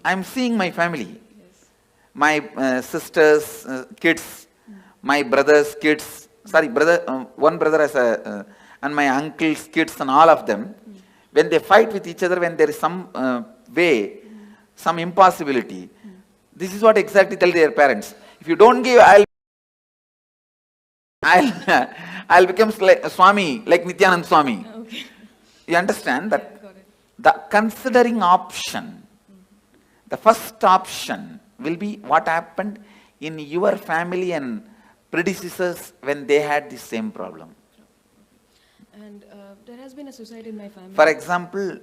I am seeing my family, my sisters' kids, my brother's kids, one brother has and my uncle's kids and all of them, when they fight with each other, when there is some some impossibility, this is what exactly tell their parents. If you don't give, I'll become Swami, like Nityanand Swami. Okay. You understand that? The considering option, the first option will be what happened in your family and predecessors when they had the same problem. And there has been a suicide in my family. For example,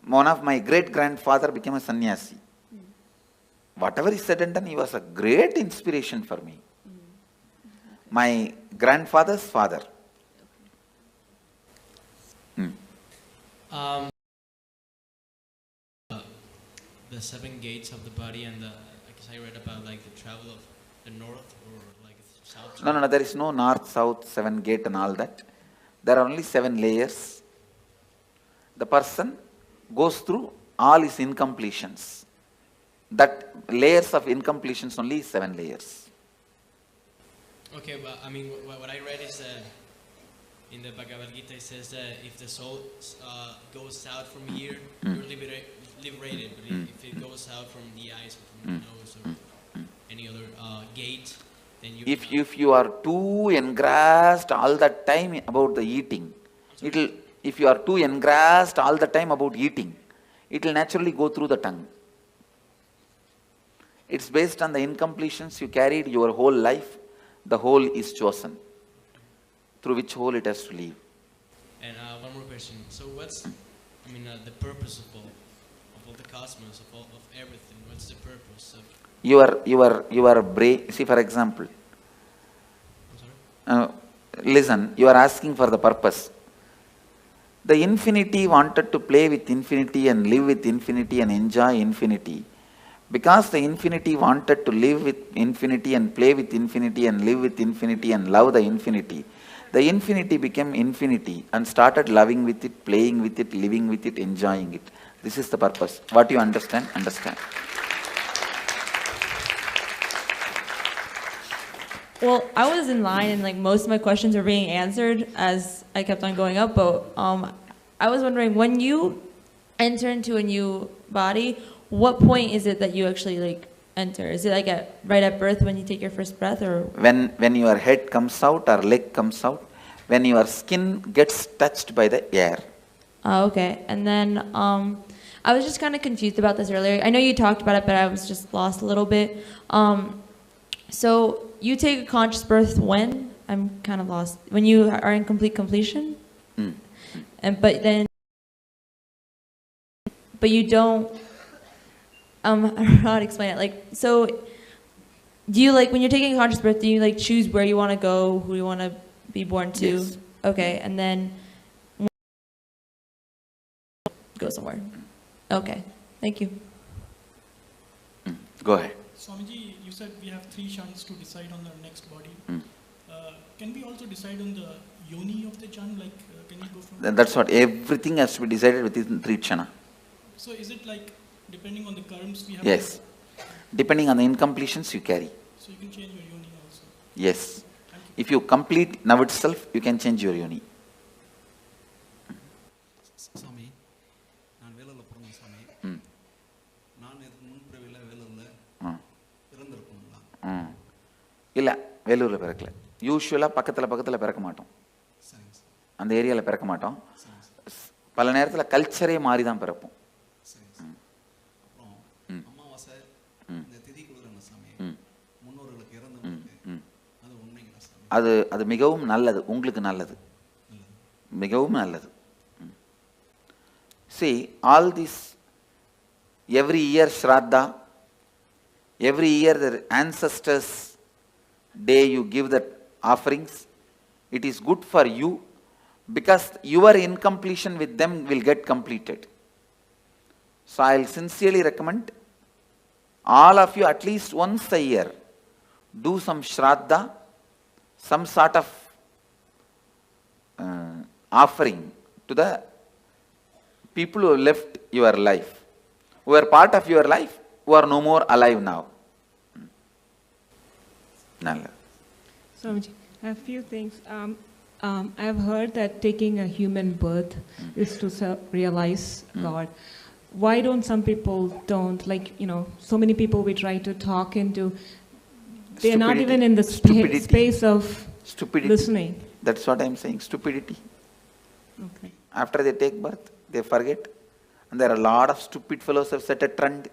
one of my great-grandfather became a sannyasi. Whatever he said and done, he was a great inspiration for me. My grandfather's father. The 7 gates of the body and I guess I read about like the travel of the north or like south. No, there is no north, south, 7 gate and all that. There are only 7 layers. The person goes through all his incompletions. That layers of incompletions only 7 layers. Okay, but I mean, what I read is in the Bhagavad Gita, it says that if the soul goes out from here, you're liberated. But if it goes out from the eyes or from the nose or any other gate, then you. If you are too engrossed all the time about the eating, if you are too engrossed all the time about eating, it will naturally go through the tongue. It's based on the incompletions you carried your whole life. The whole is chosen. Through which hole it has to leave. And one more question. So what's, I mean, the purpose of all the cosmos, of everything? What's the purpose of? Your brain. See, for example. Listen. You are asking for the purpose. The infinity wanted to play with infinity and live with infinity and enjoy infinity. Because the infinity wanted to live with infinity and play with infinity and live with infinity and love the infinity became infinity and started loving with it, playing with it, living with it, enjoying it. This is the purpose. What you understand, understand. Well, I was in line and like most of my questions were being answered as I kept on going up, but I was wondering, when you enter into a new body, what point is it that you actually like enter? Is it like right at birth when you take your first breath, or when your head comes out or leg comes out, when your skin gets touched by the air? Okay. And then I was just kind of confused about this earlier. I know you talked about it, but I was just lost a little bit. So you take a conscious birth when? I'm kind of lost. When you are in complete completion? And but you don't. I don't know how to explain it. Like, so do you, like, when you're taking a conscious birth, do you like choose where you want to go, who you want to be born to? Yes. Okay, and then go somewhere. Okay, thank you. Go ahead. Swamiji, you said we have 3 kshanas to decide on our next body. Can we also decide on the yoni of the kshan? Like, can you go from? That's what, everything has to be decided within 3 kshana. So is it like depending on the karms we have? Yes. Depending on the incompletions you carry. So you can change your yoni also? Yes. If you complete now itself, you can change your yoni. Swami, நான் வேலூர்ல பிறந்தேன் Swami. நான் இதுக்கு முன்பிறவில வேலூர்ல பிறந்திருப்போம்ல? இல்ல, வேலூர்ல பிறக்கல. யூசுவலா பக்கத்துல பிறக்க மாட்டோம். அந்த ஏரியால பிறக்க மாட்டோம். பல நேரத்துல கல்ச்சரே மாறி தான் பிறப்போம். அமாவாசை இந்த திதி கொடுக்குறாங்க Swami. முன்னோர்களுக்கு இறந்தவங்களுக்கு அது உண்மைங்களா Swami? அது மிகவும் நல்லது, உங்களுக்கு நல்லது, மிகவும் நல்லது. See, all this, every year Shraddha, every year the ancestors' day you give the offerings, it is good for you because your incompletion with them will get completed. So I'll sincerely recommend all of you at least once a year do some Shraddha, some sort of offering to the people who have left your life, who are part of your life, who are no more alive now. Nalla. Swamiji, I have a few things. I've heard that taking a human birth is to realize God. Why don't some people don't? Like, you know, so many people we try to talk into, they're not even in the space of listening. That's what I'm saying, stupidity. Okay. After they take birth, they forget. And there are a lot of stupid fellows who have set a trend.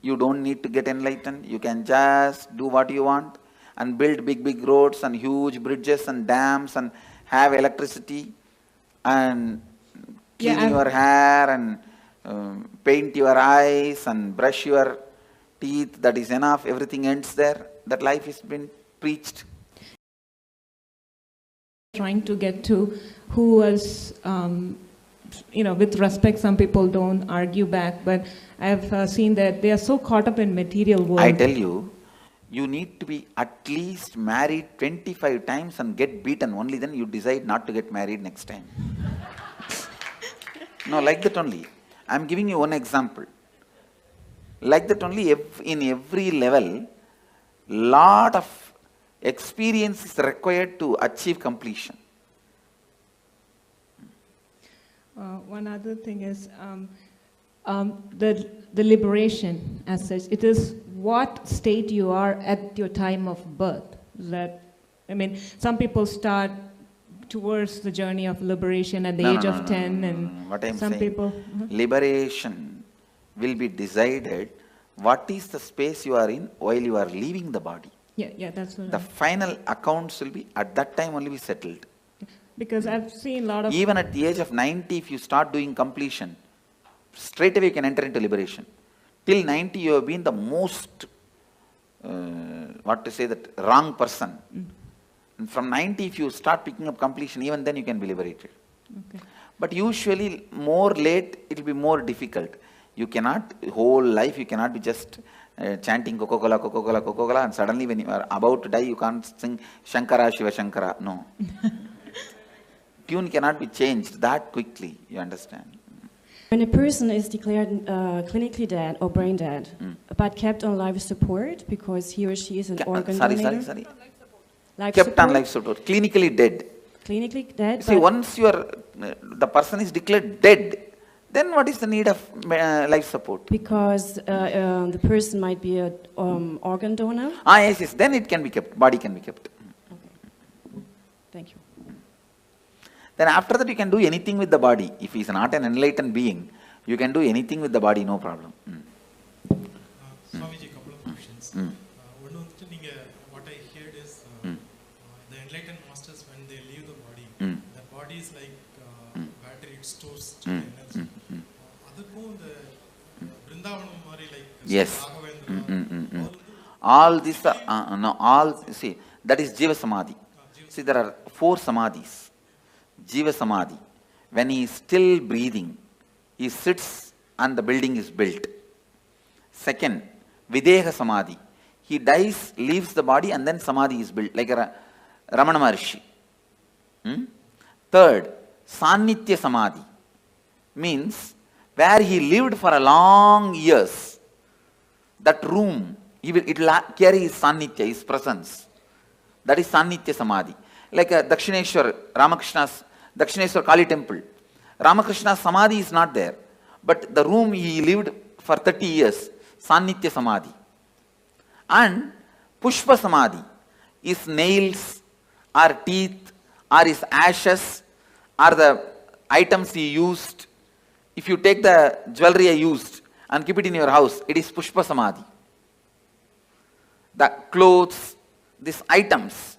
You don't need to get enlightened. You can just do what you want and build big roads and huge bridges and dams and have electricity and clean your hair and paint your eyes and brush your teeth. That is enough. Everything ends there. That life has been preached. Trying to get to who was, you know, with respect, some people don't argue back, but I've seen that they are so caught up in material world. I tell you, you need to be at least married 25 times and get beaten. Only then you decide not to get married next time. No, like that only. I'm giving you one example. Like that only, in every level, lot of Experience is required to achieve completion. One other thing is the liberation as such. It is what state you are at your time of birth. That, I mean, some people start towards the journey of liberation at the age of 10, and what I'm some saying, people. Liberation will be decided what is the space you are in while you are leaving the body. Yeah, that's what. The final accounts will be at that time only be settled. Because I've seen a lot of. Even at the age of 90, if you start doing completion, straight away you can enter into liberation. Till 90, you have been the most, wrong person. And from 90, if you start picking up completion, even then you can be liberated. Okay. But usually, more late, it will be more difficult. You cannot, whole life, you cannot be just chanting Coca-Cola, Coca-Cola, Coca-Cola, and suddenly when you are about to die, you can't sing Shankara, Shiva Shankara. No. Tune cannot be changed that quickly, you understand. When a person is declared clinically dead or brain dead, but kept on life support because he or she is an organ donor. Life kept support? On life support. Clinically dead. Clinically dead. See, once you are, the person is declared dead, then what is the need of life support? Because the person might be an organ donor. Yes, then it can be kept, body can be kept. Okay. Thank you. Then after that you can do anything with the body. If he is not an enlightened being, you can do anything with the body, no problem. Swamiji, a couple of questions. What I heard is the enlightened masters, when they leave the body, the body is like battery, it stores energy. Yes. All these are, see, that is Jiva Samadhi. See, there are 4 Samadhis. Jiva Samadhi. When he is still breathing, he sits and the building is built. Second, Videha Samadhi. He dies, leaves the body, and then Samadhi is built, like a Ramana Maharshi. Third, Sannitya Samadhi. Means, where he lived for a long years, that room, it will carry his Sannitya, his presence. That is Sannitya Samadhi. Like a Dakshineshwar, Ramakrishna's Dakshineshwar Kali temple. Ramakrishna's Samadhi is not there. But the room he lived for 30 years, Sannitya Samadhi. And Pushpa Samadhi is nails, or teeth, or his ashes, or the items he used. If you take the jewelry I used and keep it in your house, it is Pushpa Samadhi. The clothes, these items,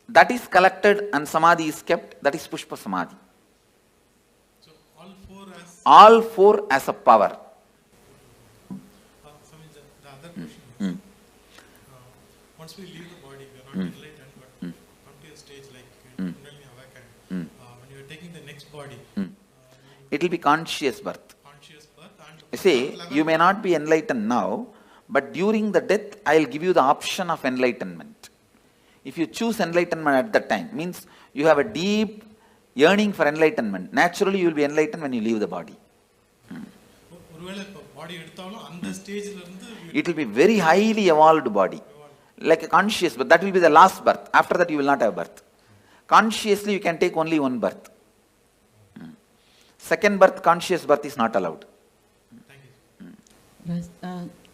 that is collected and Samadhi is kept, that is Pushpa Samadhi. So all four as a power. The other question is, once we leave the body, we are not enlightened, but come to a stage like Kundalini awakened. When you are taking the next body, it will be conscious birth. Conscious birth and you see, you may not be enlightened now, but during the death, I will give you the option of enlightenment. If you choose enlightenment at that time, means you have a deep yearning for enlightenment. Naturally, you will be enlightened when you leave the body. It will be very highly evolved body, like a conscious, but that will be the last birth. After that, you will not have birth. Consciously, you can take only one birth. Second birth, conscious birth is not allowed.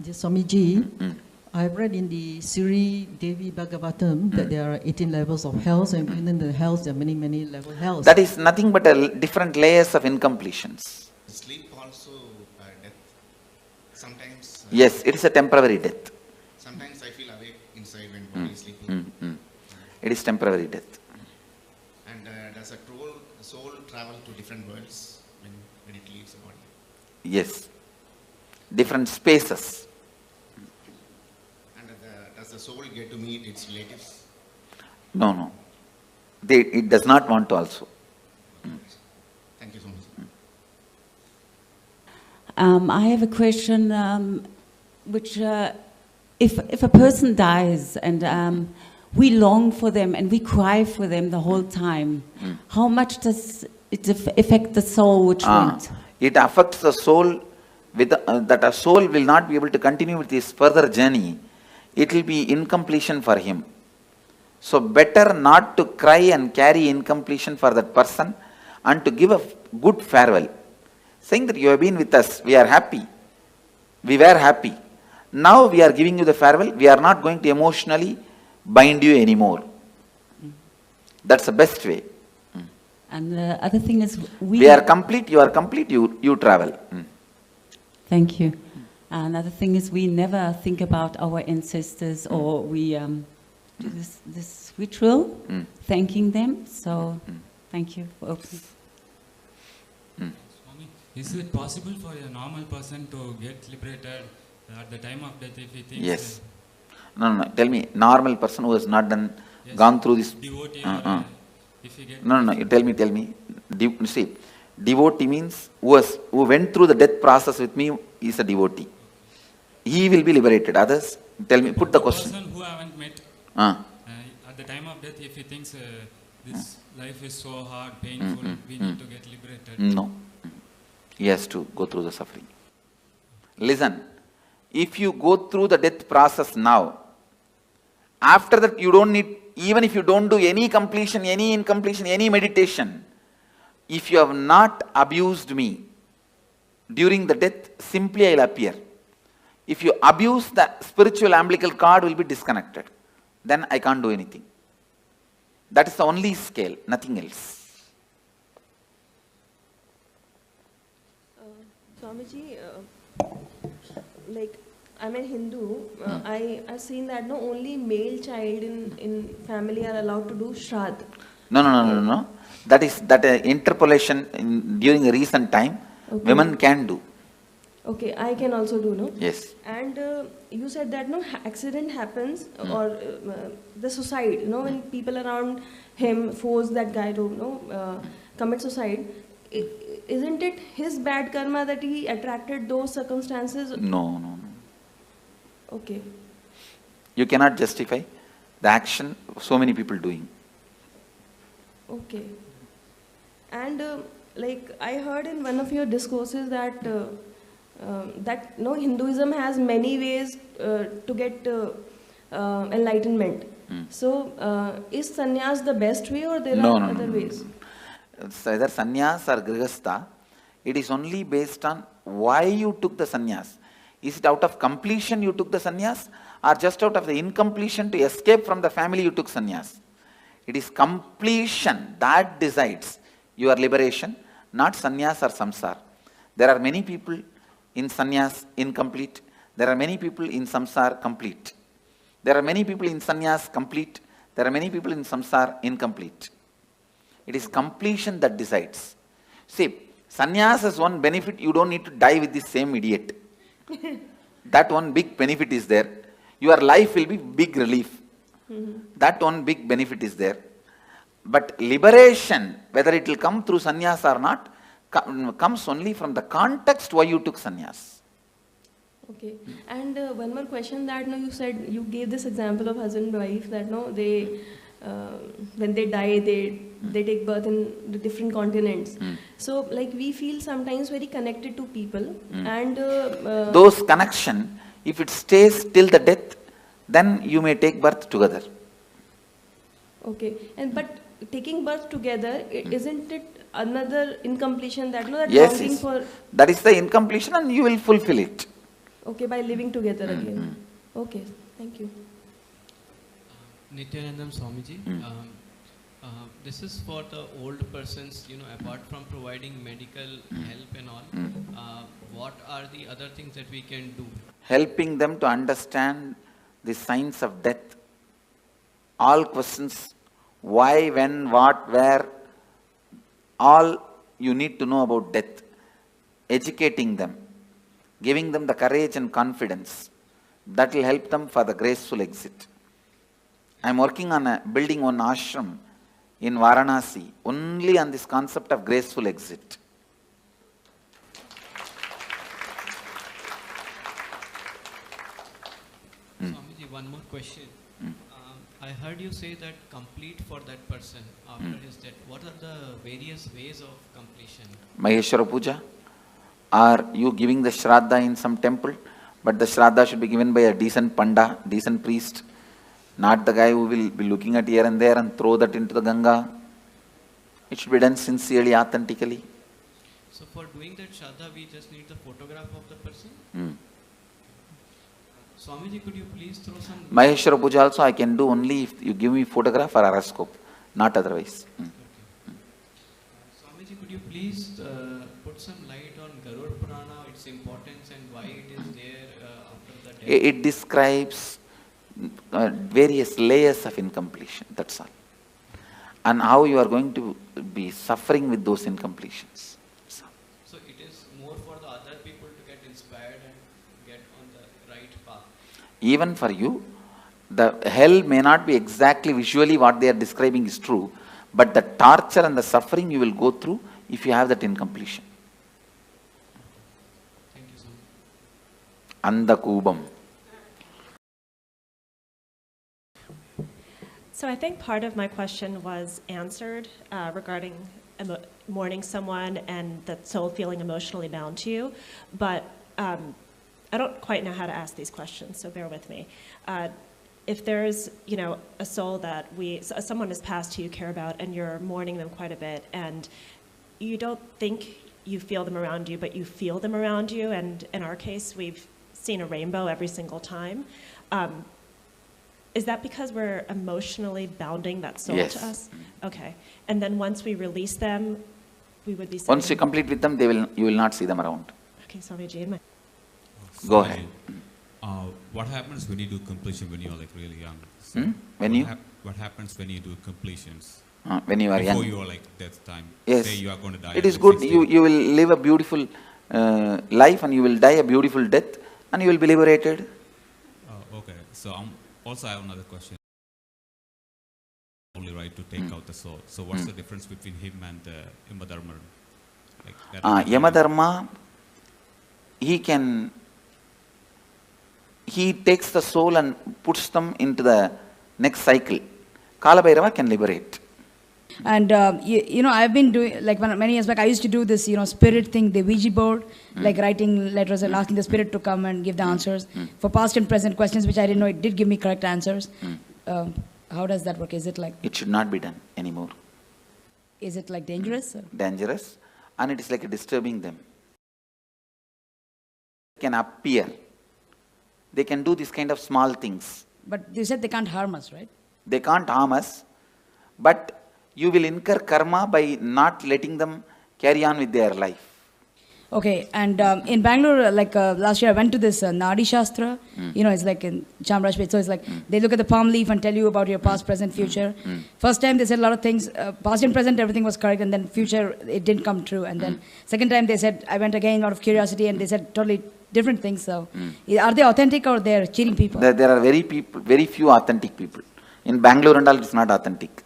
Swamiji, I've read in the Sri Devi Bhagavatam that there are 18 levels of hells, and within the hells there are many, many levels of hells. That is nothing but different layers of incompletions. Sleep also death. Sometimes. Yes, it is a temporary death. Sometimes I feel awake inside when body is sleeping. It is temporary death. And does a soul travel to different worlds when it leaves the body? Yes. Different spaces. And does the soul get to meet its relatives? No. It does not want to also. Thank you so much. I have a question, which if a person dies and we long for them and we cry for them the whole time, how much does it affect the soul which went? It affects the soul that a soul will not be able to continue with his further journey. It will be incompletion for him. So better not to cry and carry incompletion for that person and to give a good farewell. Saying that you have been with us, we are happy. We were happy. Now we are giving you the farewell. We are not going to emotionally bind you anymore. That's the best way. And the other thing is we are complete, you are complete, you travel. Thank you. Another thing is we never think about our ancestors or we do this ritual, thanking them. So thank you for opening. Swami, is it possible for a normal person to get liberated at the time of death if he thinks? Yes. No. Tell me, normal person who has not done, gone through this. Devotee if he get No. You tell me. See, devotee means who went through the death process with me is a devotee. He will be liberated. Others, tell me, put the question. Person who I haven't met, at the time of death, if he thinks this life is so hard, painful, we need to get liberated. No. He has to go through the suffering. Listen, if you go through the death process now, after that you don't need, even if you don't do any completion, any incompletion, any meditation, if you have not abused me during the death, simply I will appear. If you abuse, the spiritual umbilical cord will be disconnected. Then I can't do anything. That is the only scale, nothing else. Swamiji, like I'm a Hindu. I've seen that no only male child in family are allowed to do Shraddh. No. That is interpolation during a recent time. Okay. Women can do. Okay, I can also do, no? Yes. And you said that no accident happens or the suicide, when people around him force that guy to commit suicide. Isn't it his bad karma that he attracted those circumstances? No. Okay. You cannot justify the action of so many people doing. Okay. And like I heard in one of your discourses that Hinduism has many ways to get enlightenment. So is sannyas the best way or there are other ways? It's either sannyas or grihastha. It is only based on why you took the sannyas. Is it out of completion you took the sannyas or just out of the incompletion to escape from the family you took sannyas? It is completion that decides your liberation, not sannyas or samsara. There are many people in sannyas incomplete. There are many people in samsara complete. There are many people in sannyas complete. There are many people in samsara incomplete. It is completion that decides. See, sannyas has one benefit, you don't need to die with the same idiot. That one big benefit is there. Your life will be big relief. That one big benefit is there. But liberation, whether it will come through sannyas or not, comes only from the context why you took sannyas. Okay. And one more question that you said, you gave this example of husband and wife that they when they die, they take birth in the different continents. So like we feel sometimes very connected to people and those connection, if it stays till the death, then you may take birth together. Okay. And but taking birth together, isn't it another incompletion that that longing for? That is the incompletion and you will fulfill it. Okay, by living together again. Okay, thank you. Nityanandam Swamiji, this is for the old persons, apart from providing medical help and all, what are the other things that we can do? Helping them to understand the signs of death. All questions, why, when, what, where, all you need to know about death. Educating them, giving them the courage and confidence. That will help them for the graceful exit. I am working on building one ashram in Varanasi, only on this concept of graceful exit. Swamiji, one more question. I heard you say that complete for that person after his death. What are the various ways of completion? Maheshwara Puja? Are you giving the Shraddha in some temple? But the Shraddha should be given by a decent Panda, decent priest. Not the guy who will be looking at here and there and throw that into the Ganga. It should be done sincerely, authentically. So for doing that Shraddha, we just need the photograph of the person? Swamiji, could you please throw some... Maheshwara Puja also I can do only if you give me photograph or horoscope, not otherwise. Swamiji, could you please put some light on Garud Purana, its importance and why it is there after the death? It describes various layers of incompletion, that's all. And how you are going to be suffering with those incompletions. So it is more for the other people to get inspired and get on the right path. Even for you, the hell may not be exactly visually what they are describing is true, but the torture and the suffering you will go through if you have that incompletion. Thank you so Anda much. Kubam. So I think part of my question was answered regarding mourning someone and that soul feeling emotionally bound to you, but I don't quite know how to ask these questions, so bear with me. If there's, a soul that someone has passed who you care about and you're mourning them quite a bit and you don't think you feel them around you, but you feel them around you, and in our case, we've seen a rainbow every single time. Is that because we're emotionally bounding that soul Yes. to us? Okay. And then once we release them, we would be Once you complete with them, you will not see them around. Okay, Swamiji. Go ahead. What happens when you do completion when you're like really young? What happens when you do completions? When you are Before young. you are like death time. Yes. Say you are going to die. It is at good. 60. You will live a beautiful life and you will die a beautiful death and you will be liberated. Okay. So also I have another question. Only right to take out the soul. So what's the difference between him and Yamadharma? Like Yamadharma, he takes the soul and puts them into the next cycle. Kalabhairava can liberate. And I've been doing, like many years back, I used to do this, spirit thing, the Ouija board, like writing letters and asking the spirit to come and give the answers for past and present questions, which I didn't know it did give me correct answers. How does that work? Is it like? It should not be done anymore. Is it like dangerous? Or? Dangerous, and it is like disturbing them. Can appear. They can do this kind of small things. But you said they can't harm us, right? They can't harm us, but you will incur karma by not letting them carry on with their life. Okay, and in Bangalore, last year I went to this Nadi Shastra, it's like in Chamrajpet, so it's like they look at the palm leaf and tell you about your past, present, future. First time they said a lot of things, past and present everything was correct, and then future it didn't come true, and then second time they said, I went again out of curiosity and they said totally different things, so are they authentic or they're cheating people? There are very few authentic people. In Bangalore and all it's not authentic.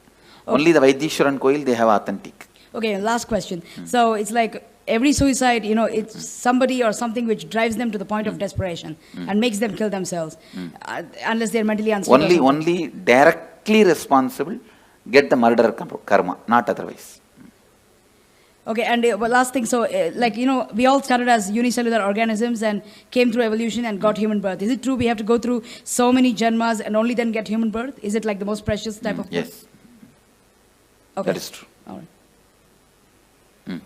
Okay. Only the Vaidishwaran Koil they have authentic. Okay, last question. So it's like every suicide, it's somebody or something which drives them to the point of desperation and makes them kill themselves, unless they're mentally unstable. Only directly responsible get the murder karma, not otherwise. Okay, and last thing, so we all started as unicellular organisms and came through evolution and got human birth. Is it true we have to go through so many janmas and only then get human birth? Is it like the most precious type of birth? Yes. Okay. That is true. All right.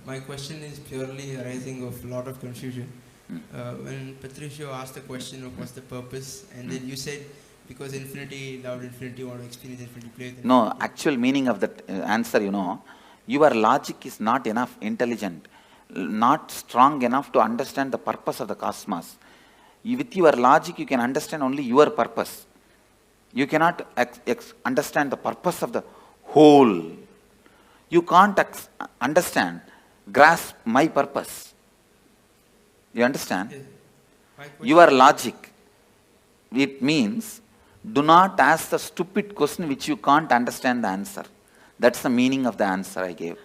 My question is purely arising of a lot of confusion. When Patricio asked the question of what's the purpose, and then you said because infinity loved infinity, want to experience infinity, play with infinity. No, actual meaning of that answer, your logic is not enough intelligent, not strong enough to understand the purpose of the cosmos. With your logic, you can understand only your purpose. You cannot understand the purpose of the whole. You can't grasp my purpose. You understand? Your logic, it means do not ask the stupid question which you can't understand the answer. That's the meaning of the answer I gave.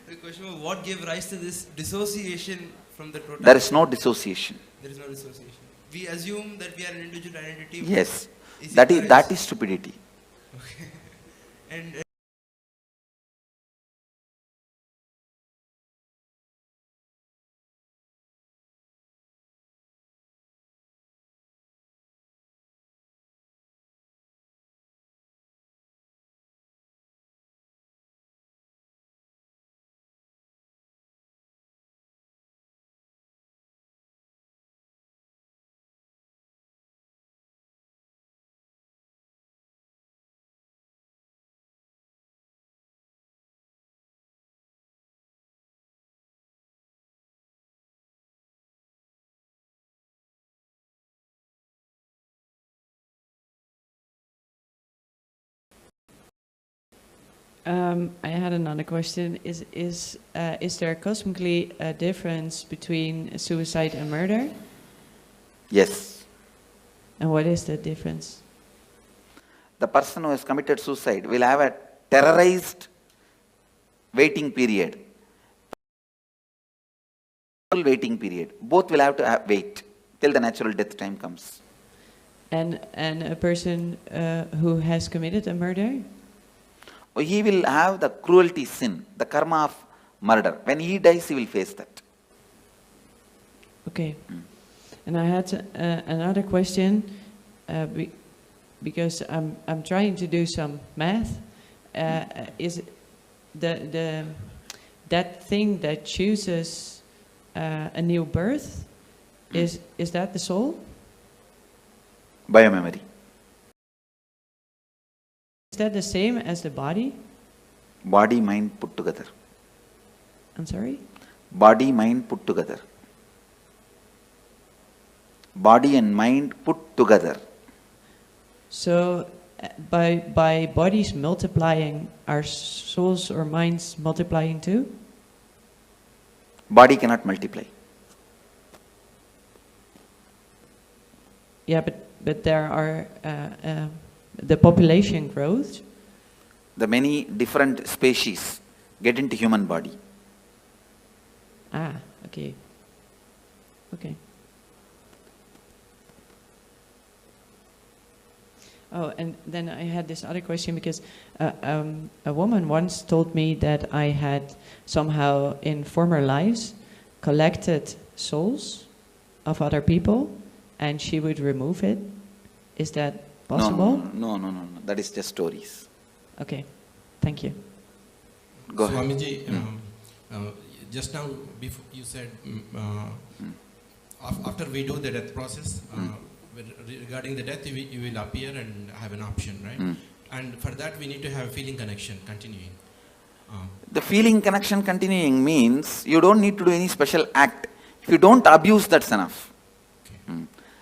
The question was what gave rise to this dissociation from the totality? There is no dissociation. There is no dissociation. We assume that we are an individual identity. Yes, that is stupidity. Okay. And I had another question. Is there cosmically a difference between suicide and murder? Yes. And what is the difference? The person who has committed suicide will have a terrorized waiting period. Waiting period. Both will have to wait till the natural death time comes. And a person who has committed a murder? He will have the cruelty sin, the karma of murder. When he dies, he will face that. Okay. And I had another question, because I'm trying to do some math. Is that thing that chooses a new birth, is that the soul? Biomemory. Is that the same as the body? Body, mind put together. I'm sorry? Body, mind put together. Body and mind put together. So by bodies multiplying, are souls or minds multiplying too? Body cannot multiply. Yeah, but there are the population grows. The many different species get into human body. Ah, okay. Okay. Oh, and then I had this other question because a woman once told me that I had somehow in former lives collected souls of other people and she would remove it. Is that possible? No. That is just stories. Okay, thank you. Go ahead. Swamiji, just now before you said after we do the death process, regarding the death, you will appear and have an option, right? And for that, we need to have a feeling connection continuing. The feeling connection continuing means you don't need to do any special act. If you don't abuse, that's enough.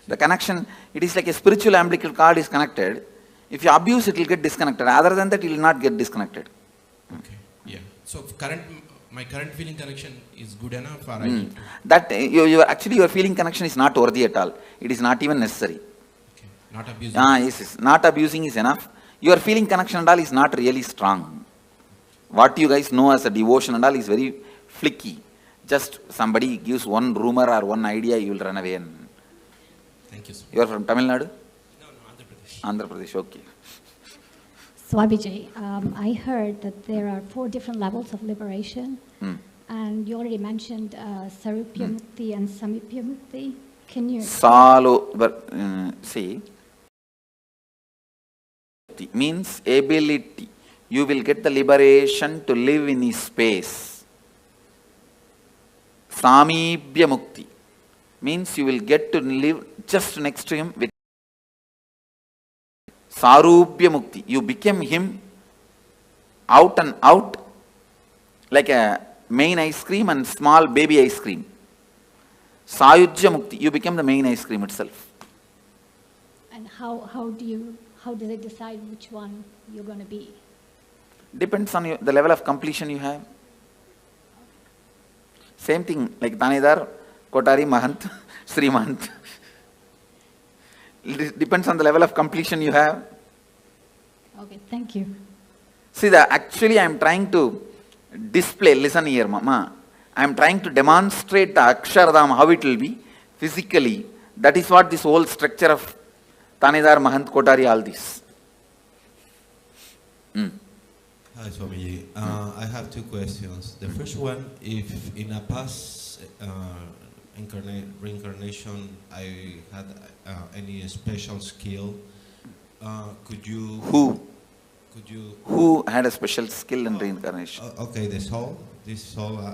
The connection, it is like a spiritual umbilical cord is connected. If you abuse, it will get disconnected. Other than that, it will not get disconnected. Okay, yeah. So my current feeling connection is good enough, or I need to... That actually your feeling connection is not worthy at all. It is not even necessary. Okay. Not abusing. Yes. Not abusing is enough. Your feeling connection and all is not really strong. What you guys know as a devotion and all is very flicky. Just somebody gives one rumor or one idea, you will run away. Thank you, sir. You are from Tamil Nadu? No, Andhra Pradesh. Andhra Pradesh, okay. Swamiji, I heard that there are 4 different levels of liberation, and you already mentioned Sarupya Mukti and Samipya Mukti. Can you... See, means ability. You will get the liberation to live in his space. Samibhya Mukti means you will get to live just next to him with Sarupya Mukti. You became him out and out like a main ice cream and small baby ice cream. Sayujya Mukti. You became the main ice cream itself. And how do they decide which one you're going to be? Depends on the level of completion you have. Same thing like Tanedar, Kotari, Mahant, Sri Mahant. It depends on the level of completion you have. Okay, thank you. See, actually I am trying to display, listen here, Mama. I am trying to demonstrate the Akshardham, how it will be physically. That is what this whole structure of Tanedar, Mahant, Kotari, all this. Hi, Swamiji. I have 2 questions. The first one, if in a past reincarnation I had any special skill, could you... Who had a special skill in reincarnation? Okay, this soul,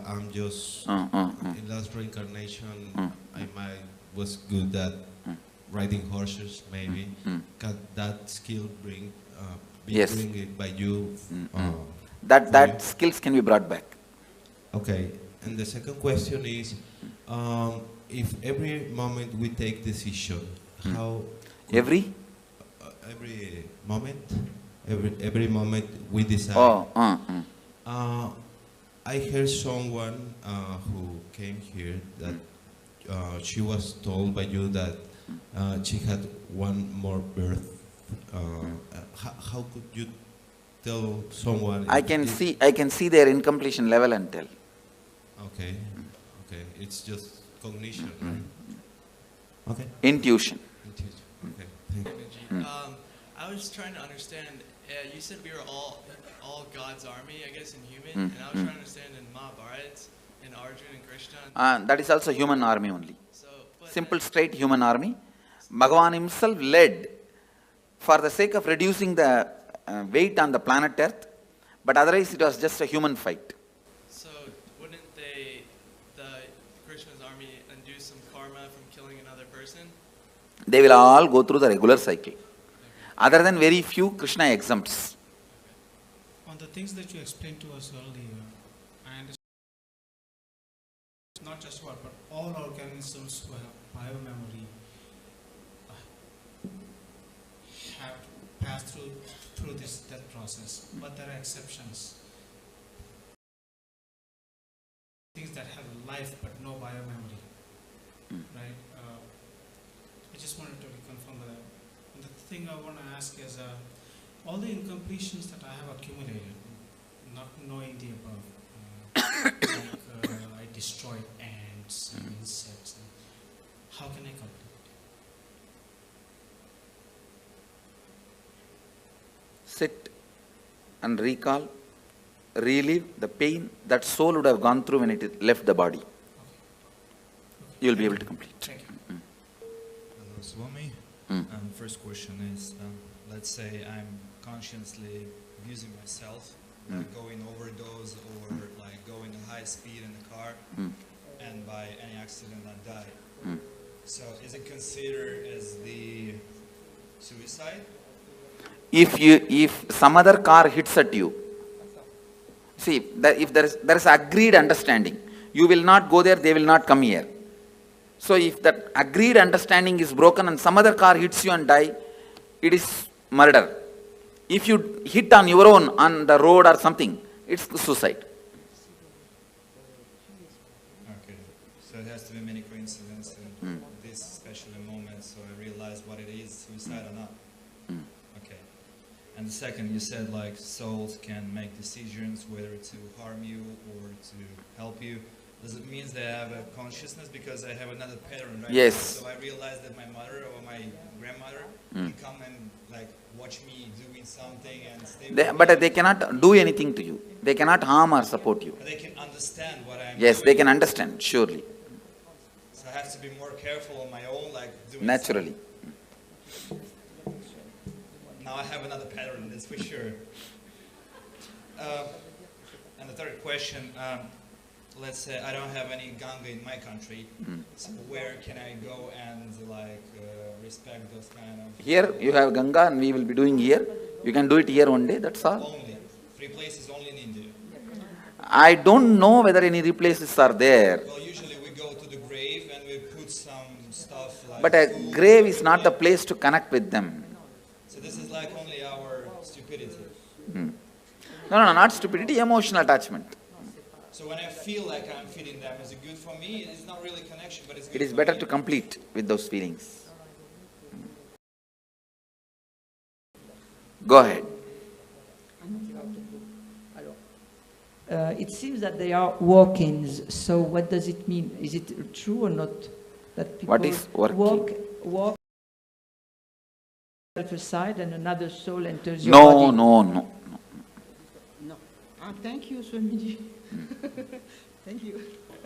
I'm just... In last reincarnation, I was good at riding horses, maybe. Can that skill bring it by you? That skills can be brought back. Okay, and the second question is, if every moment we take decision, how... Every moment, every moment we decide. I heard someone who came here that she was told by you that she had one more birth. How could you tell someone? I can see their incompletion level and tell. Okay, okay, it's just cognition, right? Okay. Intuition. Okay, thank you. I was trying to understand. You said we were all God's army, I guess, in human, and I was trying to understand in Mahabharata, in Arjuna and Krishna. That is also human army only. Simple, straight human army. Bhagavan himself led for the sake of reducing the weight on the planet Earth, but otherwise it was just a human fight. So wouldn't the Krishna's army undo some karma from killing another person? They will all go through the regular cycle. Other than very few, Krishna exempts. On the things that you explained to us earlier, I understand not just what, but all organisms who have biomemory have passed through this death process, but there are exceptions. Things that have life but no biomemory, right? I just wanted to confirm that. And the thing I want to ask is, all the incompletions that I have accumulated, not knowing the above, I destroyed ants and insects. And how can I complete? Sit and recall, relive the pain that soul would have gone through when it left the body. You will be able to complete. Thank you. Hello, Swami. First question is, let's say I'm consciously abusing myself, like going overdose or like going at high speed in the car, and by any accident I die. So is it considered as the suicide? If some other car hits at you, see, if there is agreed understanding, you will not go there, they will not come here. So if that agreed understanding is broken and some other car hits you and die, it is murder. If you hit on your own on the road or something, it's suicide. Okay, so it has to be many coincidences in this special moment, so I realize what it is, suicide or not. Okay. And the second, you said like souls can make decisions whether to harm you or to help you. Does it mean they have a consciousness? Because I have another pattern, right? Yes. So I realize that my mother or my grandmother can come and like watch me doing something and stay with me. But they cannot do anything to you. They cannot harm or support you. But they can understand what I'm Yes, doing. they can understand, surely. So I have to be more careful on my own, like doing Naturally. something. Now I have another pattern, that's for sure. And the third question, let's say I don't have any Ganga in my country, so where can I go and like respect those kind of... Here you have Ganga and we will be doing here. You can do it here one day, that's all. Only. 3 places only in India. I don't know whether any places are there. Well, usually we go to the grave and we put some stuff like... But a grave is not the place to connect with them. So this is like only our stupidity. No, not stupidity, emotional attachment. So when I feel like I'm feeding them, is it good for me? It's not really connection, but it's good It is for better me. to complete with those feelings. Go ahead. It seems that they are walk-ins. So what does it mean? Is it true or not that people What is walk-in? walk aside and another soul enters your No, body? no. Thank you, Swamiji. Thank you.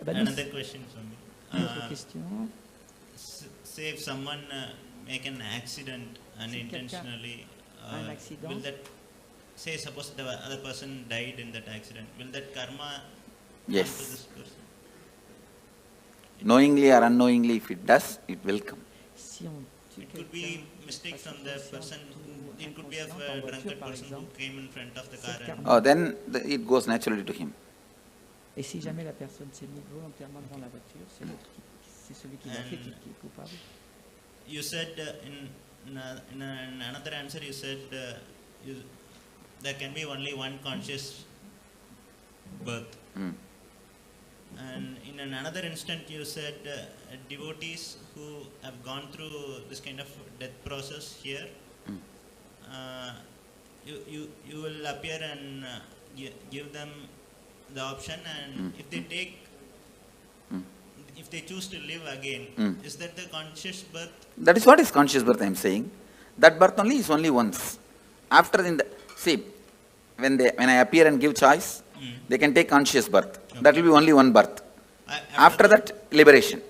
Another question, Swami. Say if someone make an accident unintentionally, will that, say suppose the other person died in that accident, will that karma Yes. come to this person? Knowingly or unknowingly, if it does, it will come. It could be mistake from the person, it could be a drunkard person who came in front of the car. And Then it goes naturally to him. Et si jamais la personne s'est mise volontairement devant la voiture, c'est celui qui l'a fait qui est coupable. You said in another answer, you said there can be only one conscious birth. And in another instant, you said devotees who have gone through this kind of death process here, you will appear and give them the option, and if they take, if they choose to live again, is that the conscious birth? That is what is conscious birth, I am saying. That birth only is only once. After see, when I appear and give choice, they can take conscious birth. Okay. That will be only one birth. After that, liberation.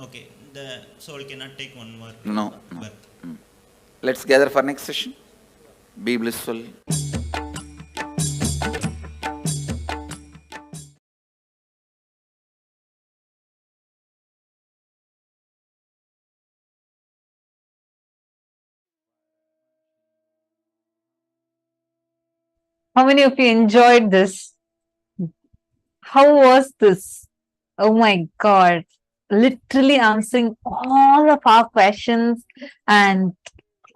Okay, the soul cannot take one more birth. Let's gather for next session. Be blissful. How many of you enjoyed this? How was this? Oh my God. Literally answering all of our questions and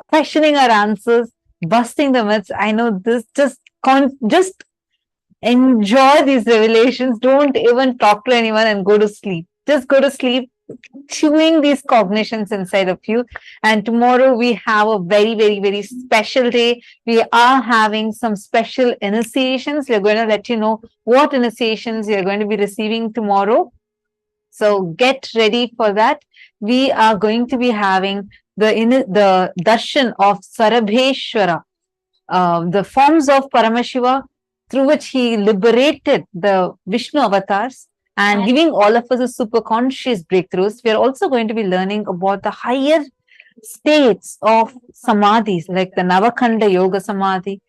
questioning our answers, busting the myths. I know this, just enjoy these revelations. Don't even talk to anyone and go to sleep. Just go to sleep, chewing these cognitions inside of you. And tomorrow we have a very, very, very special day. We are having some special initiations. We're going to let you know what initiations you're going to be receiving tomorrow. So get ready for that. We are going to be having the darshan of Sarabheshwara, the forms of Paramashiva through which he liberated the Vishnu avatars and giving all of us a super conscious breakthroughs. We are also going to be learning about the higher states of samadhis like the Navakhanda Yoga Samadhi,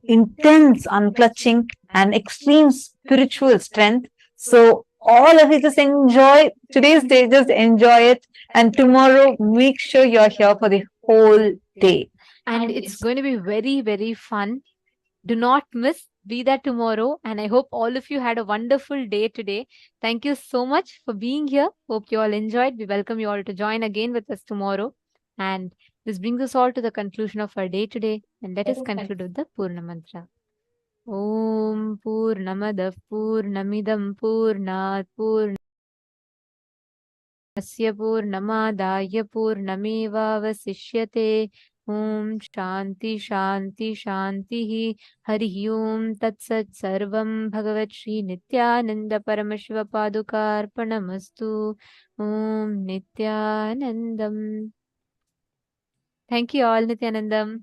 intense unclutching and extreme spiritual strength. So all of you just enjoy today's day, just enjoy it. And tomorrow, make sure you're here for the whole day. And it's going to be very, very fun. Do not miss. Be there tomorrow. And I hope all of you had a wonderful day today. Thank you so much for being here. Hope you all enjoyed. We welcome you all to join again with us tomorrow. And this brings us all to the conclusion of our day today. And let us conclude with the Purna Mantra. Om Purnamadav Purnamidam Purnat Purnasya Purnamadaya Purnameva Vasishyate. Om Shanti Shanti Shanti Hari Om Tat Sat Sarvam Bhagavat Shri Nityananda Paramashiva Padukarpanamastu. Om Nityanandam. Thank you all, Nityanandam.